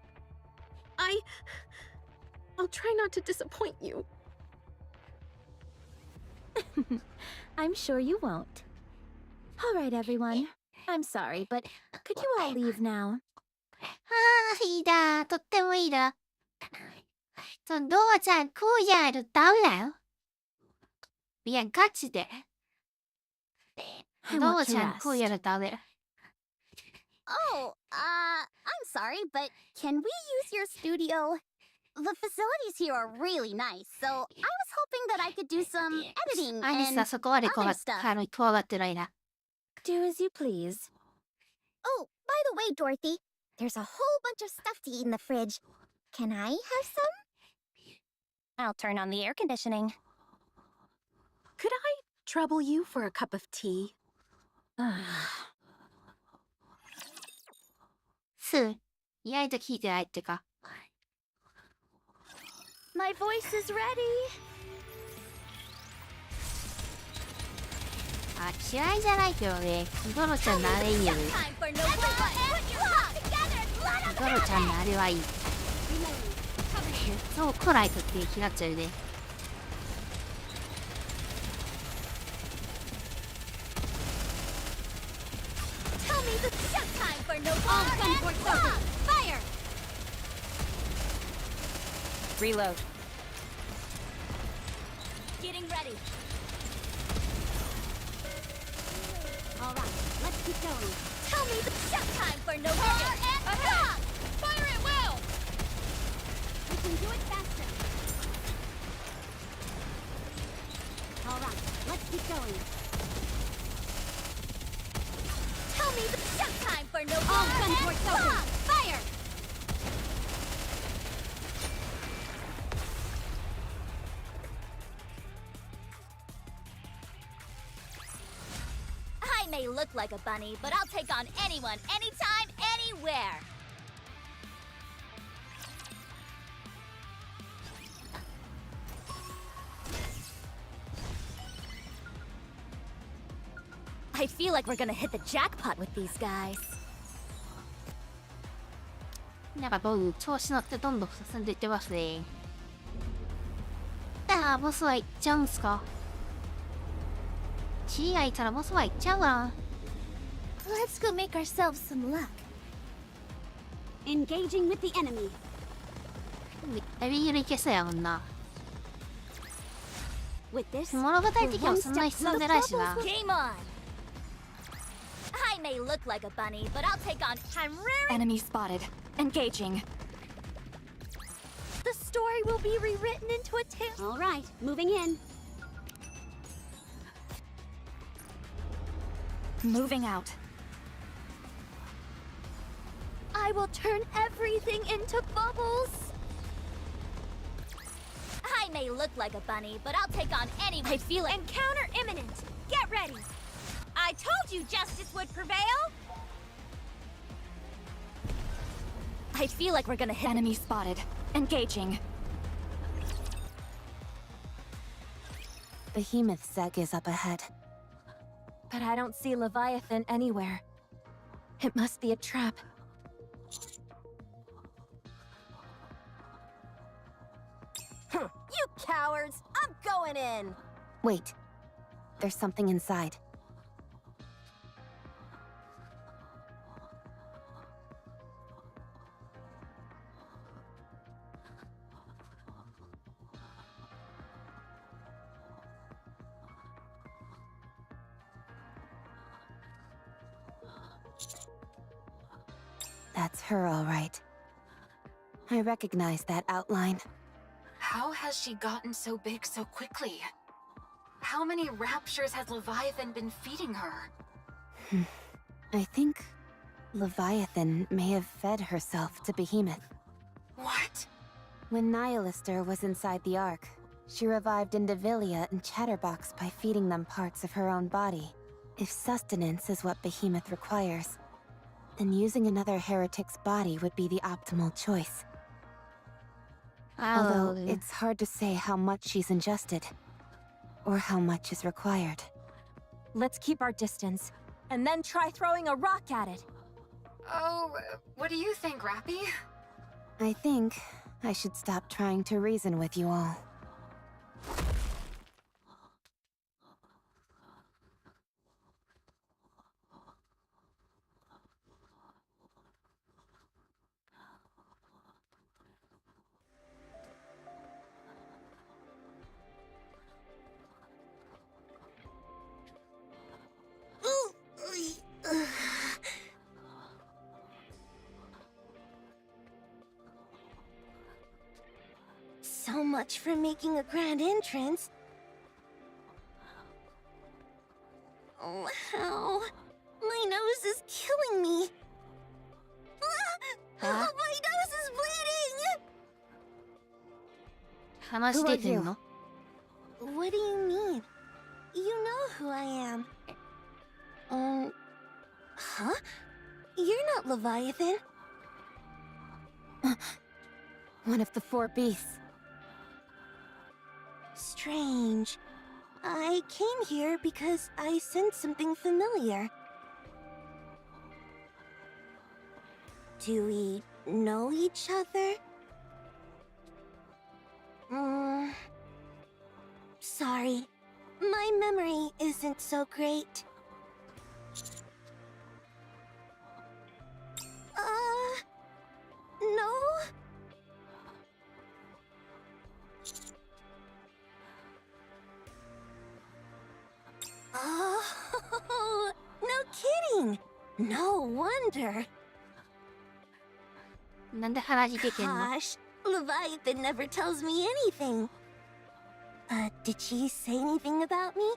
I'll try not to disappoint you. I'm sure you won't. All right, everyone. I'm sorry, but could you all leave now? いいだ。とってもいいだ。ドロちゃんこうじゃないとダメだよ。いや、ガチで。ドロちゃんこうじゃないとダメだ。Oh, I'm sorry, but can we use your studio? The facilities here are really nice, so I was hoping that I could do some editing アニ and さ、そこまで other 怖がってないな。Do as you please. Oh, by the way, Dorothy, there's a whole bunch of stuff to eat in the fridge. Can I have some? I'll turn on the air conditioning. Could I trouble you for a cup of tea? 意外と聞いてないってか。My voice is ready. 嫌いじゃないけどね。ドロちゃんのあれいいよね。ドロちゃんのあれはいい。そう来ないとって気になっちゃうね。Reload. Getting ready. All right, let's keep going. Tell me the showtime for no target. Ahead. Fire at will. We can do it faster. All right, let's keep going. Tell me the showtime for no All gun ports open. Fire! I may look like a bunny, but I'll take on anyone, anytime, anywhere. I feel like we're gonna hit the jackpot with these guys. なんか僕、調子乗ってどんどん進んでいってますね。ボスは行っちゃうんすか？チリがいたらボスは行っちゃうわ。Let's go make ourselves some luck. Engaging with the enemy. エビールいけそうやもんな。 With this, 物語的にもそんなに進んでないしな。 Game on! I may look like a bunny, but I'll take on. I'm rearing. Enemy spotted. Engaging. The story will be rewritten into a tale. all right, moving in. Moving out. I will turn everything into bubbles. I I may look like a bunny, but I'll take on anyone. I feel it. Encounter imminent. Get ready. I told you justice would prevail. I feel like we're gonna hit. Enemy spotted. Engaging. Behemoth's Zeg is up ahead. But I don't see Leviathan anywhere. It must be a trap. You cowards! I'm going in! Wait. There's something inside. That's her, all right. I recognize that outline. How has she gotten so big so quickly? How many raptures has Leviathan been feeding her? I think Leviathan may have fed herself to Behemoth. What? When Nihilister was inside the Ark, she revived Indivilia and Chatterbox by feeding them parts of her own body. If sustenance is what Behemoth requires, then using another heretic's body would be the optimal choice. Although it's hard to say how much she's ingested, or how much is required. Let's keep our distance, and then try throwing a rock at it. Oh, what do you think, Rappy? I think I should stop trying to reason with you all. So much for making a grand entrance. Oh, how? My nose is killing me. Huh? My nose is bleeding! 話しててんの？ What do you mean? You know who I am. Huh? You're not Leviathan. One of the four beasts. Strange. I came here because I sensed something familiar. Do we know each other? Sorry. My memory isn't so great. No? Oh, no kidding. No wonder. なんで話しててんの？ Gosh, Leviathan never tells me anything. Did she say anything about me?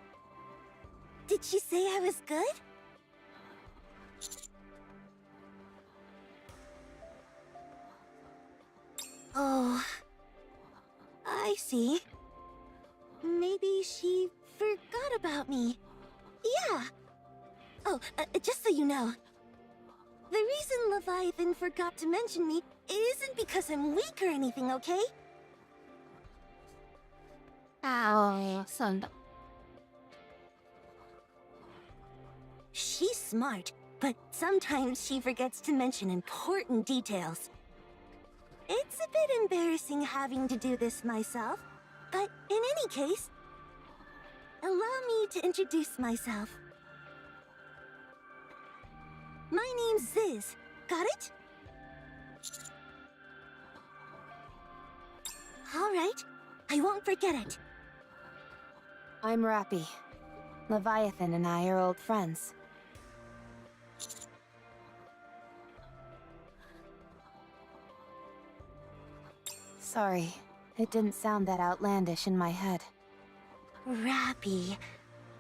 Did she say I was good? Oh, I see. Maybe she forgot about me. Yeah. Oh, just so you know, the reason Leviathan forgot to mention me isn't because I'm weak or anything, okay? ああ、そうなんだ。 She's smart, but sometimes she forgets to mention important details. It's a bit embarrassing having to do this myself, but in any case, allow me to introduce myself. My name's Ziz. Got it? All right. I won't forget it. I'm Rappy. Leviathan and I are old friends. Sorry, it didn't sound that outlandish in my head. Rappy.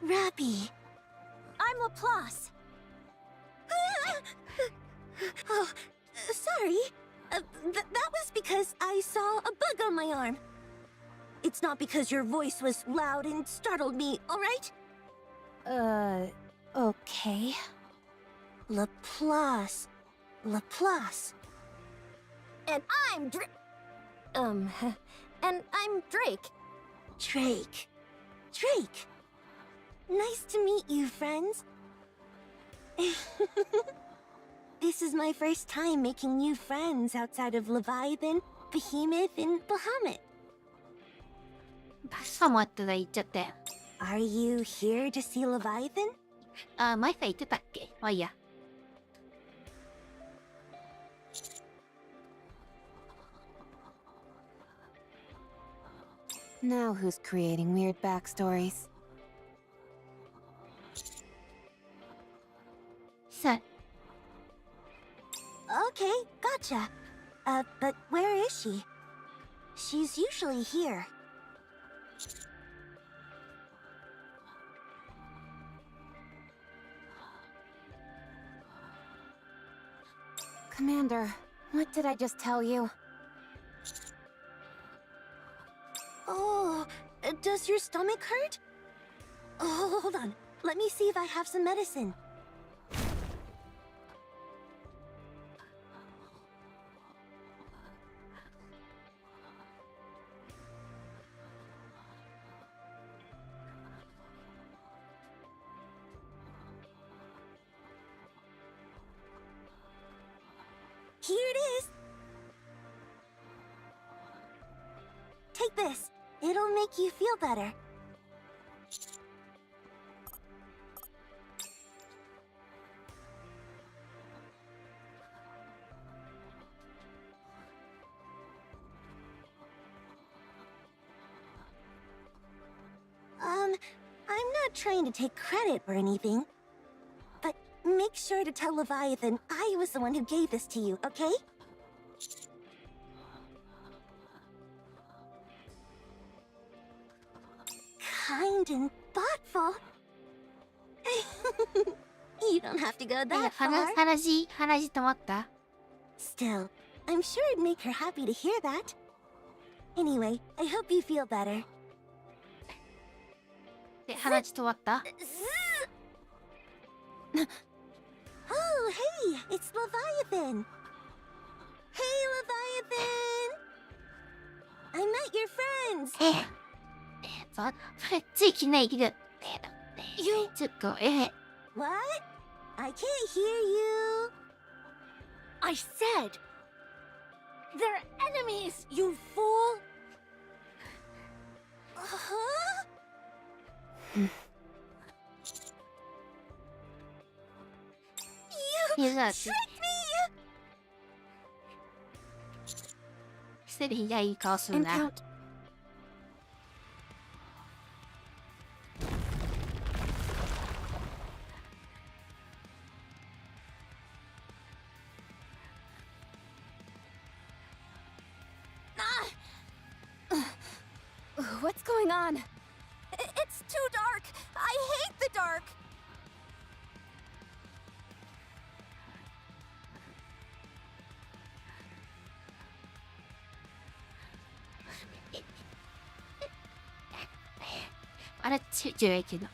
Rappy. I'm Laplace. Oh, sorry. That was because I saw a bug on my arm. It's not because your voice was loud and startled me, alright? Okay. Laplace. Laplace. And I'm and I'm Drake. Drake. Drake. Nice to meet you, friends. This is my first time making new friends outside of Leviathan, Behemoth, and Bahamut. バッサもあったら言っちゃったよ。Are you here to see Leviathan? あ、前さ言ってたっけ？まあいいや。Now who's creating weird backstories? さあ、 Okay, gotcha. But where is she? She's usually here. Commander, what did I just tell you? Oh, does your stomach hurt? Oh, hold on. Let me see if I have some medicine. Here it is. Take this. It'll make you feel better. I'm not trying to take credit or anything, but make sure to tell Leviathan I was the one who gave this to you, okay? Kind and thoughtful. You don't have to go that far. 話止まった？ Still, I'm sure it'd make her happy to hear that. Anyway, I hope you feel better. で、話止まった？ Oh, hey, it's Leviathan. Hey, Leviathan. I met your friends. ついきないけど。ちょっと、What? I can't hear you. I said! They're enemies, you fool! Huh? You tricked me! セリがいい顔する And な。 Count. What's going on? It's too dark. I hate the dark. I don't do it, you know.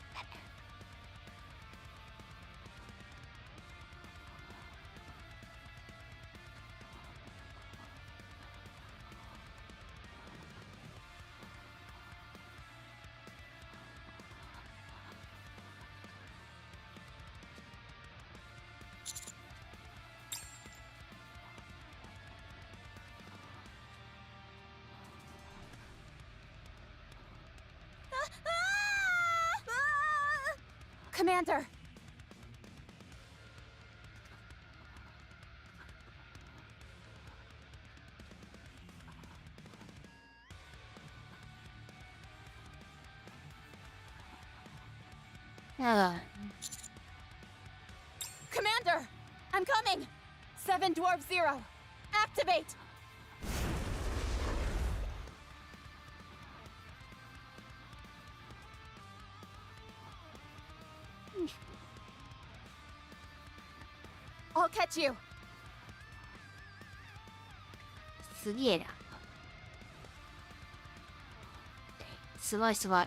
Commander! Commander! I'm coming! 7 Dwarf 0. Activate! I'll catch you. すげえな。すごいすごい。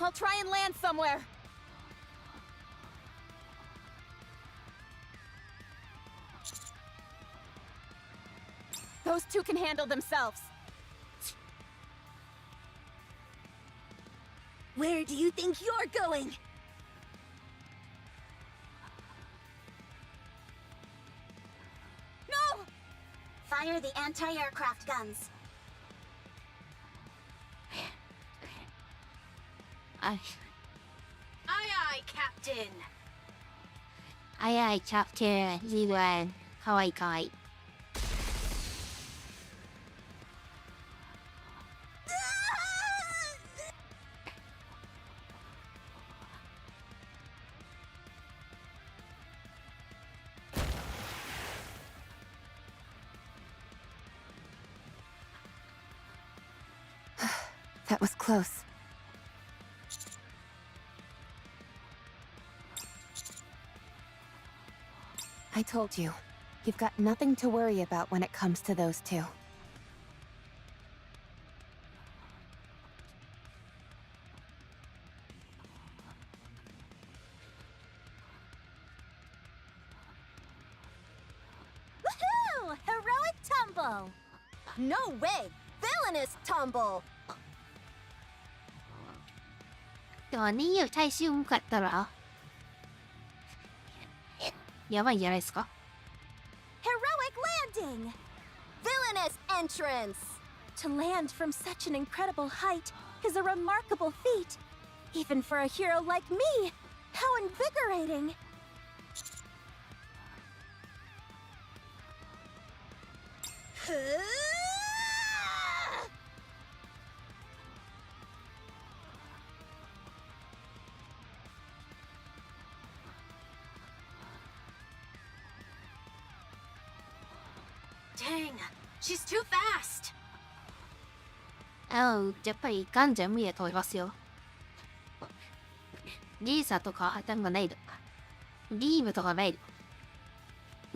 I'll try and land somewhere. Those two can handle themselves. Where do you think you're going? No! Fire the anti-aircraft guns. あい Aye, aye, Captain. あいあいキャプテンリーワンかわいいかわいい。That was close. I told you, you've got nothing to worry about when it comes to those two. Woohoo! Heroic tumble! No way! Villainous tumble! ตัวนี้ใช่ชื่อมุกัดเหรอやばいんじゃないですか Heroic landing! Villainous entrance! To land from such an incredible height is a remarkable feat. Even for a hero like me. How invigorating! Dang, she's too fast. やっぱりガンじゃ無理だと思いますよ。リーサとか頭がないとか。ビームとかないと。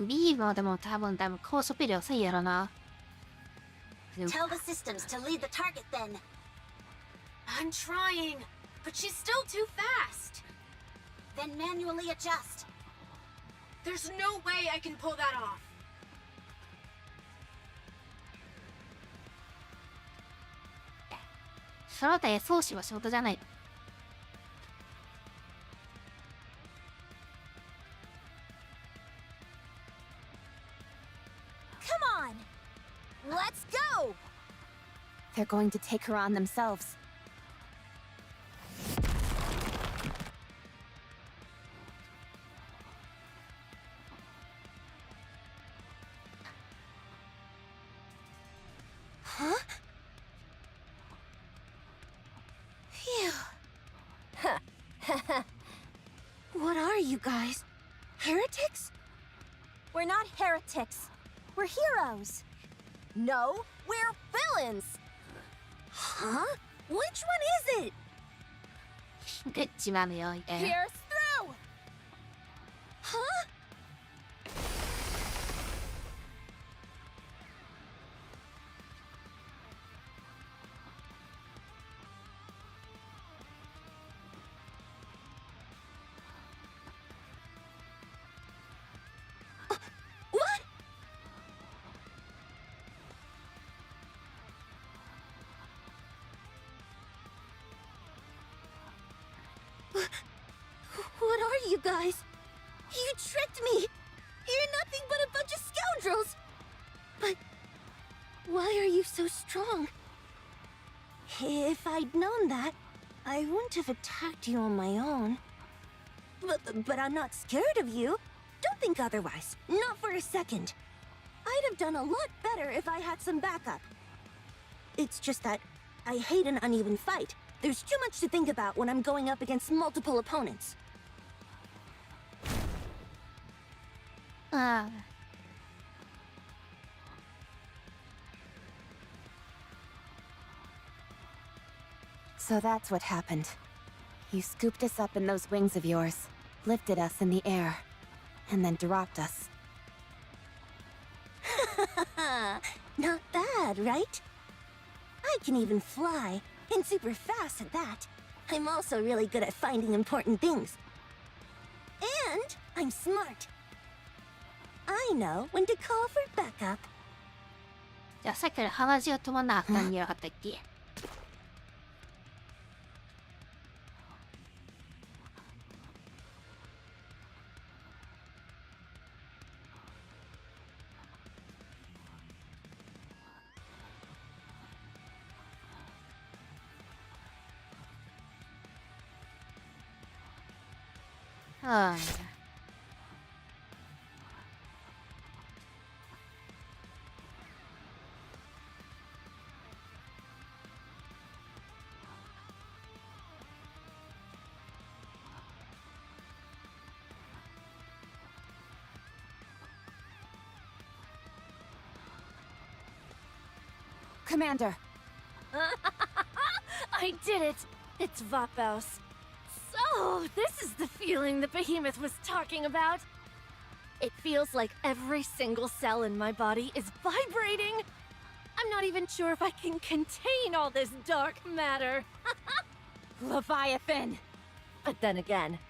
ビームはでも多分高速ペリ遅いやろな。Tell the systems to lead the target then. I'm trying, but she's still too fast. Then manually adjust. There's no way I can pull that off. その他装置は仕事じゃない。Come on! Let's go! They're going to take her on themselves. Huh? Phew. What are you guys? Heretics? We're not heretics. We're heroes. No, we're villains! Huh? Which one is it? でちまうよ。Here's through! Huh? What? What are you guys? You tricked me! You're nothing but a bunch of scoundrels! But why are you so strong? If I'd known that, I wouldn't have attacked you on my own. But I'm not scared of you. Don't think otherwise. Not for a second. I'd have done a lot better if I had some backup. It's just that I hate an uneven fight. There's too much to think about when I'm going up against multiple opponents. ああ。So that's what happened. You scooped us up in those wings of yours, lifted us in the air, and then dropped us. Not bad, right? I can even fly, and super fast at that. I'm also really good at finding important things. And I'm smart. I know when to call for backup. じゃあさっきから話が止まんなかったんじゃなかったっけ？はあ。Commander! I did it! It's Vapos. So, this is the feeling the behemoth was talking about. It feels like every single cell in my body is vibrating. I'm not even sure if I can contain all this dark matter. Leviathan! But then again,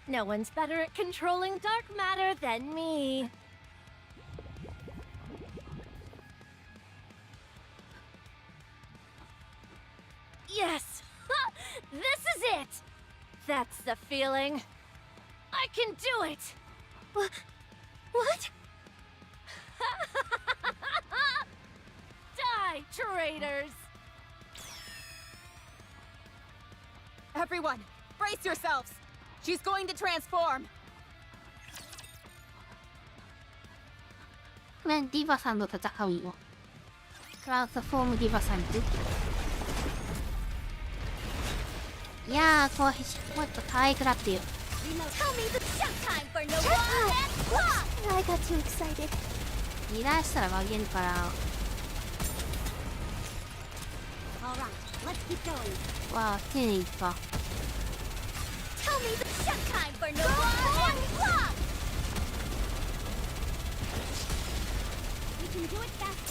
no one's better at controlling dark matter than me. Yes! This is it! That's the feeling. I can do it! What? Die, traitors! Everyone, brace yourselves! She's going to transform! これディーバさんの戦いを。トランスフォームディーバさんと。いやー、こうもっと可愛くなってよ。I got too excited. 見出したら曲げるから。わあ、手にいった。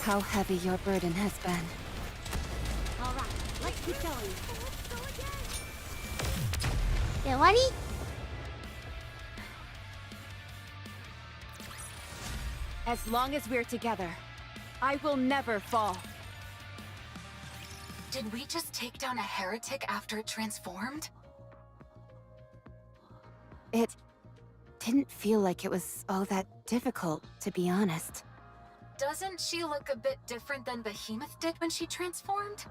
How heavy your burden has been. Alright, let's keep going. で、終わり。As long as we're together, I will never fall. Did we just take down a heretic after it transformed? It didn't feel like it was all that difficult, to be honest. Doesn't she look a bit different than Behemoth did when she transformed?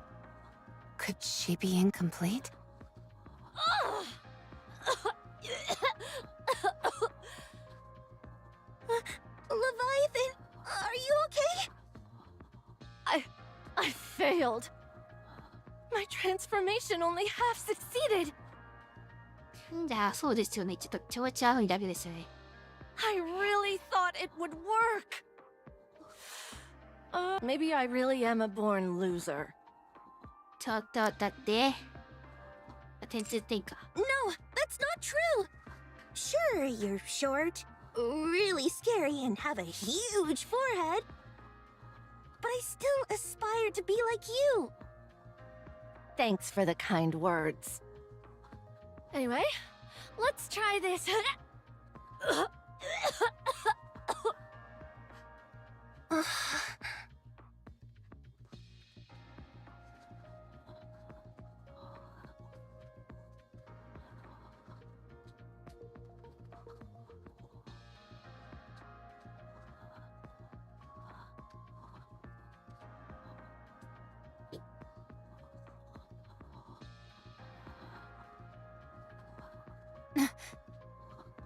Could she be incomplete? Leviathan, are you okay? I failed. My transformation only half succeeded. じゃあ、そうですよね。ちょっと気持ち悪いだけですよね。I really thought it would work. Maybe I really am a born loser. ちょっと、だって。点数点か。No, that's not true. Sure, you're short, really scary, and have a huge forehead. But I still aspire to be like you. Thanks for the kind words. Anyway, let's try this.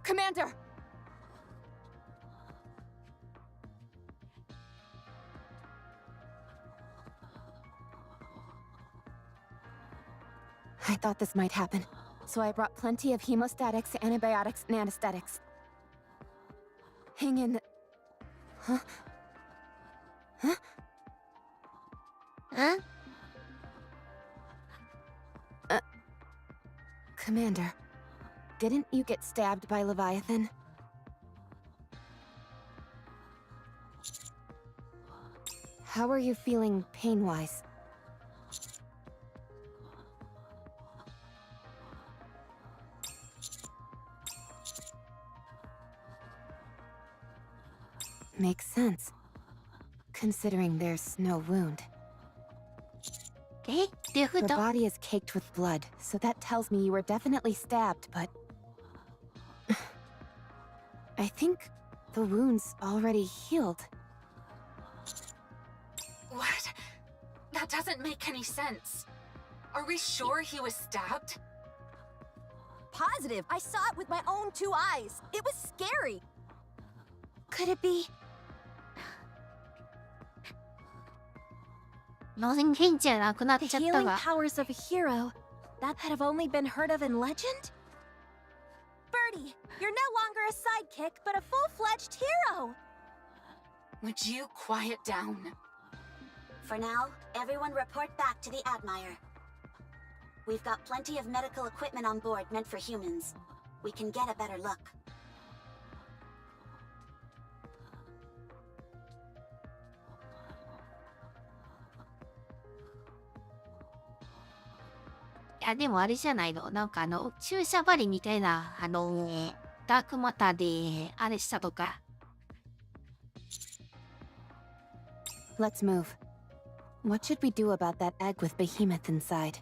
Commander! I thought this might happen, so I brought plenty of hemostatics, antibiotics, and anesthetics. Hang in the... Huh? Huh? Huh? Commander, didn't you get stabbed by Leviathan? How are you feeling pain-wise? Makes sense, considering there's no wound. Your body is caked with blood, so that tells me you were definitely stabbed, but... I think the wound's already healed. What? That doesn't make any sense. Are we sure he was stabbed? Positive! I saw it with my own 2 eyes! It was scary! Could it be? The Healing powers of a hero that had have only been heard of in legend? Birdie, you're no longer a sidekick, but a full-fledged hero! Would you quiet down? For now, everyone report back to the Admire. We've got plenty of medical equipment on board meant for humans. We can get a better look. Yeah, でもあれじゃないの。注射針みたいな、ダークマターで、あれしたとか。Let's move. What should we do about that egg with Behemoth inside?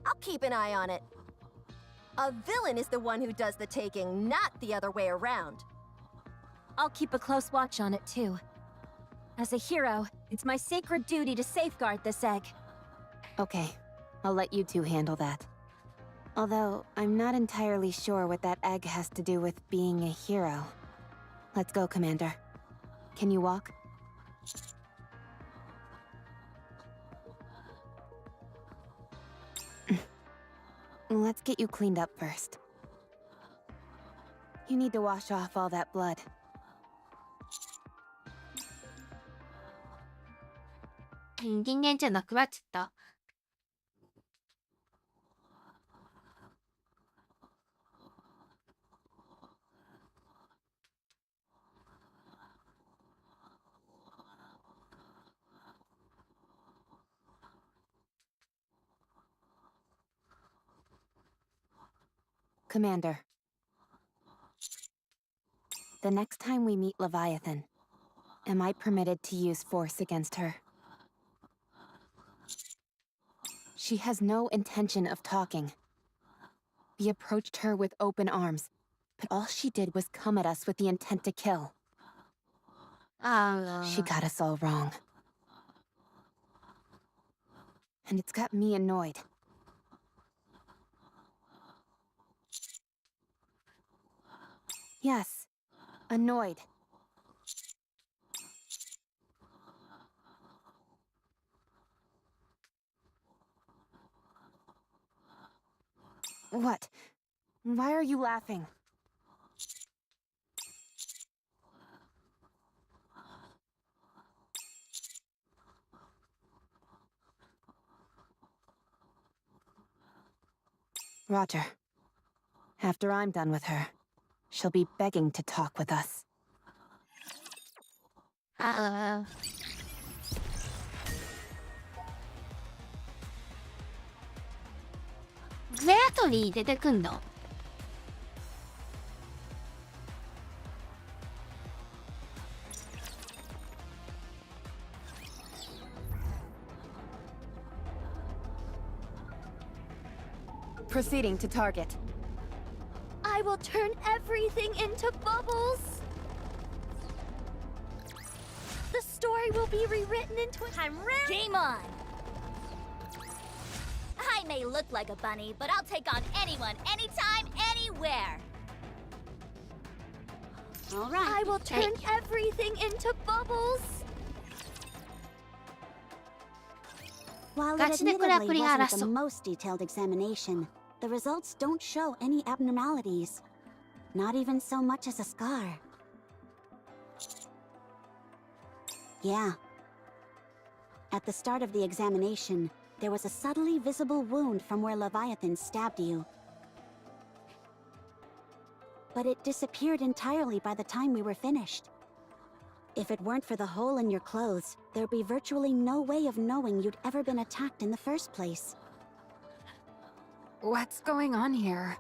I'll keep an eye on it. A villain is the one who does the taking, not the other way around. I'll keep a close watch on it too. As a hero, it's my sacred duty to safeguard this egg. Okay, I'll let you two handle that. Although, I'm not entirely sure what that egg has to do with being a hero. Let's go, Commander. Can you walk? Let's get you cleaned up first. You need to wash off all that blood. Commander. The next time we meet Leviathan, am I permitted to use force against her? She has no intention of talking. We approached her with open arms, but all she did was come at us with the intent to kill. She got us all wrong. And it's got me annoyed. Yes, annoyed. What? Why are you laughing? Roger. After I'm done with her, she'll be begging to talk with us. Exactly, 出てくんの? Proceeding to target. I will turn everything into bubbles! The story will be rewritten into a... I'm ready! Game on! I may look like a bunny, but I'll take on anyone, anytime, anywhere! Alright. I will turn everything into bubbles! While it admittedly wasn't the most detailed examination, the results don't show any abnormalities. Not even so much as a scar. Yeah. At the start of the examination, there was a subtly visible wound from where Leviathan stabbed you. But it disappeared entirely by the time we were finished. If it weren't for the hole in your clothes, there'd be virtually no way of knowing you'd ever been attacked in the first place. What's going on here?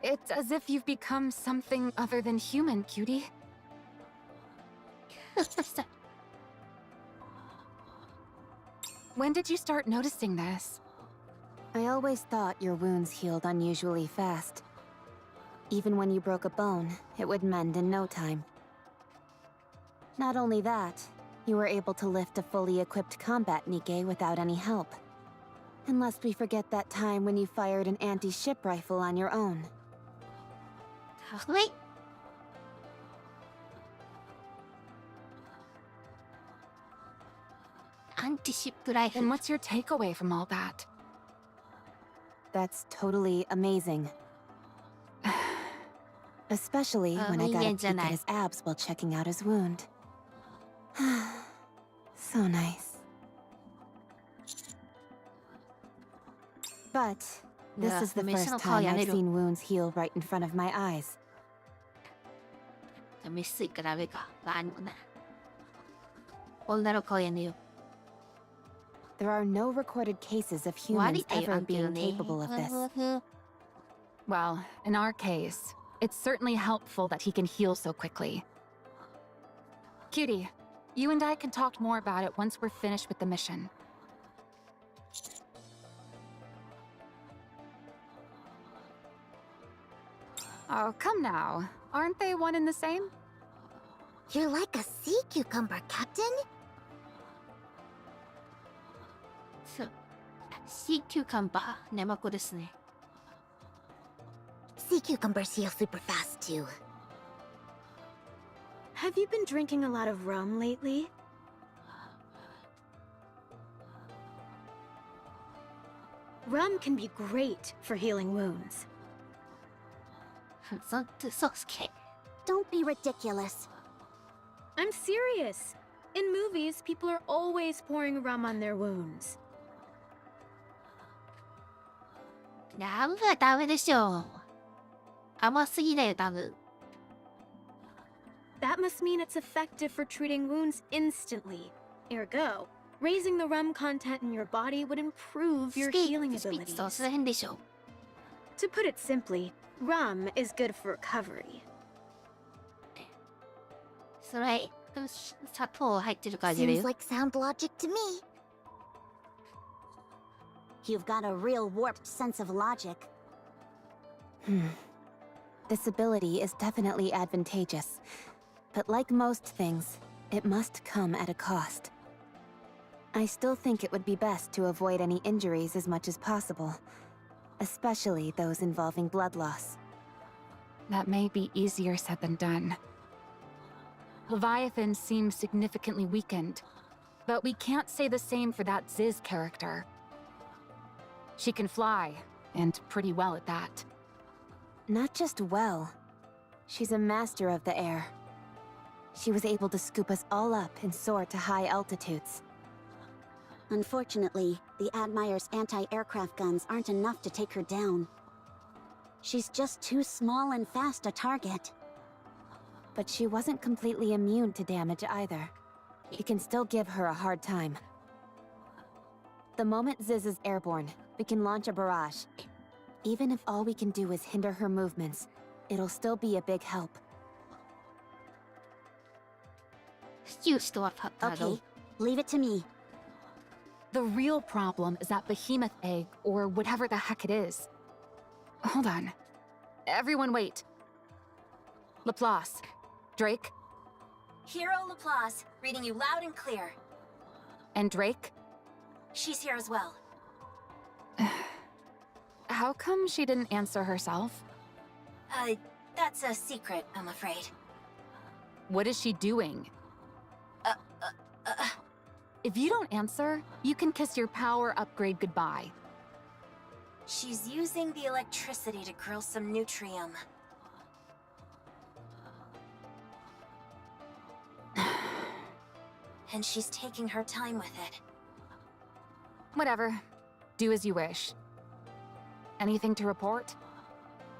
It's as if you've become something other than human, cutie. When did you start noticing this? I always thought your wounds healed unusually fast. Even when you broke a bone, it would mend in no time. Not only that, you were able to lift a fully equipped combat Nikke without any help. Unless we forget that time when you fired an anti-ship rifle on your own. Wait. Anti-ship rifle. And what's your takeaway from all that? That's totally amazing. Especially when I got a peek at his abs while checking out his wound. So nice. But this is the first time I've seen wounds heal right in front of my eyes. 飯吸いからダメか。何もない。女の顔やねよ。There are no recorded cases of humans ever being capable of this. Well, in our case, it's certainly helpful that he can heal so quickly. Cutie, you and I can talk more about it once we're finished with the mission. Oh, come now. Aren't they one and the same? You're like a sea cucumber, Captain. So, sea cucumber ネマコですね。Sea cucumbers heal super fast too. Have you been drinking a lot of rum lately? Rum can be great for healing wounds. Don't be ridiculous. I'm serious. In movies, people are always pouring rum on their wounds. ラムはダメでしょう。甘すぎだよ、多分。That must mean it's effective for treating wounds instantly. Ergo, raising the rum content in your body would improve your healing abilities. To put it simply, rum is good for recovery. それ、砂糖入ってる感じだよ。 Seems like sound logic to me. You've got a real warped sense of logic. This ability is definitely advantageous. But like most things, it must come at a cost. I still think it would be best to avoid any injuries as much as possible. Especially those involving blood loss. That may be easier said than done. Leviathan seems significantly weakened, but we can't say the same for that Ziz character. She can fly, and pretty well at that. Not just well. She's a master of the air. She was able to scoop us all up and soar to high altitudes. Unfortunately, the Admire's anti-aircraft guns aren't enough to take her down. She's just too small and fast a target. But she wasn't completely immune to damage either. We can still give her a hard time. The moment Ziz is airborne, we can launch a barrage. Even if all we can do is hinder her movements, it'll still be a big help. Okay, leave it to me. The real problem is that behemoth egg, or whatever the heck it is. Hold on. Everyone wait. Laplace. Drake. Hero Laplace, reading you loud and clear. And Drake? She's here as well. How come she didn't answer herself? That's a secret, I'm afraid. What is she doing? If you don't answer, you can kiss your power upgrade goodbye. She's using the electricity to grill some Nutrium. And she's taking her time with it. Whatever. Do as you wish. Anything to report?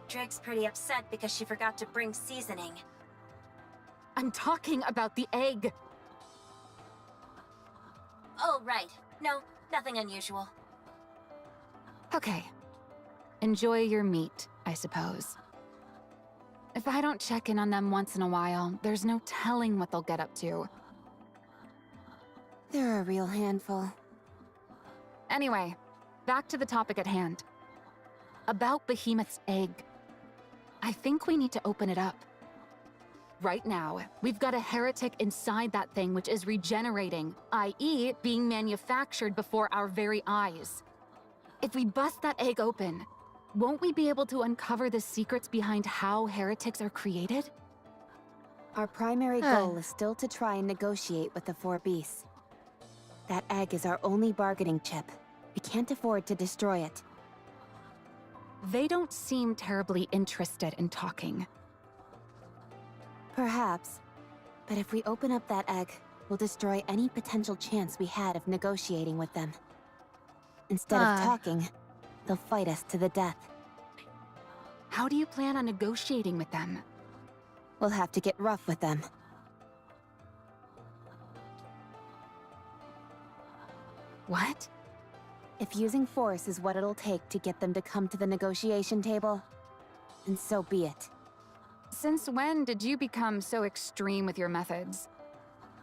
Drake's pretty upset because she forgot to bring seasoning. I'm talking about the egg. Oh, right. No, nothing unusual. Okay. Enjoy your meat, I suppose. If I don't check in on them once in a while, there's no telling what they'll get up to. They're a real handful. Anyway, back to the topic at hand. About Behemoth's egg. I think we need to open it up. Right now, we've got a heretic inside that thing which is regenerating, i.e. being manufactured before our very eyes. If we bust that egg open, won't we be able to uncover the secrets behind how heretics are created? Our primary goal is still to try and negotiate with the four beasts. That egg is our only bargaining chip. We can't afford to destroy it. They don't seem terribly interested in talking. Perhaps. But if we open up that egg, we'll destroy any potential chance we had of negotiating with them. Instead of talking, they'll fight us to the death. How do you plan on negotiating with them? We'll have to get rough with them. What? If using force is what it'll take to get them to come to the negotiation table, then so be it. Since when did you become so extreme with your methods?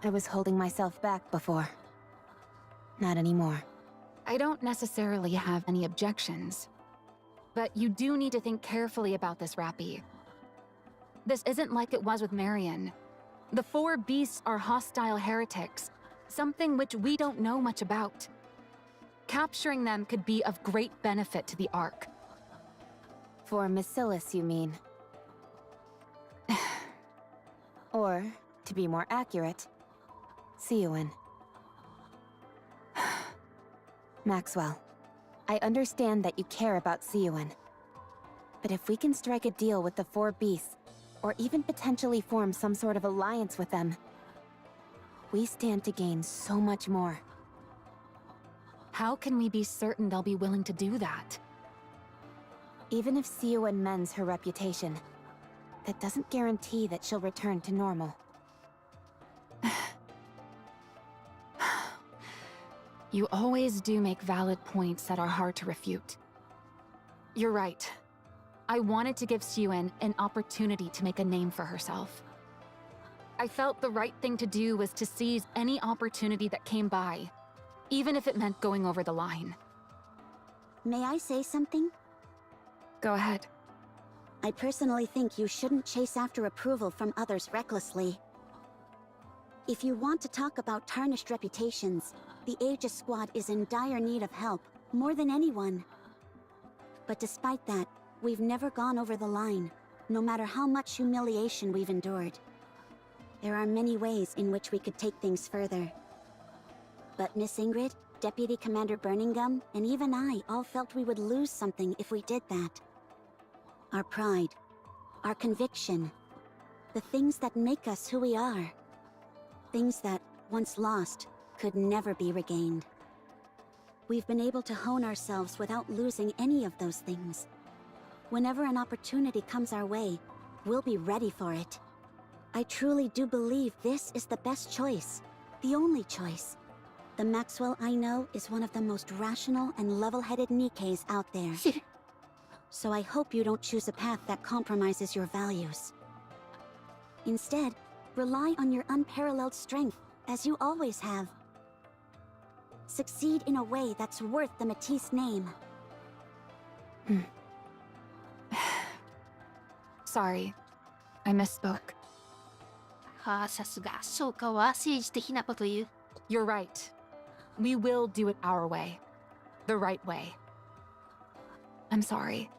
I was holding myself back before. Not anymore. I don't necessarily have any objections. But you do need to think carefully about this, Rappy. This isn't like it was with Marion. The four beasts are hostile heretics, something which we don't know much about. Capturing them could be of great benefit to the Ark. For Masilis, you mean? Or, to be more accurate, CeVIO. Maxwell, I understand that you care about CeVIO. But if we can strike a deal with the four beasts, or even potentially form some sort of alliance with them, we stand to gain so much more. How can we be certain they'll be willing to do that? Even if CeVIO mends her reputation, that doesn't guarantee that she'll return to normal. You always do make valid points that are hard to refute. You're right. I wanted to give CeVIO an opportunity to make a name for herself. I felt the right thing to do was to seize any opportunity that came by, even if it meant going over the line. May I say something? Go ahead. I personally think you shouldn't chase after approval from others recklessly. If you want to talk about tarnished reputations, the Aegis Squad is in dire need of help, more than anyone. But despite that, we've never gone over the line, no matter how much humiliation we've endured. There are many ways in which we could take things further. But Miss Ingrid, Deputy Commander Birmingham, and even I all felt we would lose something if we did that. Our pride, our conviction, the things that make us who we are. Things that, once lost, could never be regained. We've been able to hone ourselves without losing any of those things. Whenever an opportunity comes our way, we'll be ready for it. I truly do believe this is the best choice, the only choice. The Maxwell I know is one of the most rational and level-headed Nikkes out there. So I hope you don't choose a path that compromises your values. Instead, rely on your unparalleled strength, as you always have. Succeed in a way that's worth the Matisse name. Sorry, I misspoke. はあ、さすが。そうかは政治的なこと言う。You're right. We will do it our way. The right way. I'm sorry.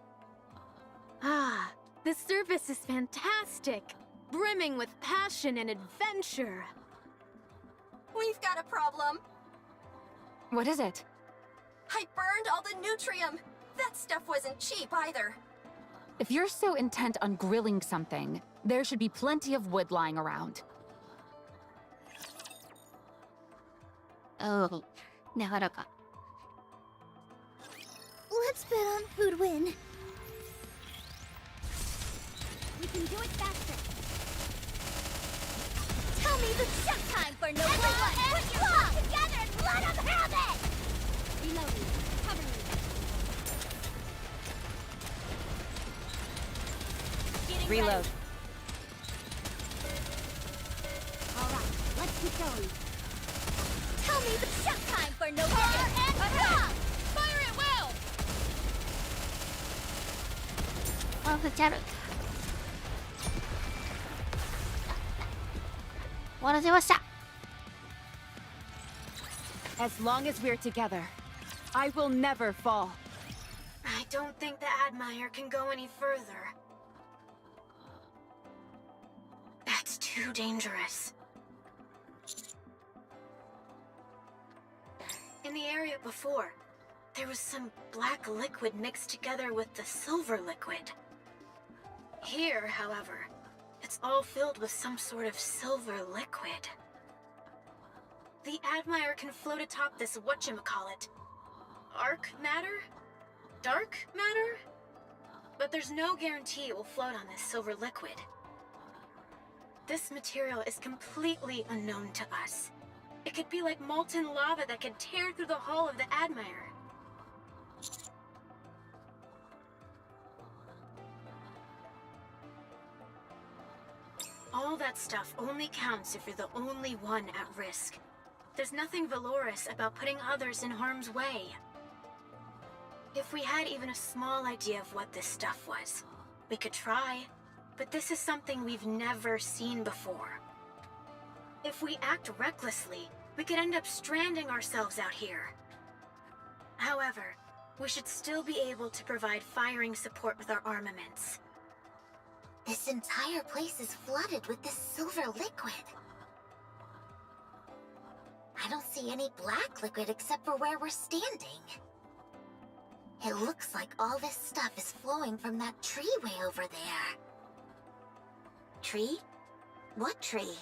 Ah, the service is fantastic, brimming with passion and adventure. We've got a problem. What is it? I burned all the Nutrium. That stuff wasn't cheap either. If you're so intent on grilling something, there should be plenty of wood lying around. Oh, なかなか。Let's bet on who'd win. We can do it faster. the showtime for no one. Put your claws together and let them have it. Reloading. Cover me. Getting Reload. Ready. All right, let's keep going. Tell me the showtime for no one and stop. Fire it well. パンフチャル終わらせました。 As long as we're together, I will never fall. I don't think the Admire can go any further. That's too dangerous. In the area before, there was some black liquid mixed together with the silver liquid. Here, however, it's all filled with some sort of silver liquid. The Admire can float atop this whatchamacallit. Arc matter? Dark matter? But there's no guarantee it will float on this silver liquid. This material is completely unknown to us. It could be like molten lava that could tear through the hull of the Admire. All that stuff only counts if you're the only one at risk. There's nothing valorous about putting others in harm's way. If we had even a small idea of what this stuff was, we could try, but this is something we've never seen before. If we act recklessly, we could end up stranding ourselves out here. However, we should still be able to provide firing support with our armaments. This entire place is flooded with this silver liquid. I don't see any black liquid except for where we're standing. It looks like all this stuff is flowing from that tree way over there. Tree? What tree?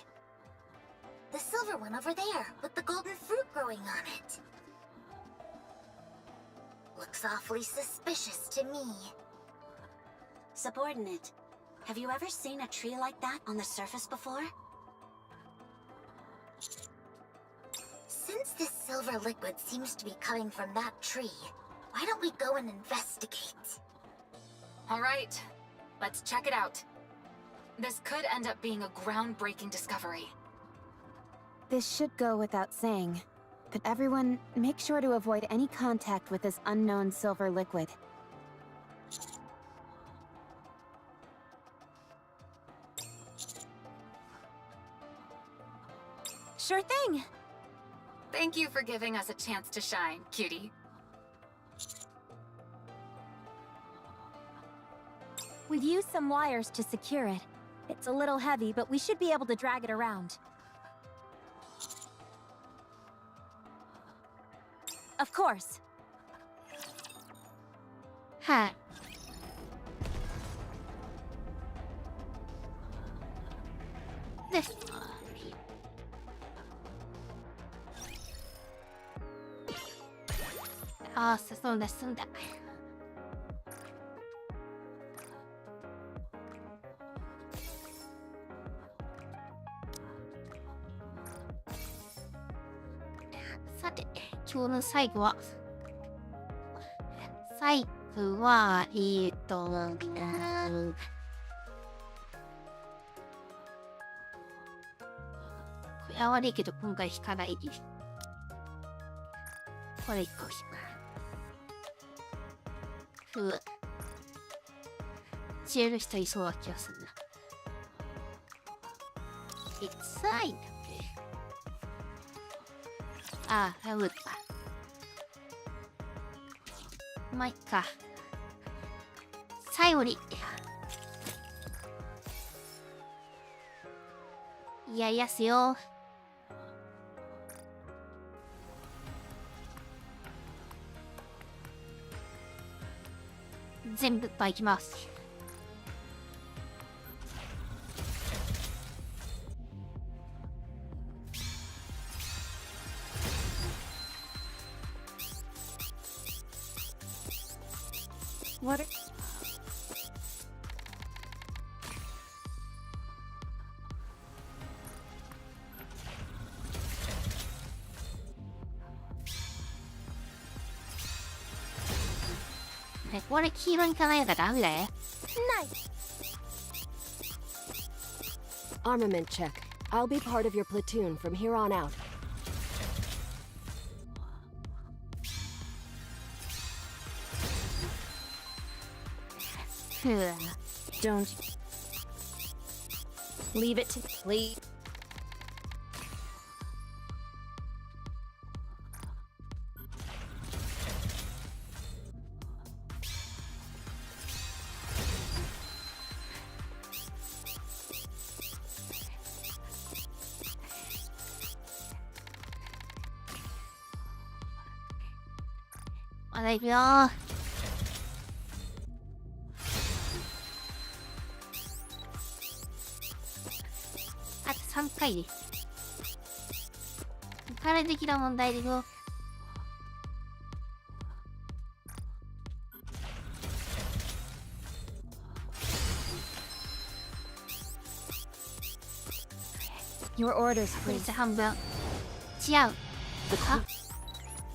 The silver one over there, with the golden fruit growing on it. Looks awfully suspicious to me. Subordinate, have you ever seen a tree like that on the surface before? Since this silver liquid seems to be coming from that tree, why don't we go and investigate? All right, let's check it out. This could end up being a groundbreaking discovery. This should go without saying, but everyone, make sure to avoid any contact with this unknown silver liquid. Sure thing. Thank you for giving us a chance to shine, cutie. We've used some wires to secure it. It's a little heavy, but we should be able to drag it around. Of course. はい。で、ああ、進んだ進んだ。さて、今日の最後は、これは悪いけど今回引かない。これ一個引く。消える人いそうな気がするな。It's fine. ああ、打った。まあ、いっか。最後に。いやいやすよ。全部いっぱいいきます。What? これ黄色に叶えなきゃダメだよ。Nice. Armament check. I'll be part of your platoon from here on out. Don't leave it to please.まだいくよー。あと3回です。浮かれ的な問題でよ。Your orders, これ please. じゃ半分。違う。あ、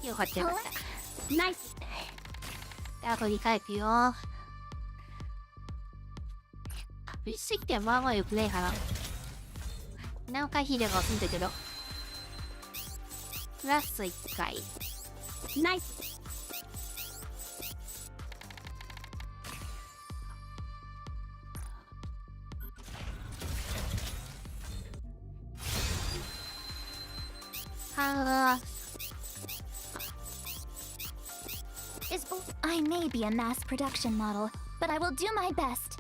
よかったよかった。Nice. で、あと2回いくよ。ぶしすぎてまあまあよくねえかな。何回ヒールが済んだけど。プラス1回。Nice. は I may be a mass production model, but I will do my best.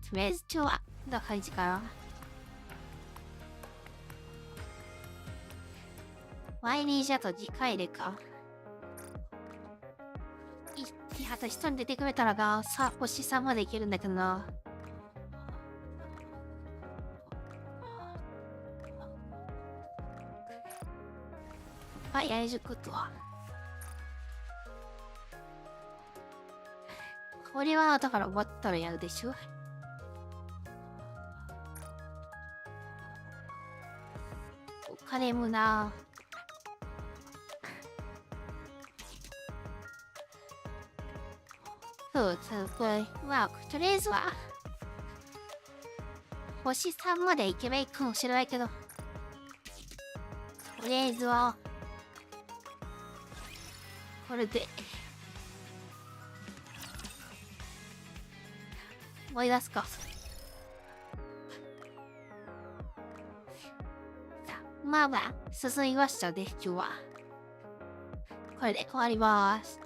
とりあえず今日はこんな感じかな。前にじゃと次回でか。いや、あと一人出てくれたらが、さ、星3までいけるんだけどな。あ、やることは。これは、だから終わったらやるでしょ。お金もな。そうそう、これ、まあ、とりあえずは、星3まで行けばいいかもしれないけど、とりあえずは、これで、思い出すか。まあまあ、進みましたね、今日は。これで終わります。